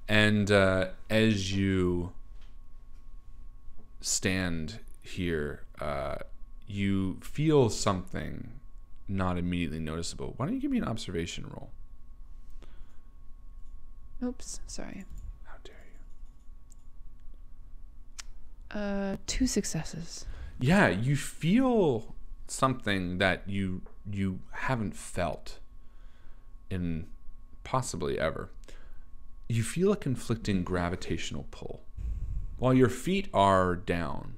And as you stand here, you feel something not immediately noticeable. Why don't you give me an observation roll? Oops, sorry. How dare you? 2 successes. Yeah, you feel something that you haven't felt in possibly ever. You feel a conflicting gravitational pull. While your feet are down,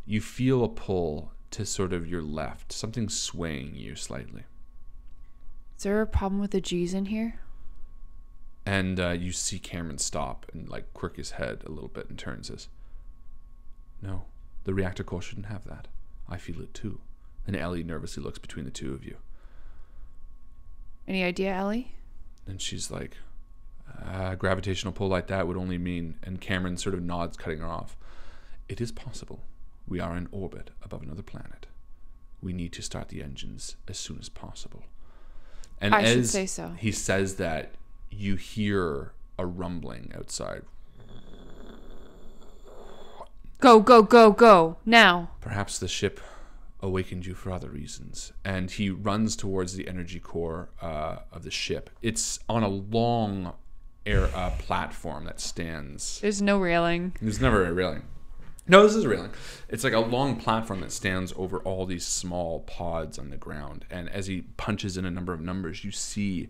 you feel a pull to sort of your left, something swaying you slightly. Is there a problem with the G's in here? And you see Cameron stop and like quirk his head a little bit and turn and says, "No, the reactor core shouldn't have that. I feel it too." And Ellie nervously looks between the two of you. Any idea, Ellie? And she's like, gravitational pull like that would only mean, and Cameron sort of nods, cutting her off. "It is possible. We are in orbit above another planet. We need to start the engines as soon as possible." And I should as say so. he says that, you hear a rumbling outside. Go, go, go, go, now. Perhaps the ship awakened you for other reasons. And he runs towards the energy core of the ship. It's on a long platform that stands. There's no railing. There's never a railing. No, this is a railing. It's like a long platform that stands over all these small pods on the ground. And as he punches in a number of numbers, you see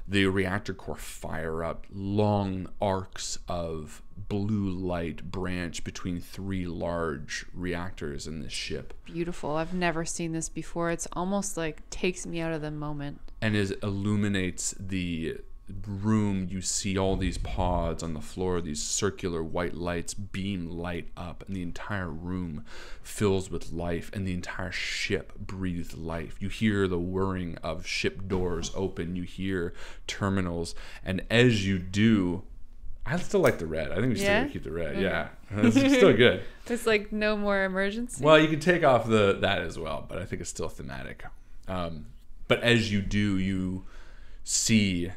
the reactor core fire up. Long arcs of blue light branch between 3 large reactors in this ship. Beautiful. I've never seen this before. It's almost like takes me out of the moment. And as it illuminates the room, you see all these pods on the floor, these circular white lights beam light up, and the entire room fills with life, and the entire ship breathes life. You hear the whirring of ship doors open, you hear terminals, and as you do, I still like the red. I think we still gotta keep the red. Yeah, it's still good. It's like no more emergency. Well, you can take off that as well, but I think it's still thematic. But as you do, you see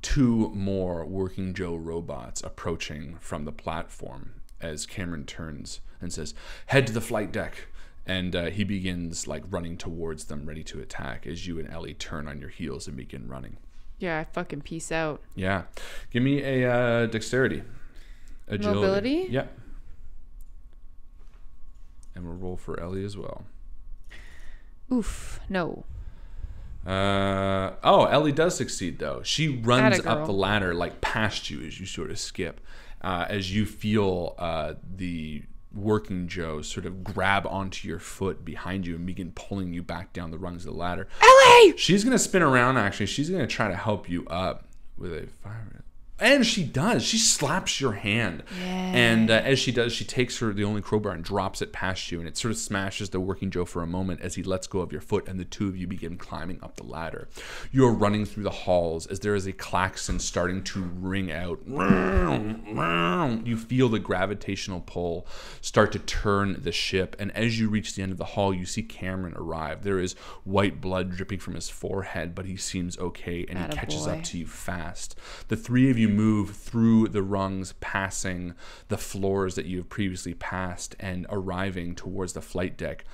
2 more Working Joe robots approaching from the platform as Cameron turns and says, "Head to the flight deck." And he begins like running towards them, ready to attack, as you and Ellie turn on your heels and begin running. Yeah, I fucking peace out. Yeah. Give me a dexterity. Agility. Mobility? Yep. And we'll roll for Ellie as well. Oof, no. Ellie does succeed though. She runs Atta up girl. the ladder like past you as you sort of skip, as you feel the Working Joe sort of grab onto your foot behind you and begin pulling you back down the rungs of the ladder. Ellie! She's gonna spin around. Actually, she's gonna try to help you up with a fire. And she does. She slaps your hand. Yeah. And as she does, she takes the only crowbar and drops it past you. And it sort of smashes the Working Joe for a moment as he lets go of your foot. And the two of you begin climbing up the ladder. You are running through the halls as there is a klaxon starting to ring out. You feel the gravitational pull start to turn the ship. And as you reach the end of the hall, you see Cameron arrive. There is white blood dripping from his forehead, but he seems okay. And he catches up to you fast. The 3 of you move through the rungs, passing the floors that you have previously passed and arriving towards the flight deck.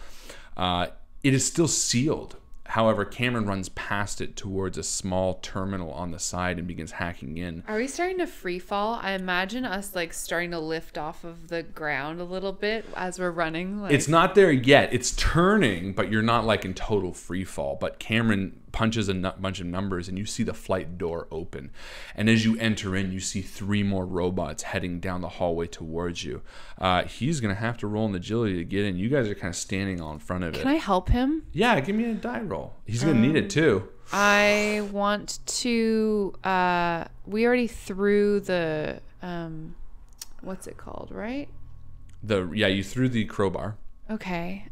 It is still sealed. However, Cameron runs past it towards a small terminal on the side and begins hacking in. Are we starting to free fall? I imagine us like starting to lift off of the ground a little bit as we're running. Like... It's not there yet. It's turning, but you're not like in total free fall. But Cameron punches a bunch of numbers and you see the flight door open. And as you enter in, you see 3 more robots heading down the hallway towards you. He's going to have to roll an agility to get in. You guys are kind of standing all in front of it. Can I help him? Yeah, give me a die roll. He's going to need it too. I want to... we already threw the... what's it called, right? You threw the crowbar. Okay.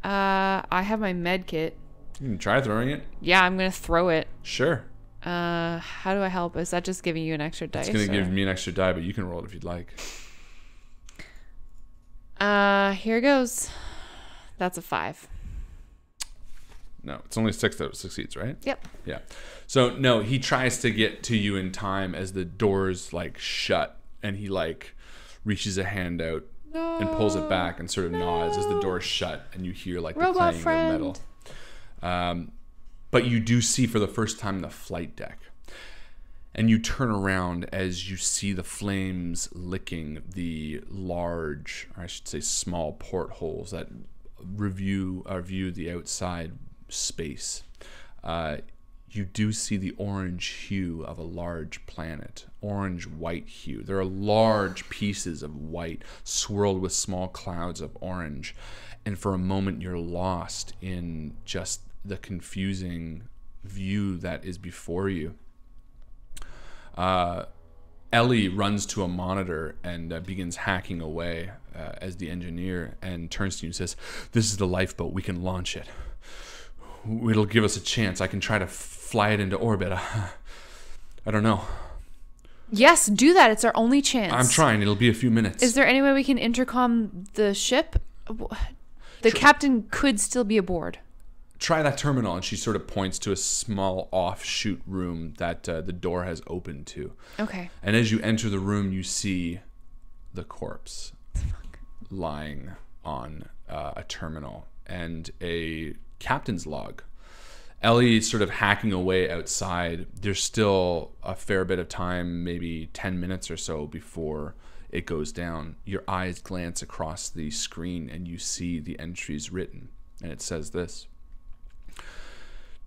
I have my med kit. You can try throwing it. Yeah, I'm going to throw it. Sure. How do I help? Is that just giving you an extra dice? It's going to give me an extra die, but you can roll it if you'd like. Here goes. That's a 5. No, it's only 6 that succeeds, right? Yep. Yeah. So, no, he tries to get to you in time as the doors, like, shut, and he, like, reaches a hand out and pulls it back and sort of nods as the doors shut, and you hear, like, the clanging of metal. But you do see for the first time the flight deck. And you turn around as you see the flames licking the large, or I should say small portholes that view the outside space. You do see the orange hue of a large planet, orange-white hue. There are large pieces of white swirled with small clouds of orange. And for a moment, you're lost in just the confusing view that is before you. Ellie runs to a monitor and begins hacking away as the engineer and turns to you and says, "This is the lifeboat. We can launch it. It'll give us a chance. I can try to fly it into orbit. I don't know." Yes, do that. It's our only chance. I'm trying. It'll be a few minutes. Is there any way we can intercom the ship? The captain could still be aboard. Try that terminal. And she sort of points to a small offshoot room that the door has opened to. Okay. And as you enter the room, you see the corpse lying on a terminal and a captain's log. Ellie is sort of hacking away outside. There's still a fair bit of time, maybe 10 minutes or so before it goes down. Your eyes glance across the screen and you see the entries written. And it says this: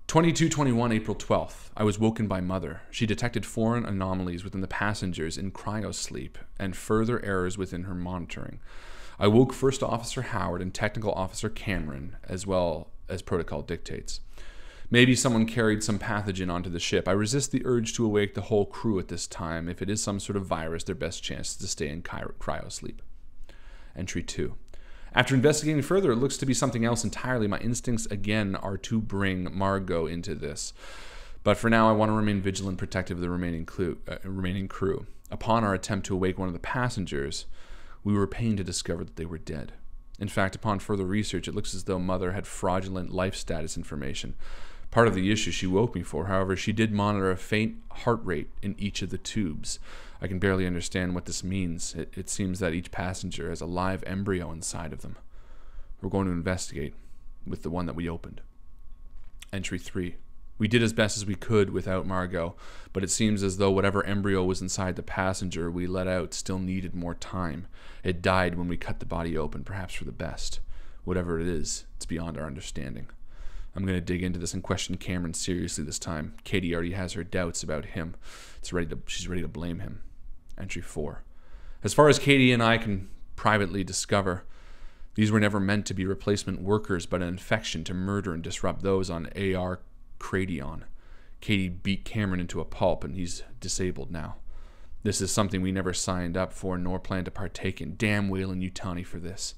22:21 April 12th. I was woken by Mother. She detected foreign anomalies within the passengers in cryosleep and further errors within her monitoring. I woke First Officer Howard and Technical Officer Cameron, as well as protocol dictates. Maybe someone carried some pathogen onto the ship. I resist the urge to awake the whole crew at this time. If it is some sort of virus, their best chance is to stay in cryosleep. Entry 2. After investigating further, it looks to be something else entirely. My instincts again are to bring Margot into this. But for now, I want to remain vigilant and protective of the remaining crew. Upon our attempt to awake one of the passengers, we were pained to discover that they were dead. In fact, upon further research, it looks as though Mother had fraudulent life status information. Part of the issue she woke me for, however, she did monitor a faint heart rate in each of the tubes. I can barely understand what this means. It seems that each passenger has a live embryo inside of them. We're going to investigate with the one that we opened. Entry 3. We did as best as we could without Margot, but it seems as though whatever embryo was inside the passenger we let out still needed more time. It died when we cut the body open, perhaps for the best. Whatever it is, it's beyond our understanding. I'm going to dig into this and question Cameron seriously this time. Katie already has her doubts about him. She's ready to blame him. Entry 4. As far as Katie and I can privately discover, these were never meant to be replacement workers, but an infection to murder and disrupt those on AR Cradion. Katie beat Cameron into a pulp, and he's disabled now. This is something we never signed up for, nor plan to partake in. Damn Weyland-Yutani for this.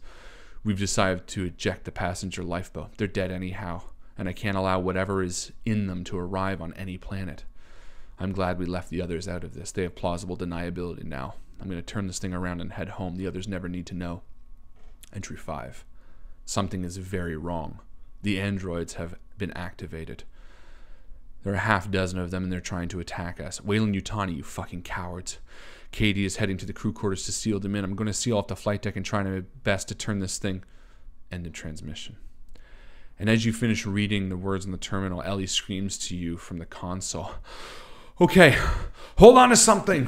We've decided to eject the passenger lifeboat. They're dead anyhow, and I can't allow whatever is in them to arrive on any planet. I'm glad we left the others out of this. They have plausible deniability now. I'm going to turn this thing around and head home. The others never need to know. Entry 5. Something is very wrong. The androids have been activated. There are half dozen of them, and they're trying to attack us. Weyland-Yutani, you fucking cowards. Katie is heading to the crew quarters to seal them in. I'm going to seal off the flight deck and try my best to turn this thing. End of transmission. And as you finish reading the words on the terminal, Ellie screams to you from the console, "Okay, hold on to something."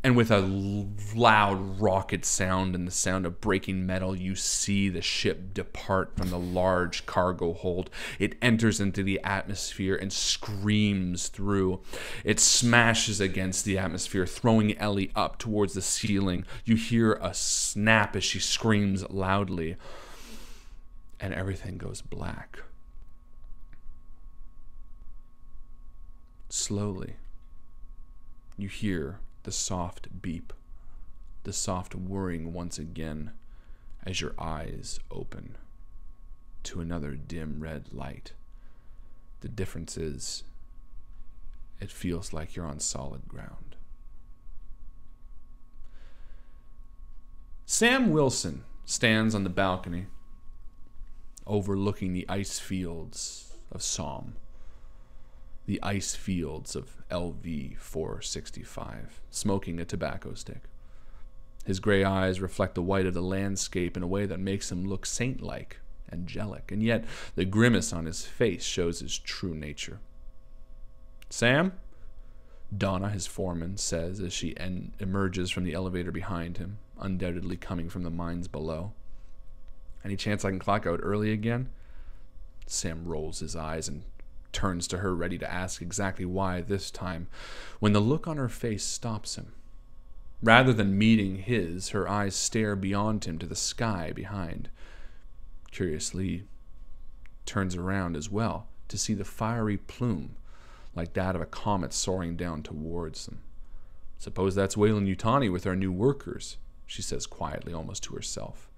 And with a loud rocket sound and the sound of breaking metal, you see the ship depart from the large cargo hold. It enters into the atmosphere and screams through. It smashes against the atmosphere, throwing Ellie up towards the ceiling. You hear a snap as she screams loudly, and everything goes black. Slowly, you hear the soft beep, the soft whirring once again as your eyes open to another dim red light. The difference is, it feels like you're on solid ground. Sam Wilson stands on the balcony overlooking the ice fields of Somme. The ice fields of LV 465, smoking a tobacco stick. His gray eyes reflect the white of the landscape in a way that makes him look saint-like, angelic, and yet the grimace on his face shows his true nature. "Sam?" Donna, his foreman, says as she emerges from the elevator behind him, undoubtedly coming from the mines below. "Any chance I can clock out early again?" Sam rolls his eyes and turns to her, ready to ask exactly why this time, when the look on her face stops him. Rather than meeting his, her eyes stare beyond him to the sky behind. Curiously, turns around as well to see the fiery plume, like that of a comet soaring down towards them. "Suppose that's Weyland-Yutani with our new workers," she says quietly, almost to herself.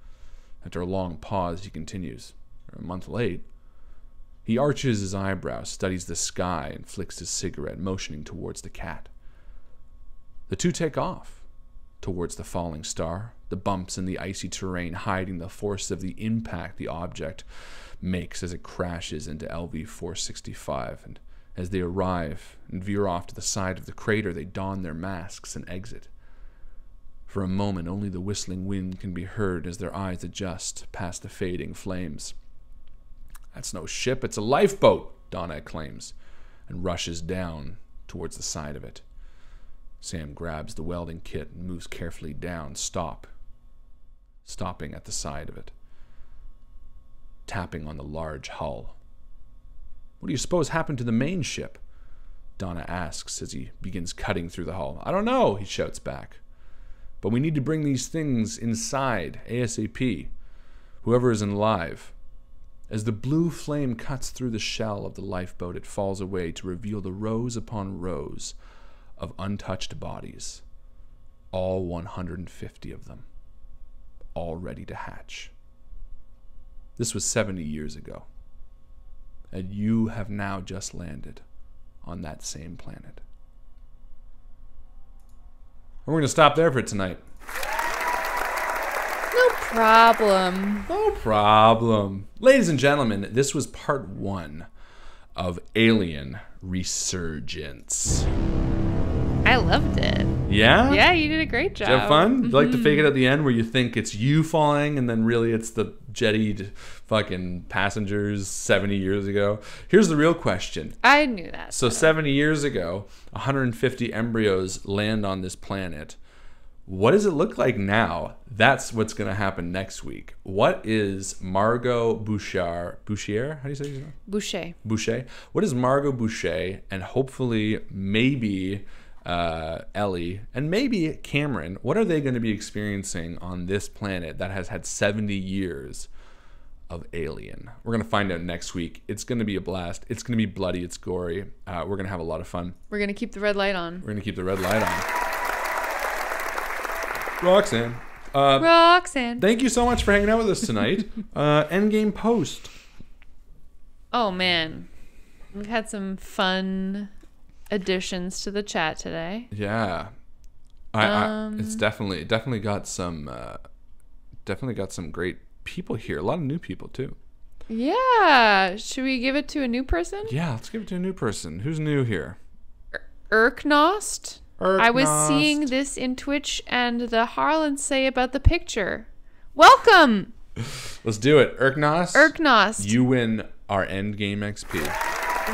After a long pause, he continues, "They're a month late." He arches his eyebrows, studies the sky, and flicks his cigarette, motioning towards the cat. The two take off towards the falling star, the bumps in the icy terrain hiding the force of the impact the object makes as it crashes into LV 465. And as they arrive and veer off to the side of the crater, they don their masks and exit. For a moment, only the whistling wind can be heard as their eyes adjust past the fading flames. "That's no ship, it's a lifeboat," Donna exclaims, and rushes down towards the side of it. Sam grabs the welding kit and moves carefully down, stopping at the side of it, tapping on the large hull. "What do you suppose happened to the main ship?" Donna asks as he begins cutting through the hull. "I don't know," he shouts back. "But we need to bring these things inside, ASAP. Whoever is alive." As the blue flame cuts through the shell of the lifeboat, it falls away to reveal the rows upon rows of untouched bodies, all 150 of them, all ready to hatch. This was 70 years ago, and you have now just landed on that same planet. And we're going to stop there for tonight. No problem. No problem. Ladies and gentlemen, this was part 1 of Alien Resurgence. I loved it. Yeah? Yeah, you did a great job. Did you have fun? Do you like to fake it at the end where you think it's you falling and then really it's the jettied fucking passengers 70 years ago? Here's the real question. I knew that. So 70 years ago, 150 embryos land on this planet. What does it look like now? That's what's going to happen next week. What is Margot Boucher? How do you say his name? Boucher. What is Margot Boucher and hopefully maybe Ellie and maybe Cameron, what are they going to be experiencing on this planet that has had 70 years of Alien? We're going to find out next week. It's going to be a blast. It's going to be bloody. It's gory. We're going to have a lot of fun. We're going to keep the red light on. We're going to keep the red light on. Roxanne. Roxanne. Thank you so much for hanging out with us tonight. Endgame post. Oh, man. We've had some fun additions to the chat today. Yeah. It's definitely got some great people here. A lot of new people too. Yeah. Should we give it to a new person? Yeah, let's give it to a new person. Who's new here? Erknost. I was seeing this in Twitch and the Harlan say about the picture. Welcome. Let's do it. Urknost. Urknost. You win our endgame XP.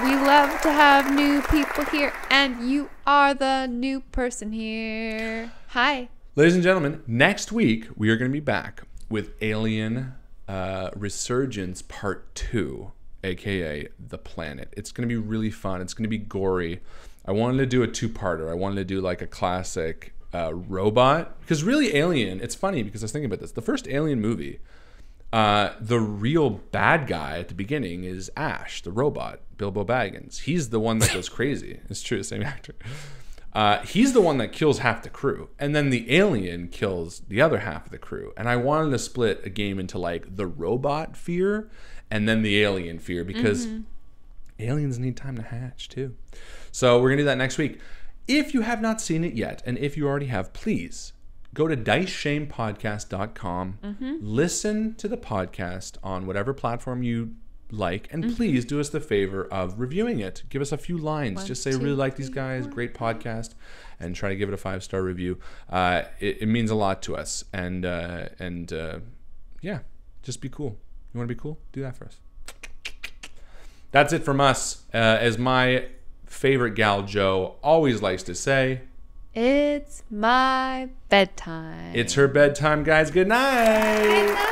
We love to have new people here, and you are the new person here. Hi. Ladies and gentlemen, next week we are going to be back with Alien Resurgence Part 2, aka The Planet. It's going to be really fun. It's going to be gory. I wanted to do a two-parter. I wanted to do like a classic robot, because really Alien, it's funny because I was thinking about this. The first Alien movie, the real bad guy at the beginning is Ash, the robot, Bilbo Baggins. He's the one that goes crazy. It's true, the same actor. He's the one that kills half the crew, and then the alien kills the other half of the crew. And I wanted to split a game into like the robot fear and then the alien fear, because aliens need time to hatch too. So we're gonna do that next week. If you have not seen it yet, and if you already have, please go to diceshamepodcast.com, listen to the podcast on whatever platform you like, and please do us the favor of reviewing it. Give us a few lines. Just say, really like these guys, great podcast, and try to give it a 5-star review. It means a lot to us. And yeah, just be cool. You want to be cool? Do that for us. That's it from us. As my favorite gal Jo always likes to say, it's my bedtime. It's her bedtime, guys. Good night. Good night.